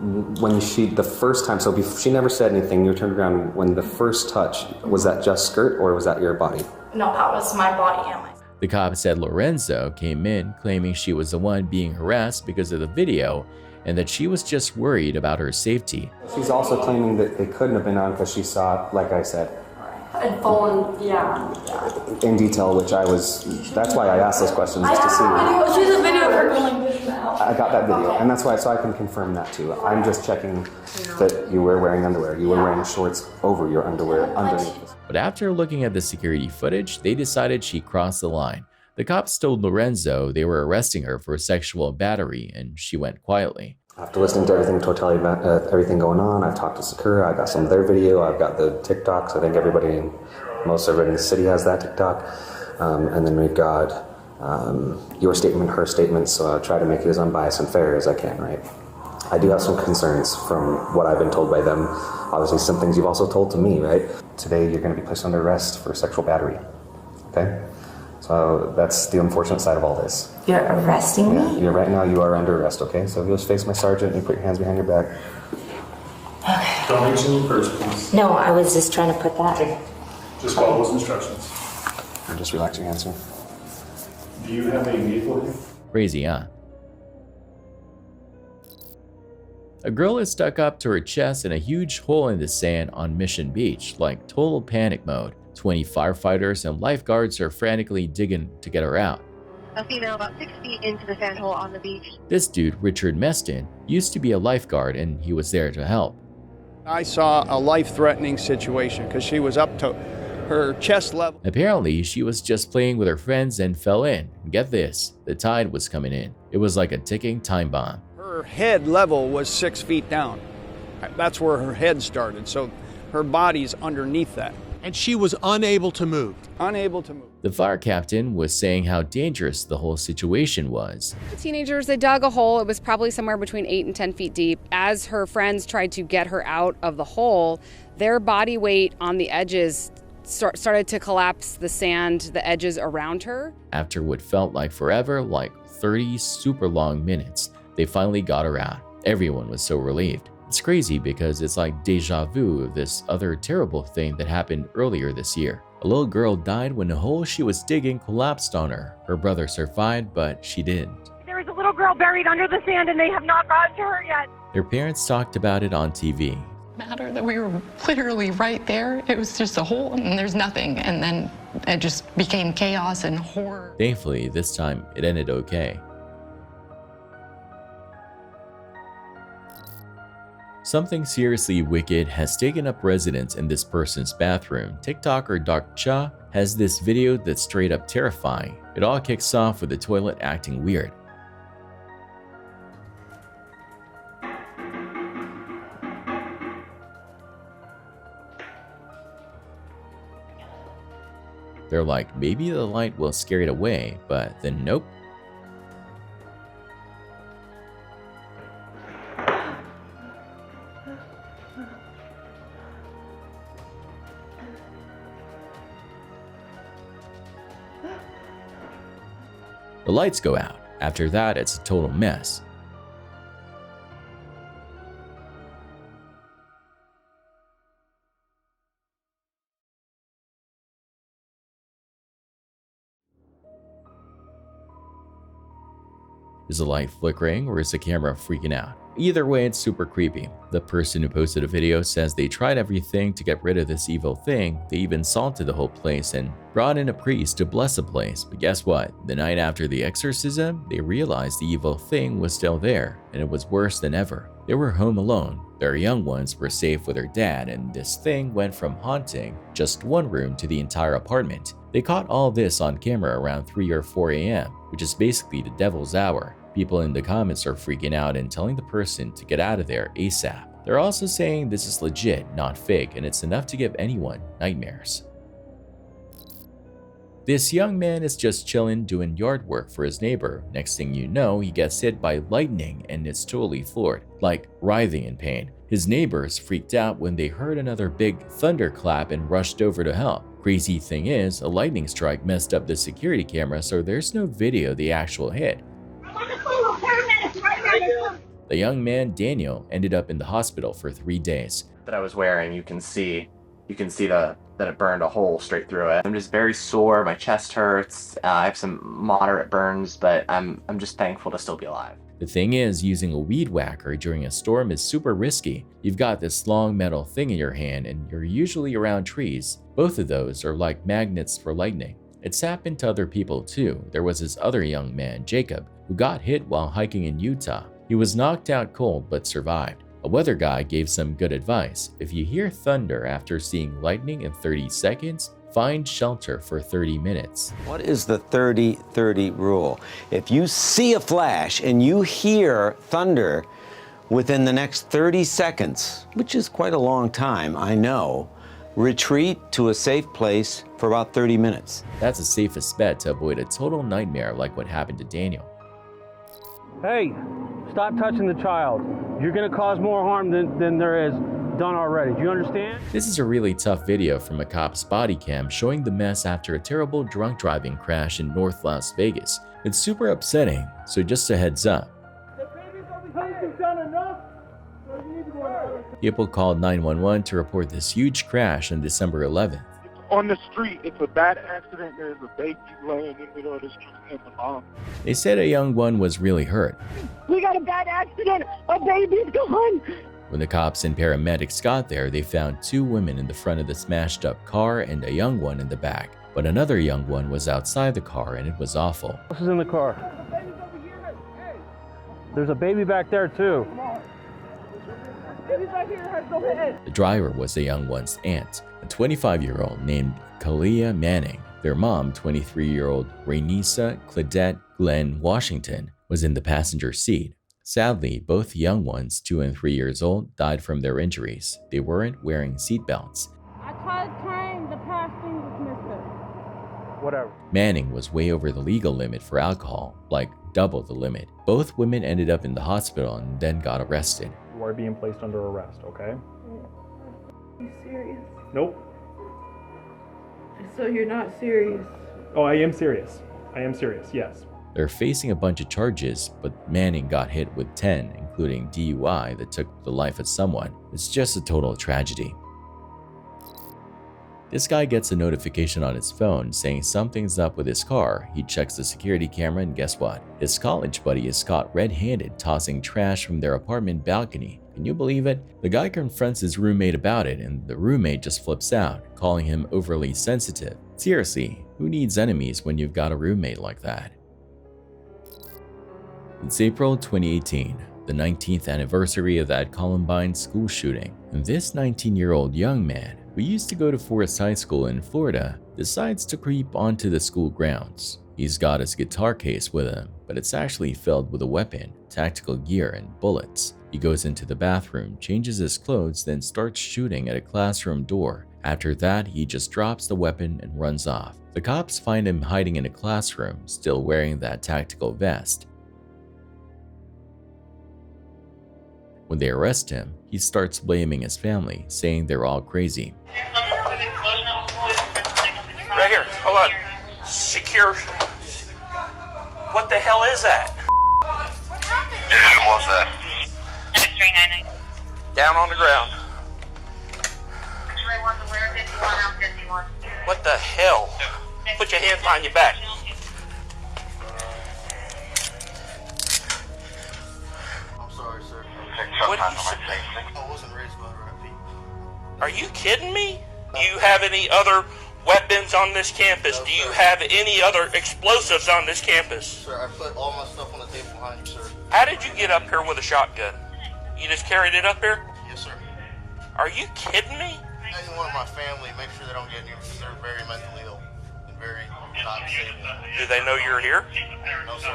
When the first time, so she never said anything, you turned around, when the first touch, was that just skirt or was that your body? No, that was my body and my. The cop said Lorenzo came in claiming she was the one being harassed because of the video and that she was just worried about her safety. She's also claiming that they couldn't have been on because she saw, like I said, and fallen, yeah. in detail, that's why I asked those questions, just to see. She's a video of her going. I got that video, and that's why, so I can confirm that too. I'm just checking that you were wearing underwear. You were wearing shorts over your underwear underneath. But after looking at the security footage, they decided she crossed the line. The cops told Lorenzo they were arresting her for sexual battery, and she went quietly. After listening to everything Totality about everything going on, I've talked to Sakura, I got some of their video, I've got the TikToks. I think most everybody in the city has that TikTok. And then we've got your statement, her statement, so I'll try to make it as unbiased and fair as I can, right? I do have some concerns from what I've been told by them. Obviously some things you've also told to me, right? Today you're going to be placed under arrest for sexual battery, okay? So that's the unfortunate side of all this. You're arresting me? Yeah, right now you are under arrest, okay? So if you'll just face my sergeant and put your hands behind your back. Okay. Don't reach in your purse, please. No, I was just trying to put that. Just follow those instructions. And just relax your hands, sir. Do you have any vehicle here? Crazy, huh? A girl is stuck up to her chest in a huge hole in the sand on Mission Beach, like total panic mode. 20 firefighters and lifeguards are frantically digging to get her out. A female about 6 feet into the sand hole on the beach. This dude, Richard Meston, used to be a lifeguard and he was there to help. I saw a life-threatening situation because she was up to her chest level. Apparently, she was just playing with her friends and fell in. Get this, the tide was coming in. It was like a ticking time bomb. Her head level was 6 feet down. That's where her head started, so her body's underneath that. And she was unable to move. Unable to move. The fire captain was saying how dangerous the whole situation was. The teenagers, they dug a hole. It was probably somewhere between 8 and 10 feet deep. As her friends tried to get her out of the hole, their body weight on the edges started to collapse the sand, the edges around her. After what felt like forever, like 30 super long minutes, they finally got her out. Everyone was so relieved. It's crazy because it's like deja vu of this other terrible thing that happened earlier this year. A little girl died when the hole she was digging collapsed on her. Her brother survived, but she didn't. There is a little girl buried under the sand and they have not gotten to her yet. Their parents talked about it on TV. Matter that we were literally right there. It was just a hole and there's nothing. And then it just became chaos and horror. Thankfully, this time it ended okay. Something seriously wicked has taken up residence in this person's bathroom. TikToker Dark Cha has this video that's straight up terrifying. It all kicks off with the toilet acting weird. They're like, maybe the light will scare it away, but then nope. The lights go out. After that, it's a total mess. Is the light flickering or is the camera freaking out? Either way, it's super creepy. The person who posted a video says they tried everything to get rid of this evil thing. They even salted the whole place and brought in a priest to bless the place. But guess what? The night after the exorcism, they realized the evil thing was still there, and it was worse than ever. They were home alone. Their young ones were safe with their dad, and this thing went from haunting just one room to the entire apartment. They caught all this on camera around 3 or 4 a.m., which is basically the devil's hour. People in the comments are freaking out and telling the person to get out of there ASAP. They're also saying this is legit, not fake, and it's enough to give anyone nightmares. This young man is just chilling doing yard work for his neighbor. Next thing you know, he gets hit by lightning and is totally floored, like writhing in pain. His neighbors freaked out when they heard another big thunderclap and rushed over to help. Crazy thing is, a lightning strike messed up the security camera, so there's no video of the actual hit. The young man, Daniel, ended up in the hospital for 3 days. That I was wearing, you can see that it burned a hole straight through it. I'm just very sore, my chest hurts, I have some moderate burns, but I'm just thankful to still be alive. The thing is, using a weed whacker during a storm is super risky. You've got this long metal thing in your hand and you're usually around trees. Both of those are like magnets for lightning. It's happened to other people too. There was this other young man, Jacob, who got hit while hiking in Utah. He was knocked out cold but survived. A weather guy gave some good advice. If you hear thunder after seeing lightning in 30 seconds, find shelter for 30 minutes. What is the 30-30 rule? If you see a flash and you hear thunder within the next 30 seconds, which is quite a long time, I know, retreat to a safe place for about 30 minutes. That's the safest bet to avoid a total nightmare like what happened to Daniel. Hey, stop touching the child. You're gonna cause more harm than there is done already. Do you understand? This is a really tough video from a cop's body cam showing the mess after a terrible drunk driving crash in North Las Vegas. It's super upsetting, so just a heads up. People called 911 to report this huge crash on December 11th. On the street, it's a bad accident. There's a baby laying in the middle of the street and the mom. They said a young one was really hurt. We got a bad accident. A baby's gone. When the cops and paramedics got there, they found 2 women in the front of the smashed up car and a young one in the back. But another young one was outside the car and it was awful. This is in the car. There's a baby back there too. The driver was the young one's aunt, a 25-year-old named Kalia Manning. Their mom, 23-year-old Rainisa Claudette Glenn Washington, was in the passenger seat. Sadly, both young ones, 2 and 3 years old, died from their injuries. They weren't wearing seatbelts. I tried turning the past thing with Mister. Whatever. Manning was way over the legal limit for alcohol, like double the limit. Both women ended up in the hospital and then got arrested. You are being placed under arrest, okay? Are you serious? Nope. So you're not serious? Oh, I am serious. I am serious, yes. They're facing a bunch of charges, but Manning got hit with 10, including DUI that took the life of someone. It's just a total tragedy. This guy gets a notification on his phone saying something's up with his car. He checks the security camera and guess what? His college buddy is caught red-handed tossing trash from their apartment balcony. Can you believe it? The guy confronts his roommate about it and the roommate just flips out, calling him overly sensitive. Seriously, who needs enemies when you've got a roommate like that? It's April 2018, the 19th anniversary of that Columbine school shooting, and this 19-year-old young man who used to go to Forest High School in Florida decides to creep onto the school grounds. He's got his guitar case with him, but it's actually filled with a weapon, tactical gear, and bullets. He goes into the bathroom, changes his clothes, then starts shooting at a classroom door. After that, he just drops the weapon and runs off. The cops find him hiding in a classroom, still wearing that tactical vest. When they arrest him, he starts blaming his family, saying they're all crazy. Right here, hold on. Secure. What the hell is that? Who was that? Down on the ground. What the hell? Put your hands behind your back. I'm sorry, sir. What are you I wasn't raised by the right people. Are you kidding me? Do you have any other weapons on this campus? Do you have any other explosives on this campus? Sir, I put all my stuff on the table behind you, sir. How did you get up here with a shotgun? You just carried it up here? Yes, sir. Are you kidding me? I just want my family make sure they don't get near because they're very mentally ill and very not stable. Do they know you're here? No, sir.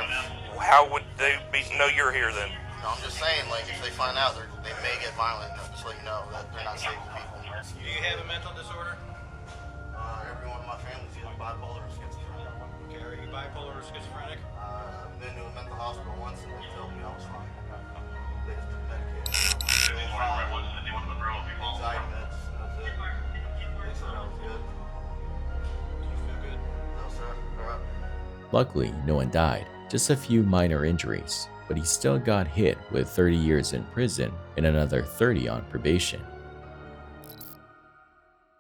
How would they know you're here then? No, I'm just saying, like, if they find out, they may get violent. Just let you know that they're not stable people. Do you have a mental disorder? Every one of my family's either bipolar or schizophrenic. Okay, are you bipolar or schizophrenic? I've been to a mental hospital once and they told me I was fine. They just took medication. Anxiety meds, that's it. They said I was good. Do you feel good? No, sir. All right. Luckily, no one died, just a few minor injuries, but he still got hit with 30 years in prison and another 30 on probation.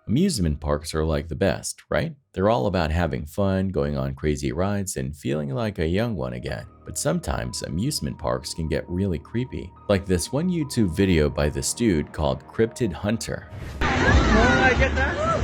Amusement parks are like the best, right? They're all about having fun, going on crazy rides, and feeling like a young one again. But sometimes amusement parks can get really creepy. Like this one YouTube video by this dude called Cryptid Hunter. I get that?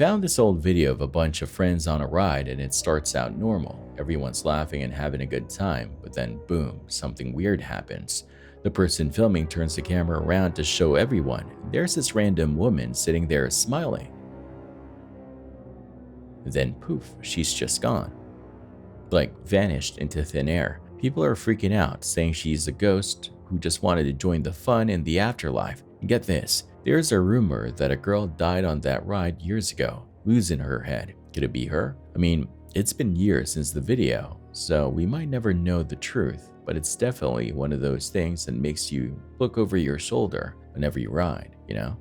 found this old video of a bunch of friends on a ride, and it starts out normal. Everyone's laughing and having a good time, but then boom, something weird happens. The person filming turns the camera around to show everyone, and there's this random woman sitting there smiling. Then poof, she's just gone. Like vanished into thin air. People are freaking out, saying she's a ghost who just wanted to join the fun in the afterlife. And get this, there's a rumor that a girl died on that ride years ago, losing her head. Could it be her? I mean, it's been years since the video, so we might never know the truth, but it's definitely one of those things that makes you look over your shoulder whenever you ride, you know?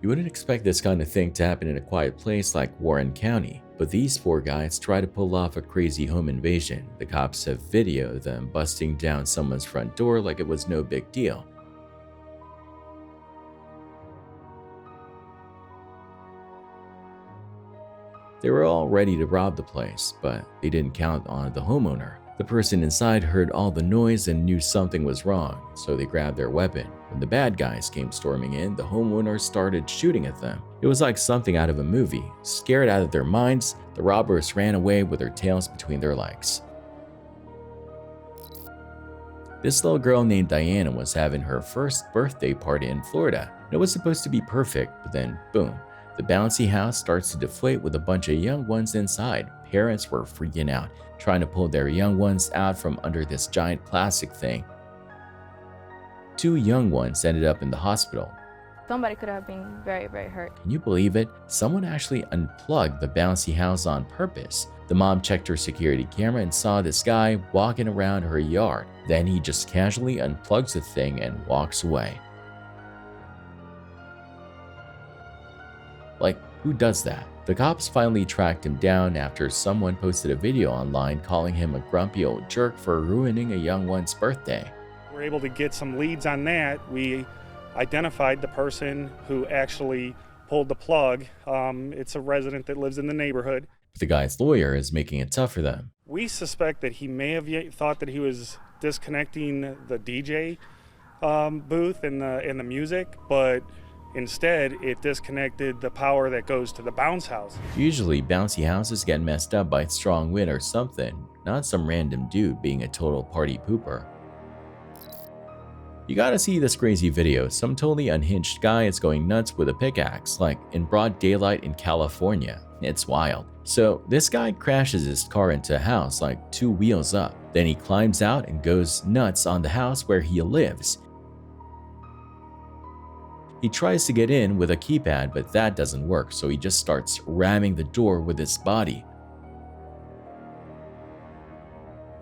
You wouldn't expect this kind of thing to happen in a quiet place like Warren County, but these 4 guys try to pull off a crazy home invasion. The cops have videoed them busting down someone's front door like it was no big deal. They were all ready to rob the place, but they didn't count on the homeowner. The person inside heard all the noise and knew something was wrong, so they grabbed their weapon. When the bad guys came storming in, the homeowners started shooting at them. It was like something out of a movie. Scared out of their minds, the robbers ran away with their tails between their legs. This little girl named Diana was having her first birthday party in Florida. It was supposed to be perfect, but then boom, the bouncy house starts to deflate with a bunch of young ones inside. Parents were freaking out, trying to pull their young ones out from under this giant plastic thing. 2 young ones ended up in the hospital. Somebody could have been very, very hurt. Can you believe it? Someone actually unplugged the bouncy house on purpose. The mom checked her security camera and saw this guy walking around her yard. Then he just casually unplugs the thing and walks away. Like, who does that? The cops finally tracked him down after someone posted a video online calling him a grumpy old jerk for ruining a young one's birthday. We're able to get some leads on that. We identified the person who actually pulled the plug. It's a resident that lives in the neighborhood. The guy's lawyer is making it tough for them. We suspect that he may have thought that he was disconnecting the DJ booth and the music, but instead it disconnected the power that goes to the bounce house. Usually bouncy houses get messed up by strong wind or something, not some random dude being a total party pooper. You gotta see this crazy video. Some totally unhinged guy is going nuts with a pickaxe, like in broad daylight in California. It's wild. So this guy crashes his car into a house like 2 wheels up. Then he climbs out and goes nuts on the house where he lives. He tries to get in with a keypad, but that doesn't work, so he just starts ramming the door with his body.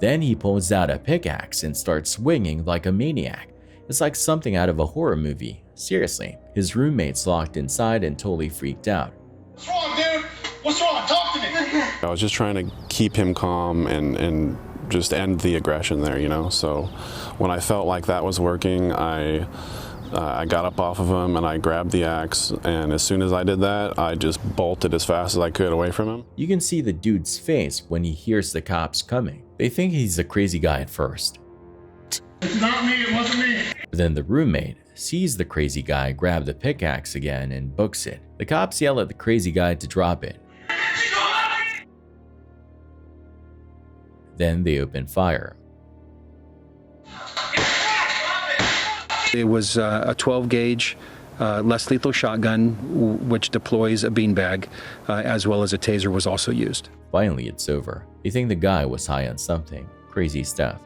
Then he pulls out a pickaxe and starts swinging like a maniac. It's like something out of a horror movie. Seriously, his roommates locked inside and totally freaked out. What's wrong, dude? What's wrong? Talk to me. I was just trying to keep him calm and just end the aggression there, you know? So when I felt like that was working, I got up off of him and I grabbed the axe, and as soon as I did that, I just bolted as fast as I could away from him. You can see the dude's face when he hears the cops coming. They think he's a crazy guy at first. It's not me, it wasn't me. But then the roommate sees the crazy guy grab the pickaxe again and books it. The cops yell at the crazy guy to drop it. Then they open fire. It was a 12 gauge less lethal shotgun which deploys a beanbag, as well as a taser was also used. Finally, it's over. They think the guy was high on something. Crazy stuff.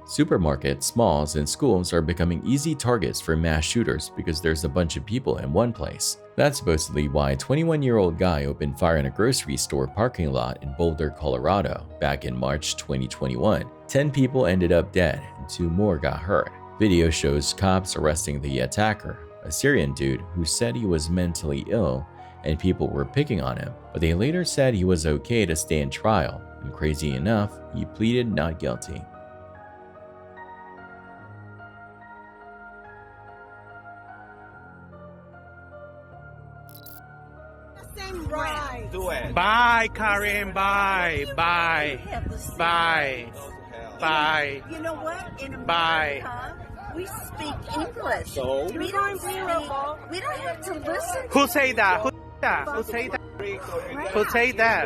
Supermarkets, malls, and schools are becoming easy targets for mass shooters because there's a bunch of people in one place. That's supposedly why a 21-year-old guy opened fire in a grocery store parking lot in Boulder, Colorado, back in March 2021. 10 people ended up dead and 2 more got hurt. Video shows cops arresting the attacker, a Syrian dude who said he was mentally ill and people were picking on him, but they later said he was okay to stand trial, and crazy enough, he pleaded not guilty. Bye, Karim. Bye. Bye. Bye. Bye. You know what? In America, Bye. We speak English. So? We don't have to listen. Who say that? Who say that? Who say that? Who say that?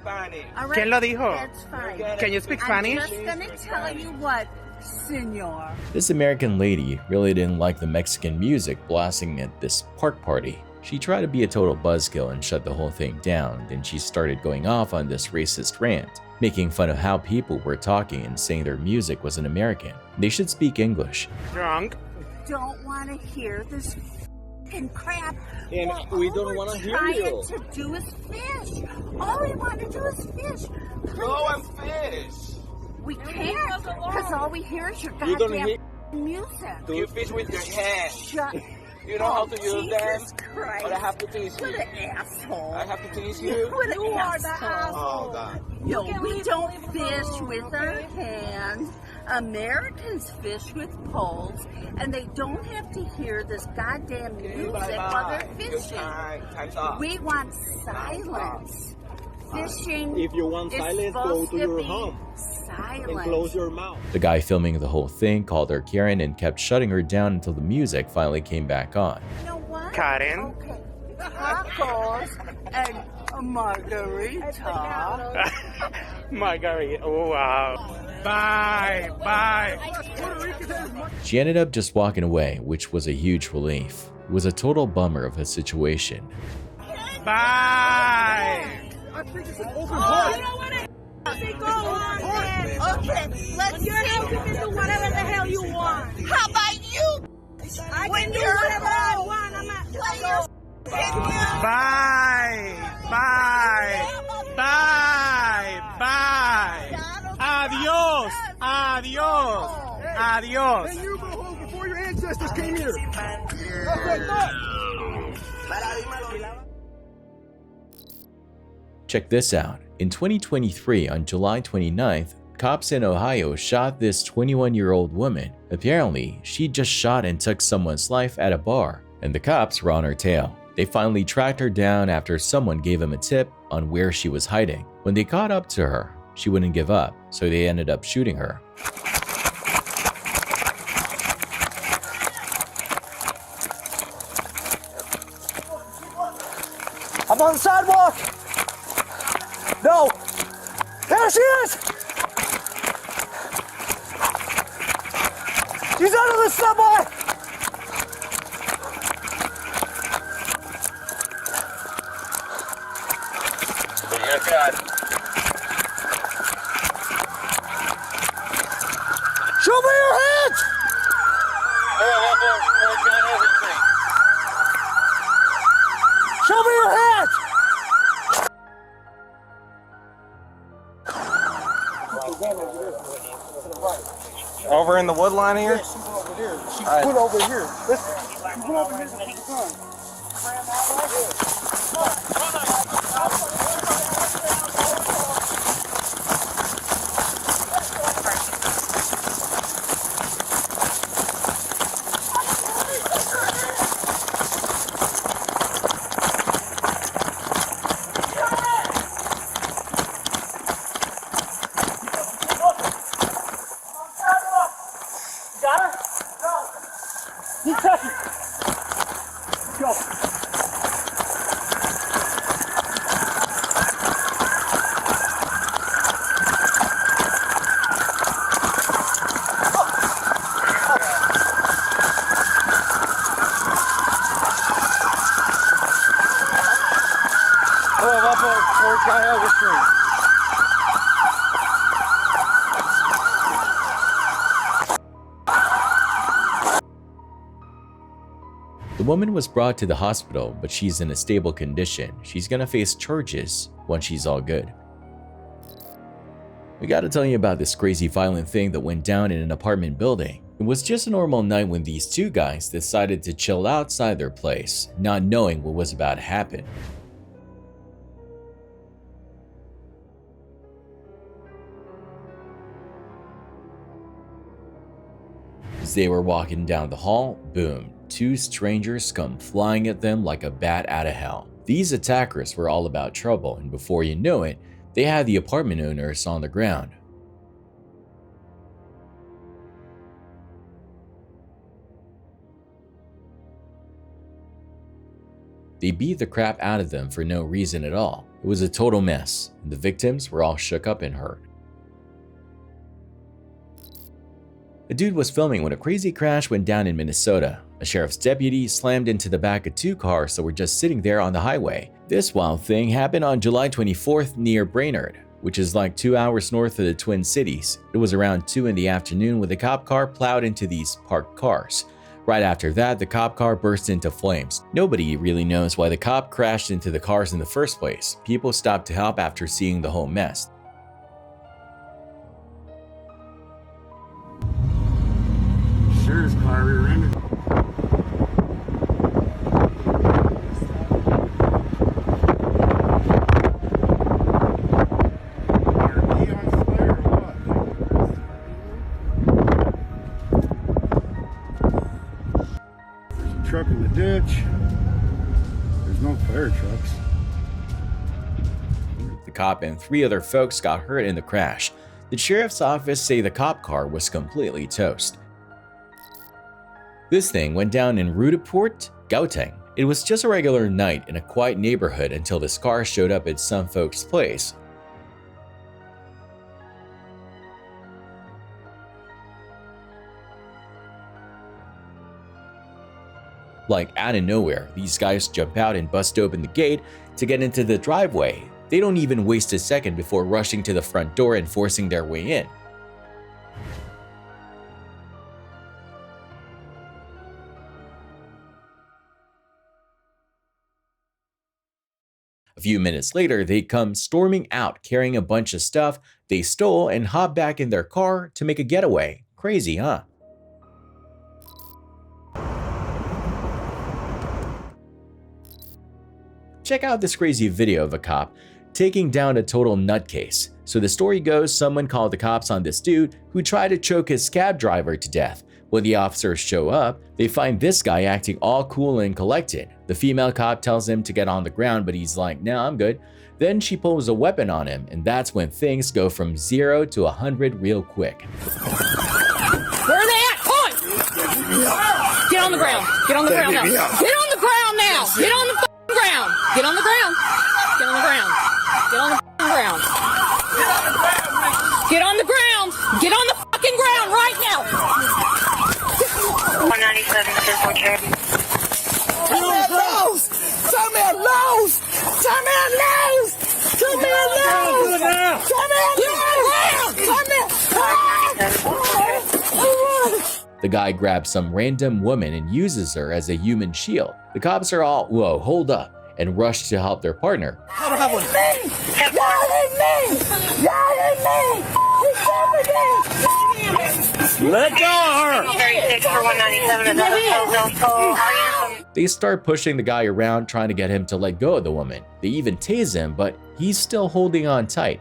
All right, ¿Quién lo dijo? That's fine. Can you speak I'm Spanish? just gonna tell you what, senor. This American lady really didn't like the Mexican music blasting at this park party. She tried to be a total buzzkill and shut the whole thing down, then she started going off on this racist rant, making fun of how people were talking and saying their music wasn't American. They should speak English. Drunk. Don't want to hear this fucking crap. And we don't want to hear you. All we're trying to do is fish. All we want to do is fish. Please. Go and fish. We can't, because all we hear is your You don't goddamn hear- music. You fish with your hands. Shut. You know how to use Jesus them? Christ. But I have to teach What you. an asshole. I have to teach you. What an You are the asshole. Oh, God. No, we don't fish with our hands. Americans fish with poles, and they don't have to hear this goddamn music while they're fishing. Time's up. We want silence. Fishing If you want is silence, go supposed to your be home silent. and close your mouth. The guy filming the whole thing called her Karen and kept shutting her down until the music finally came back on. You know what? Karen. Okay. Tacos and a margarita. Margarita. Oh, wow. Bye. Bye. She ended up just walking away, which was a huge relief. It was a total bummer of a situation. Bye. Oh, you don't want to go on, man. Okay, let's You're helping me do whatever the hell you want. How about you? I can do whatever I want. I'm not play your Bye. Bye. Bye. Bye. Adios. Adios. Adios. And you go home before your ancestors came here. Check this out. In 2023, on July 29th, cops in Ohio shot this 21-year-old woman. Apparently, she just shot and took someone's life at a bar, and the cops were on her tail. They finally tracked her down after someone gave them a tip on where she was hiding. When they caught up to her, she wouldn't give up, so they ended up shooting her. I'm on the sidewalk. No. There she is. She's under the subway. Oh, God. Show me your hands. Show me your hands. Over in the wood line here? Yes, she's over here. She put over here. Listen, she put over here to put the gun. The woman was brought to the hospital, but she's in a stable condition. She's gonna face charges once she's all good. We gotta tell you about this crazy violent thing that went down in an apartment building. It was just a normal night when these two guys decided to chill outside their place, not knowing what was about to happen. As they were walking down the hall, boom, two strangers come flying at them like a bat out of hell. These attackers were all about trouble, and before you know it, they had the apartment owners on the ground. They beat the crap out of them for no reason at all. It was a total mess, and the victims were all shook up and hurt. A dude was filming when a crazy crash went down in Minnesota. A sheriff's deputy slammed into the back of two cars that were just sitting there on the highway. This wild thing happened on July 24th near Brainerd, which is like 2 hours north of the Twin Cities. It was around 2 in the afternoon when the cop car plowed into these parked cars. Right after that, the cop car burst into flames. Nobody really knows why the cop crashed into the cars in the first place. People stopped to help after seeing the whole mess. Sure is car rear-ended. Truck in the ditch. There's no fire trucks. The cop and 3 other folks got hurt in the crash. The sheriff's office say the cop car was completely toast. This thing went down in Rudaport, Gauteng. It was just a regular night in a quiet neighborhood until this car showed up at some folks' place. Like out of nowhere, these guys jump out and bust open the gate to get into the driveway. They don't even waste a second before rushing to the front door and forcing their way in. A few minutes later, they come storming out carrying a bunch of stuff they stole and hop back in their car to make a getaway. Crazy, huh? Check out this crazy video of a cop taking down a total nutcase. So the story goes, someone called the cops on this dude who tried to choke his cab driver to death. When the officers show up, they find this guy acting all cool and collected. The female cop tells him to get on the ground, but he's like, "No, I'm good." Then she pulls a weapon on him, and that's when things go from 0 to 100 real quick. Where are they at? Point! Get on the ground. Get on the ground now. Get on the ground now. Get on the ground. Get on the ground. Get on the ground. Get on the ground. Get on the ground. Get on the fucking ground right now. 197 physical care. Turn me loose! Turn me loose! Turn me loose! Turn me loose! Turn me loose! The guy grabs some random woman and uses her as a human shield. The cops are all, "Whoa, hold up," and rush to help their partner. I don't have one. Y'all hit me! Y'all hit me! Let go of her! 36 for 197 They start pushing the guy around, trying to get him to let go of the woman. They even tase him, but he's still holding on tight.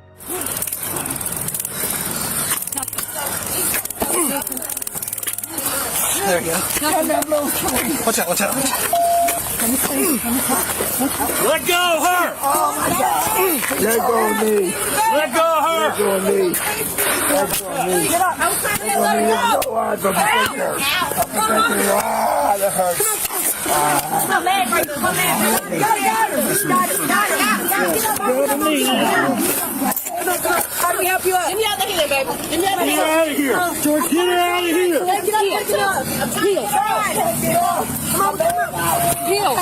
There you go. Watch out, watch out. Let go of her! Oh my God! Let go of me! Let go of her! Let go of me! Let go of me! Get up! Let go of me! Let go of me! Ah, that hurts. My leg right there, my leg. Got it. How do we help you up? Get me out of here, baby. Get me out of here. Get out of here. George, get her out of here. Get up. Peel. Come on, Peel.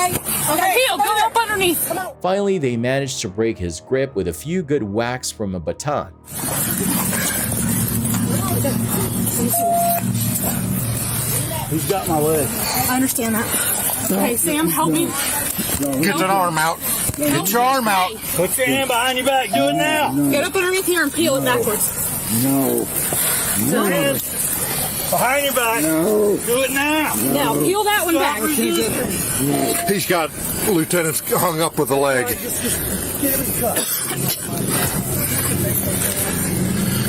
Okay, Peel, go up underneath. Finally, they managed to break his grip with a few good whacks from a baton. He's got my leg. I understand that. Okay, Sam, help me. Get that arm out. Get your arm out. Put your hand behind your back. Do it now. Get up underneath here and peel it backwards. No. Behind your back. No. Do it now. Now, peel that one back. He's got lieutenants hung up with a leg.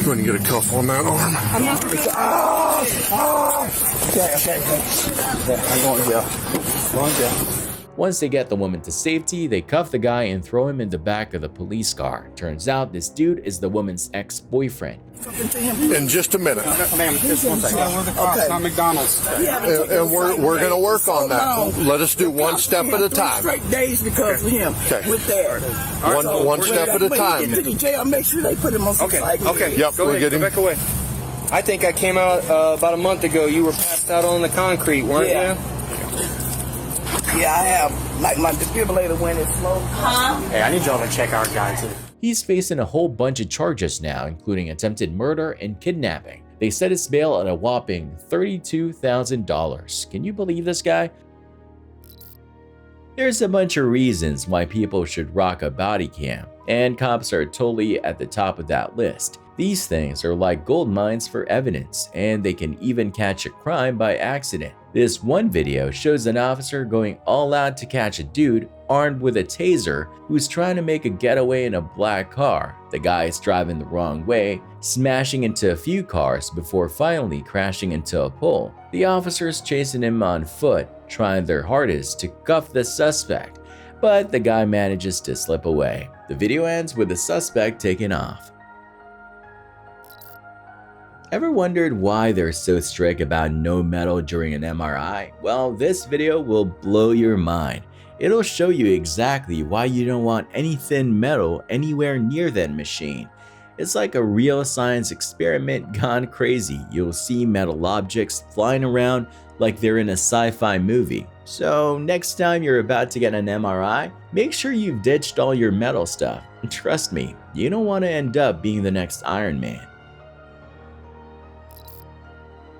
Go ahead and get a cuff on that arm. I'm not going Okay. I'm going to jail. Going to jail. Once they get the woman to safety, they cuff the guy and throw him in the back of the police car. Turns out this dude is the woman's ex-boyfriend. In just a minute. Ma'am, just one second. Okay. It's not McDonald's. And we're going to work on that. Let us do one step at a time. Straight days because of him. Okay. With that. One step at a When time. he get to the jail, make sure they put him on some flag. Okay. Yep, Go we're ahead. getting. Go back away. I think I came out about a month ago. You were passed out on the concrete, weren't you? Yeah, I have. Like my defibrillator went it slow. Hey, I need y'all to check our guy too. He's facing a whole bunch of charges now, including attempted murder and kidnapping. They set his bail at a whopping $32,000. Can you believe this guy? There's a bunch of reasons why people should rock a body cam, and cops are totally at the top of that list. These things are like gold mines for evidence, and they can even catch a crime by accident. This one video shows an officer going all out to catch a dude armed with a taser who's trying to make a getaway in a black car. The guy's driving the wrong way, smashing into a few cars before finally crashing into a pole. The officers chasing him on foot, trying their hardest to cuff the suspect, but the guy manages to slip away. The video ends with the suspect taking off. Ever wondered why they're so strict about no metal during an MRI? Well, this video will blow your mind. It'll show you exactly why you don't want any thin metal anywhere near that machine. It's like a real science experiment gone crazy. You'll see metal objects flying around like they're in a sci-fi movie. So next time you're about to get an MRI, make sure you've ditched all your metal stuff. Trust me, you don't want to end up being the next Iron Man.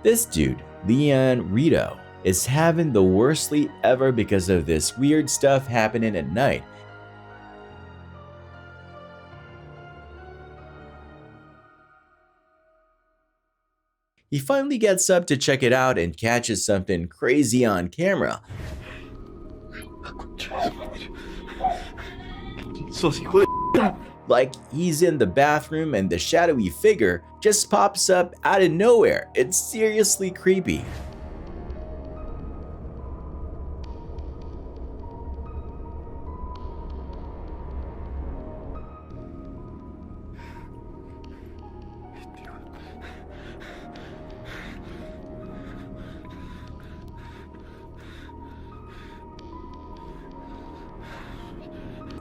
This dude, Leon Rito, is having the worst sleep ever because of this weird stuff happening at night. He finally gets up to check it out and catches something crazy on camera. Like he's in the bathroom and the shadowy figure just pops up out of nowhere. It's seriously creepy.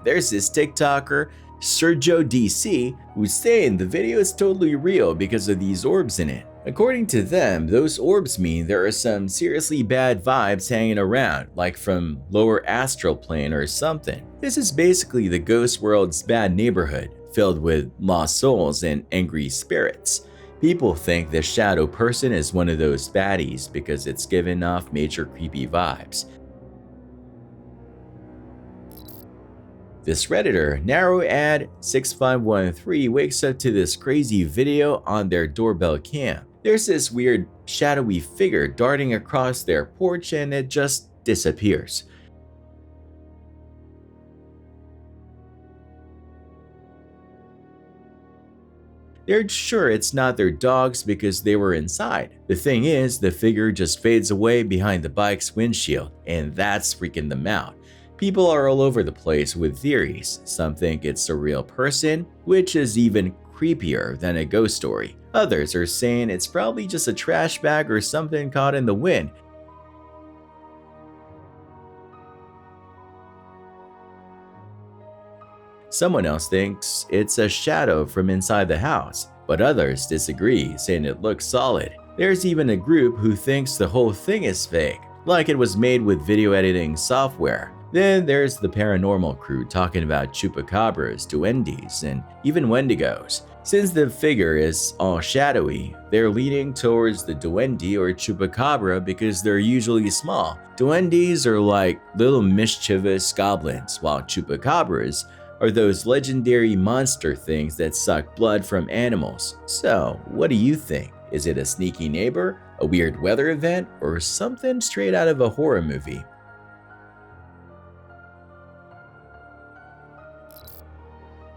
There's this TikToker, Sergio DC, who's saying the video is totally real because of these orbs in it. According to them, those orbs mean there are some seriously bad vibes hanging around, like from lower astral plane or something. This is basically the ghost world's bad neighborhood, filled with lost souls and angry spirits. People think the shadow person is one of those baddies because it's giving off major creepy vibes. This Redditor, NarrowAd6513, wakes up to this crazy video on their doorbell cam. There's this weird shadowy figure darting across their porch and it just disappears. They're sure it's not their dogs because they were inside. The thing is, the figure just fades away behind the bike's windshield, and that's freaking them out. People are all over the place with theories. Some think it's a real person, which is even creepier than a ghost story. Others are saying it's probably just a trash bag or something caught in the wind. Someone else thinks it's a shadow from inside the house, but others disagree, saying it looks solid. There's even a group who thinks the whole thing is fake, like it was made with video editing software. Then there's the paranormal crew talking about chupacabras, duendes, and even wendigos. Since the figure is all shadowy, they're leaning towards the duende or chupacabra because they're usually small. Duendes are like little mischievous goblins, while chupacabras are those legendary monster things that suck blood from animals. So, what do you think? Is it a sneaky neighbor, a weird weather event, or something straight out of a horror movie?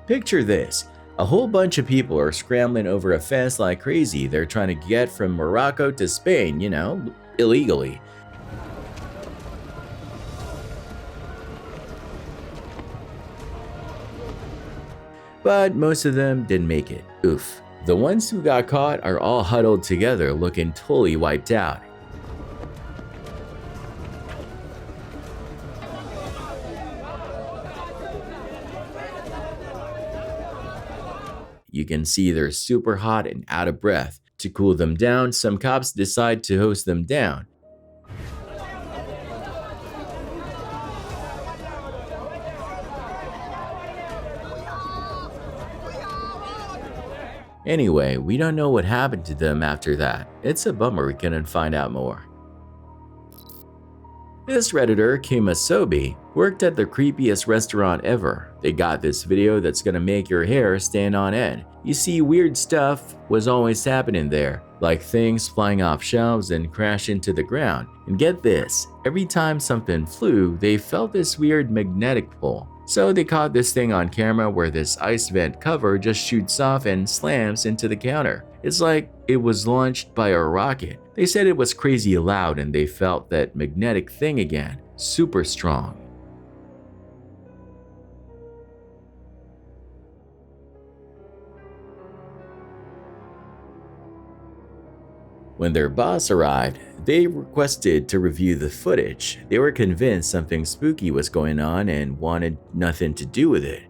Picture this. A whole bunch of people are scrambling over a fence like crazy. They're trying to get from Morocco to Spain, you know, illegally. But most of them didn't make it. Oof. The ones who got caught are all huddled together looking totally wiped out. You can see they're super hot and out of breath. To cool them down, some cops decide to hose them down. Anyway, we don't know what happened to them after that. It's a bummer we couldn't find out more. This Redditor, Kimasobi, worked at the creepiest restaurant ever. They got this video that's gonna make your hair stand on end. You see, weird stuff was always happening there, like things flying off shelves and crash into the ground. And get this, every time something flew, they felt this weird magnetic pull. So they caught this thing on camera where this ice vent cover just shoots off and slams into the counter. It's like it was launched by a rocket. They said it was crazy loud and they felt that magnetic thing again, super strong. When their boss arrived, they requested to review the footage. They were convinced something spooky was going on and wanted nothing to do with it.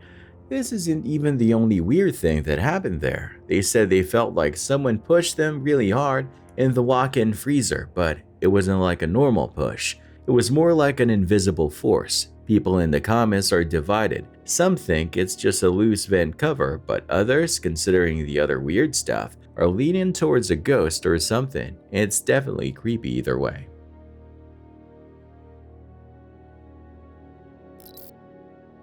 This isn't even the only weird thing that happened there. They said they felt like someone pushed them really hard in the walk-in freezer, but it wasn't like a normal push. It was more like an invisible force. People in the comments are divided. Some think it's just a loose vent cover, but others, considering the other weird stuff, are leaning towards a ghost or something. It's definitely creepy either way.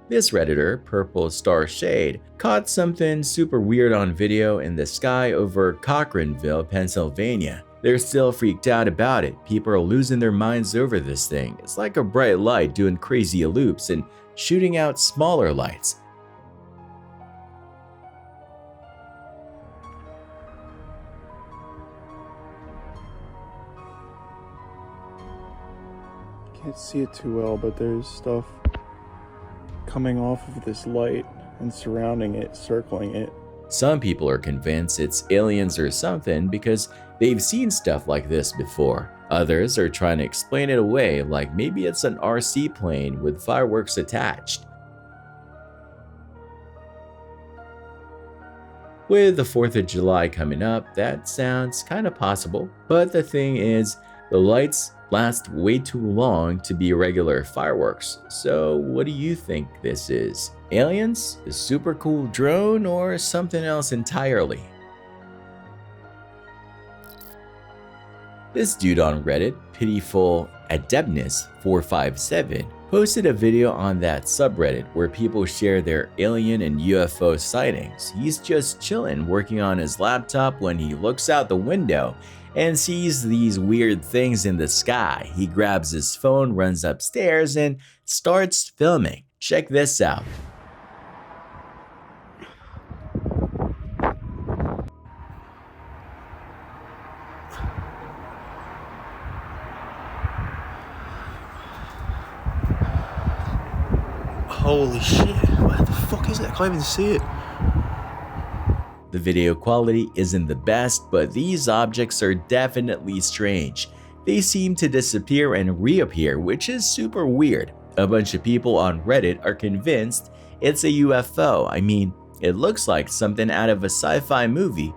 This Redditor, Purple Star Shade, caught something super weird on video in the sky over Cochranville, Pennsylvania. They're still freaked out about it. People are losing their minds over this thing. It's like a bright light doing crazy loops and shooting out smaller lights. Can't see it too well, but there's stuff coming off of this light and surrounding it, circling it. Some people are convinced it's aliens or something because they've seen stuff like this before. Others are trying to explain it away, like maybe it's an RC plane with fireworks attached. With the 4th of July coming up, that sounds kind of possible. But the thing is, the lights last way too long to be regular fireworks. So what do you think this is? Aliens, a super cool drone, or something else entirely? This dude on Reddit, Pitiful Adeptness 457, posted a video on that subreddit where people share their alien and UFO sightings. He's just chilling, working on his laptop when he looks out the window and sees these weird things in the sky. He grabs his phone, runs upstairs, and starts filming. Check this out. Holy shit, what the fuck is it? I can't even see it. The video quality isn't the best, but these objects are definitely strange. They seem to disappear and reappear, which is super weird. A bunch of people on Reddit are convinced it's a UFO. I mean, it looks like something out of a sci-fi movie.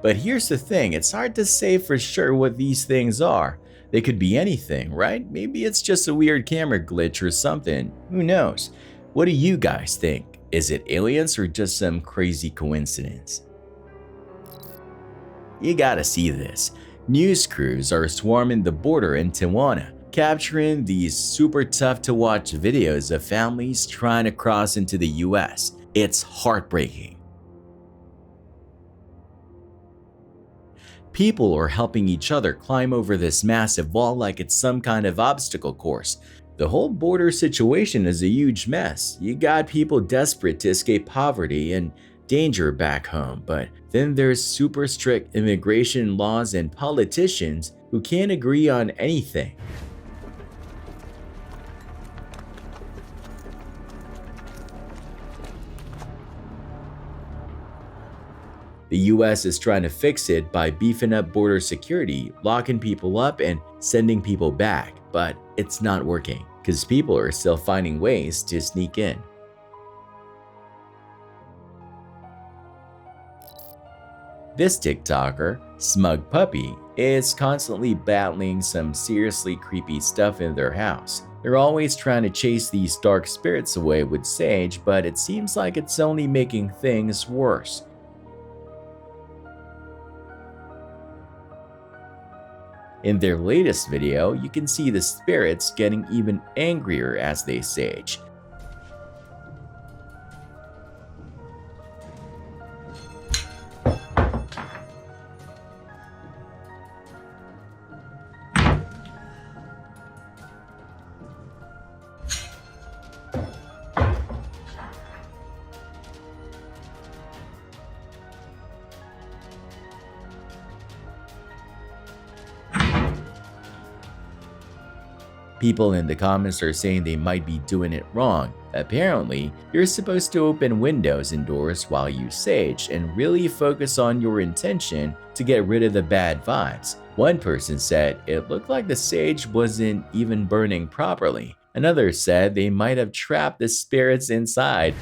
But here's the thing, it's hard to say for sure what these things are. They could be anything, right? Maybe it's just a weird camera glitch or something. Who knows? What do you guys think? Is it aliens or just some crazy coincidence? You gotta see this. News crews are swarming the border in Tijuana, capturing these super tough to watch videos of families trying to cross into the US. It's heartbreaking. People are helping each other climb over this massive wall like it's some kind of obstacle course. The whole border situation is a huge mess. You got people desperate to escape poverty and danger back home, but then there's super strict immigration laws and politicians who can't agree on anything. The US is trying to fix it by beefing up border security, locking people up, and sending people back, but it's not working because people are still finding ways to sneak in. This TikToker, Smug Puppy, is constantly battling some seriously creepy stuff in their house. They're always trying to chase these dark spirits away with sage, but it seems like it's only making things worse. In their latest video, you can see the spirits getting even angrier as they sage. People in the comments are saying they might be doing it wrong. Apparently, you're supposed to open windows and doors while you sage and really focus on your intention to get rid of the bad vibes. One person said it looked like the sage wasn't even burning properly. Another said they might have trapped the spirits inside.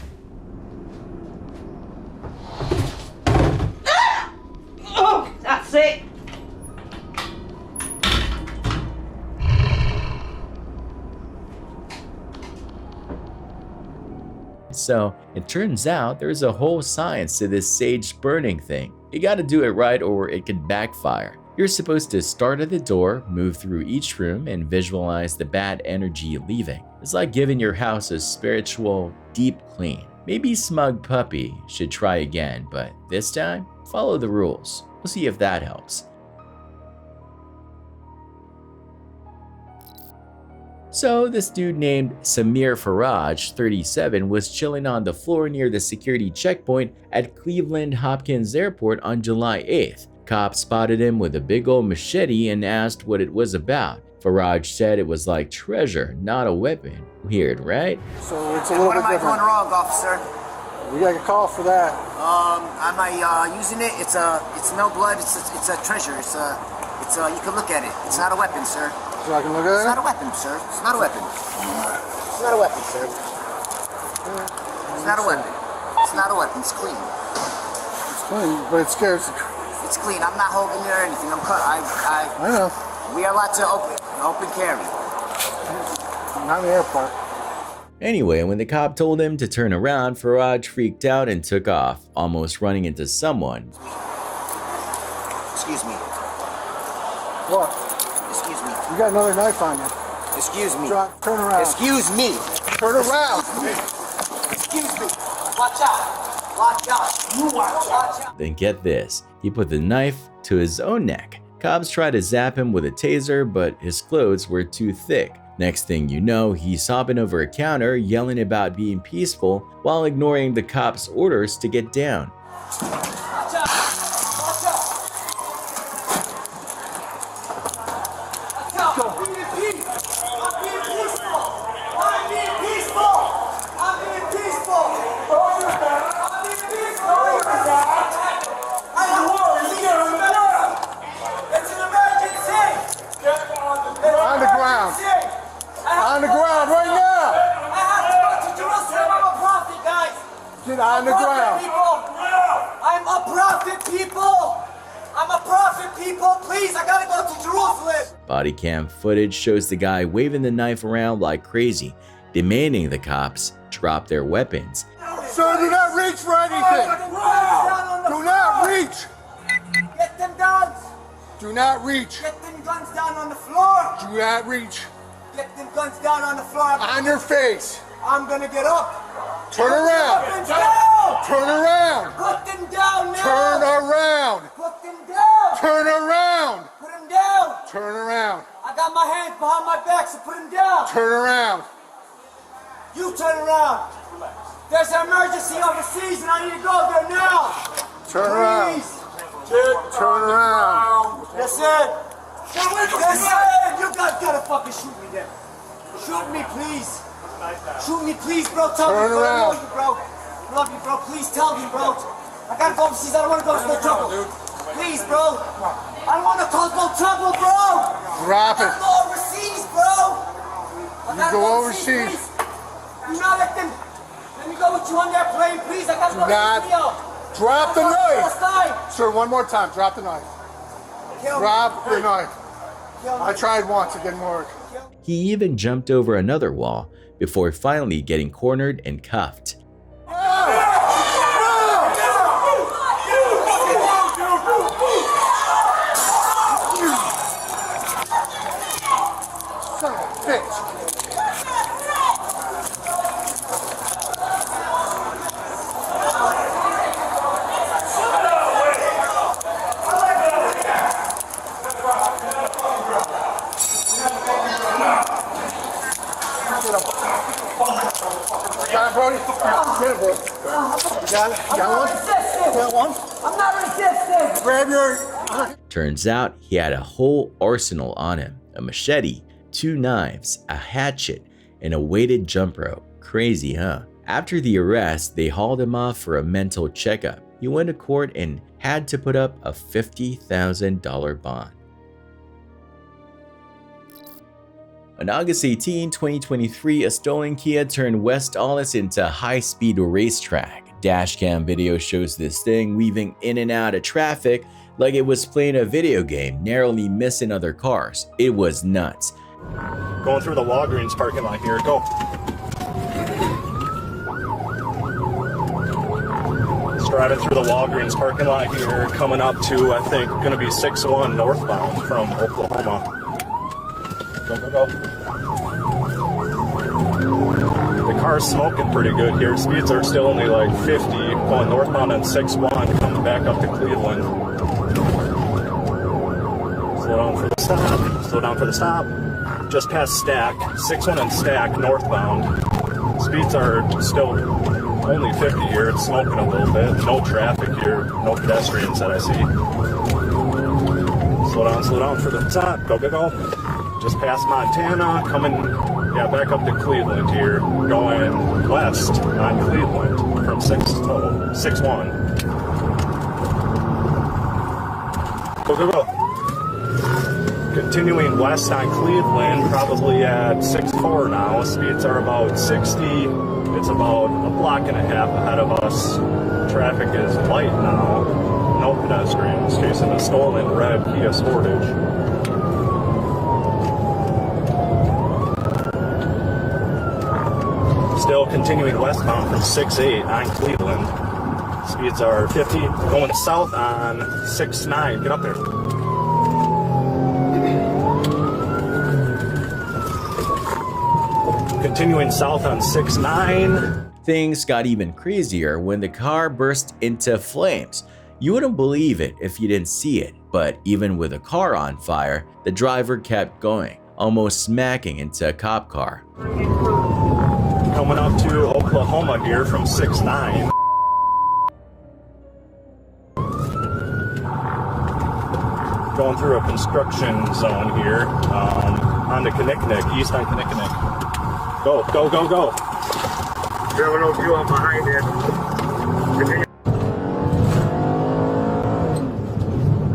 Oh, that's it. So, it turns out there's a whole science to this sage burning thing. You gotta do it right or it could backfire. You're supposed to start at the door, move through each room, and visualize the bad energy leaving. It's like giving your house a spiritual deep clean. Maybe Smug Puppy should try again, but this time, follow the rules. We'll see if that helps. So this dude named Samir Faraj, 37, was chilling on the floor near the security checkpoint at Cleveland Hopkins Airport on July 8th. Cops spotted him with a big old machete and asked what it was about. Faraj said it was like treasure, not a weapon. Weird, right? So it's a little bit different. What am I doing wrong, officer? We got a call for that. Am I using it? It's no blood. It's a treasure. You can look at it. It's not a weapon, sir. So I can look at it? It's not a weapon, sir. It's not a weapon. It's not a weapon, sir. It's not a weapon. It's not a weapon. It's clean. It's clean, but it's scared. It's clean. I'm not holding it or anything. I'm cut. I know. We are allowed to open carry. Not in the airport. Anyway, when the cop told him to turn around, Faraj freaked out and took off, almost running into someone. Excuse me. What? Excuse me. You got another knife on you. Excuse me. Turn around. Excuse me. Turn around. Excuse me. Watch out. Watch out. You watch out. Then get this, he put the knife to his own neck. Cops tried to zap him with a taser, but his clothes were too thick. Next thing you know, he's hopping over a counter, yelling about being peaceful while ignoring the cops' orders to get down. On the ground right now! I have to go to Jerusalem. I'm a prophet, guys. Get on the ground. I'm a prophet, people. I'm a prophet, people. Please, I gotta go to Jerusalem. Body cam footage shows the guy waving the knife around like crazy, demanding the cops drop their weapons. Sir, do not reach for anything. Do not reach. Get them guns. Do not reach. Get them guns down on the floor. Do not reach. Get them guns down on the floor. On your face. I'm gonna get up. Turn around. Turn around. Put them down now. Turn around. Put them down. Turn around. Put them down. Turn around. I got my hands behind my back, so put them down. Turn around. You turn around. There's an emergency overseas and I need to go there now. Turn around. Turn around. That's it. That's it. You guys gotta fucking shoot me then. Shoot me, please. Shoot me, please, bro. Tell me, bro. I love you, bro. I love you, bro. Please tell me, bro. I gotta go overseas. I don't want to cause no trouble. Please, bro. I don't want to cause no trouble, bro. Drop it. I gotta go overseas, bro. You go overseas. Do not let me go with you on that plane, please. I gotta go to Rio. Drop the knife. Knife. Sir, one more time. Drop the knife. Drop the knife. I tried once. It didn't work. He even jumped over another wall before finally getting cornered and cuffed. Son of a bitch. Got it, Brody? Get it, bro. You got it? You got one? I'm not resisting. Grab your... Turns out he had a whole arsenal on him: a machete, 2 knives, a hatchet, and a weighted jump rope. Crazy, huh? After the arrest, they hauled him off for a mental checkup. He went to court and had to put up a $50,000 bond. On August 18, 2023, a stolen Kia turned West Allis into a high-speed racetrack. Dashcam video shows this thing weaving in and out of traffic like it was playing a video game, narrowly missing other cars. It was nuts. Going through the Walgreens parking lot here. Go. Just driving through the Walgreens parking lot here, coming up to, I think, going to be 6-1 northbound from Oklahoma. Go, go, go. The car's smoking pretty good here. Speeds are still only like 50, going northbound on 6-1, coming back up to Cleveland. Slow down for the stop. Slow down for the stop. Just past Stack. 6-1 and Stack, northbound. Speeds are still only 50 here. It's smoking a little bit. No traffic here. No pedestrians that I see. Slow down for the top. Go, go, go. Just past Montana, coming, back up to Cleveland here, going west on Cleveland from 6-1. Go, go, go. Continuing west on Cleveland, probably at 6-4 now. Speeds are about 60. It's about a block and a half ahead of us. Traffic is light now. No pedestrians, chasing a stolen red Kia Sportage. Still continuing westbound from 6-8 on Cleveland. Speeds are 50. Going south on 6-9. Get up there. Continuing south on 6-9. Things got even crazier when the car burst into flames. You wouldn't believe it if you didn't see it, but even with the car on fire, the driver kept going, almost smacking into a cop car. Coming up to Oklahoma here from 6-9. Going through a construction zone here on the Kinnicknick, east on Kinnicknick. Go, go, go, go. Driving over you, I'm behind it.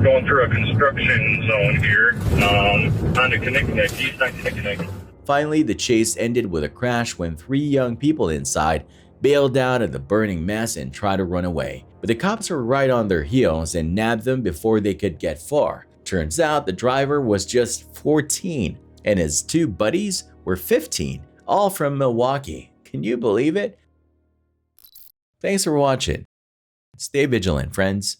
Going through a construction zone here on the Kinnicknick, east on Kinnicknick. Finally, the chase ended with a crash when 3 young people inside bailed out of the burning mess and tried to run away. But the cops were right on their heels and nabbed them before they could get far. Turns out the driver was just 14 and his 2 buddies were 15, all from Milwaukee. Can you believe it? Thanks for watching. Stay vigilant, friends.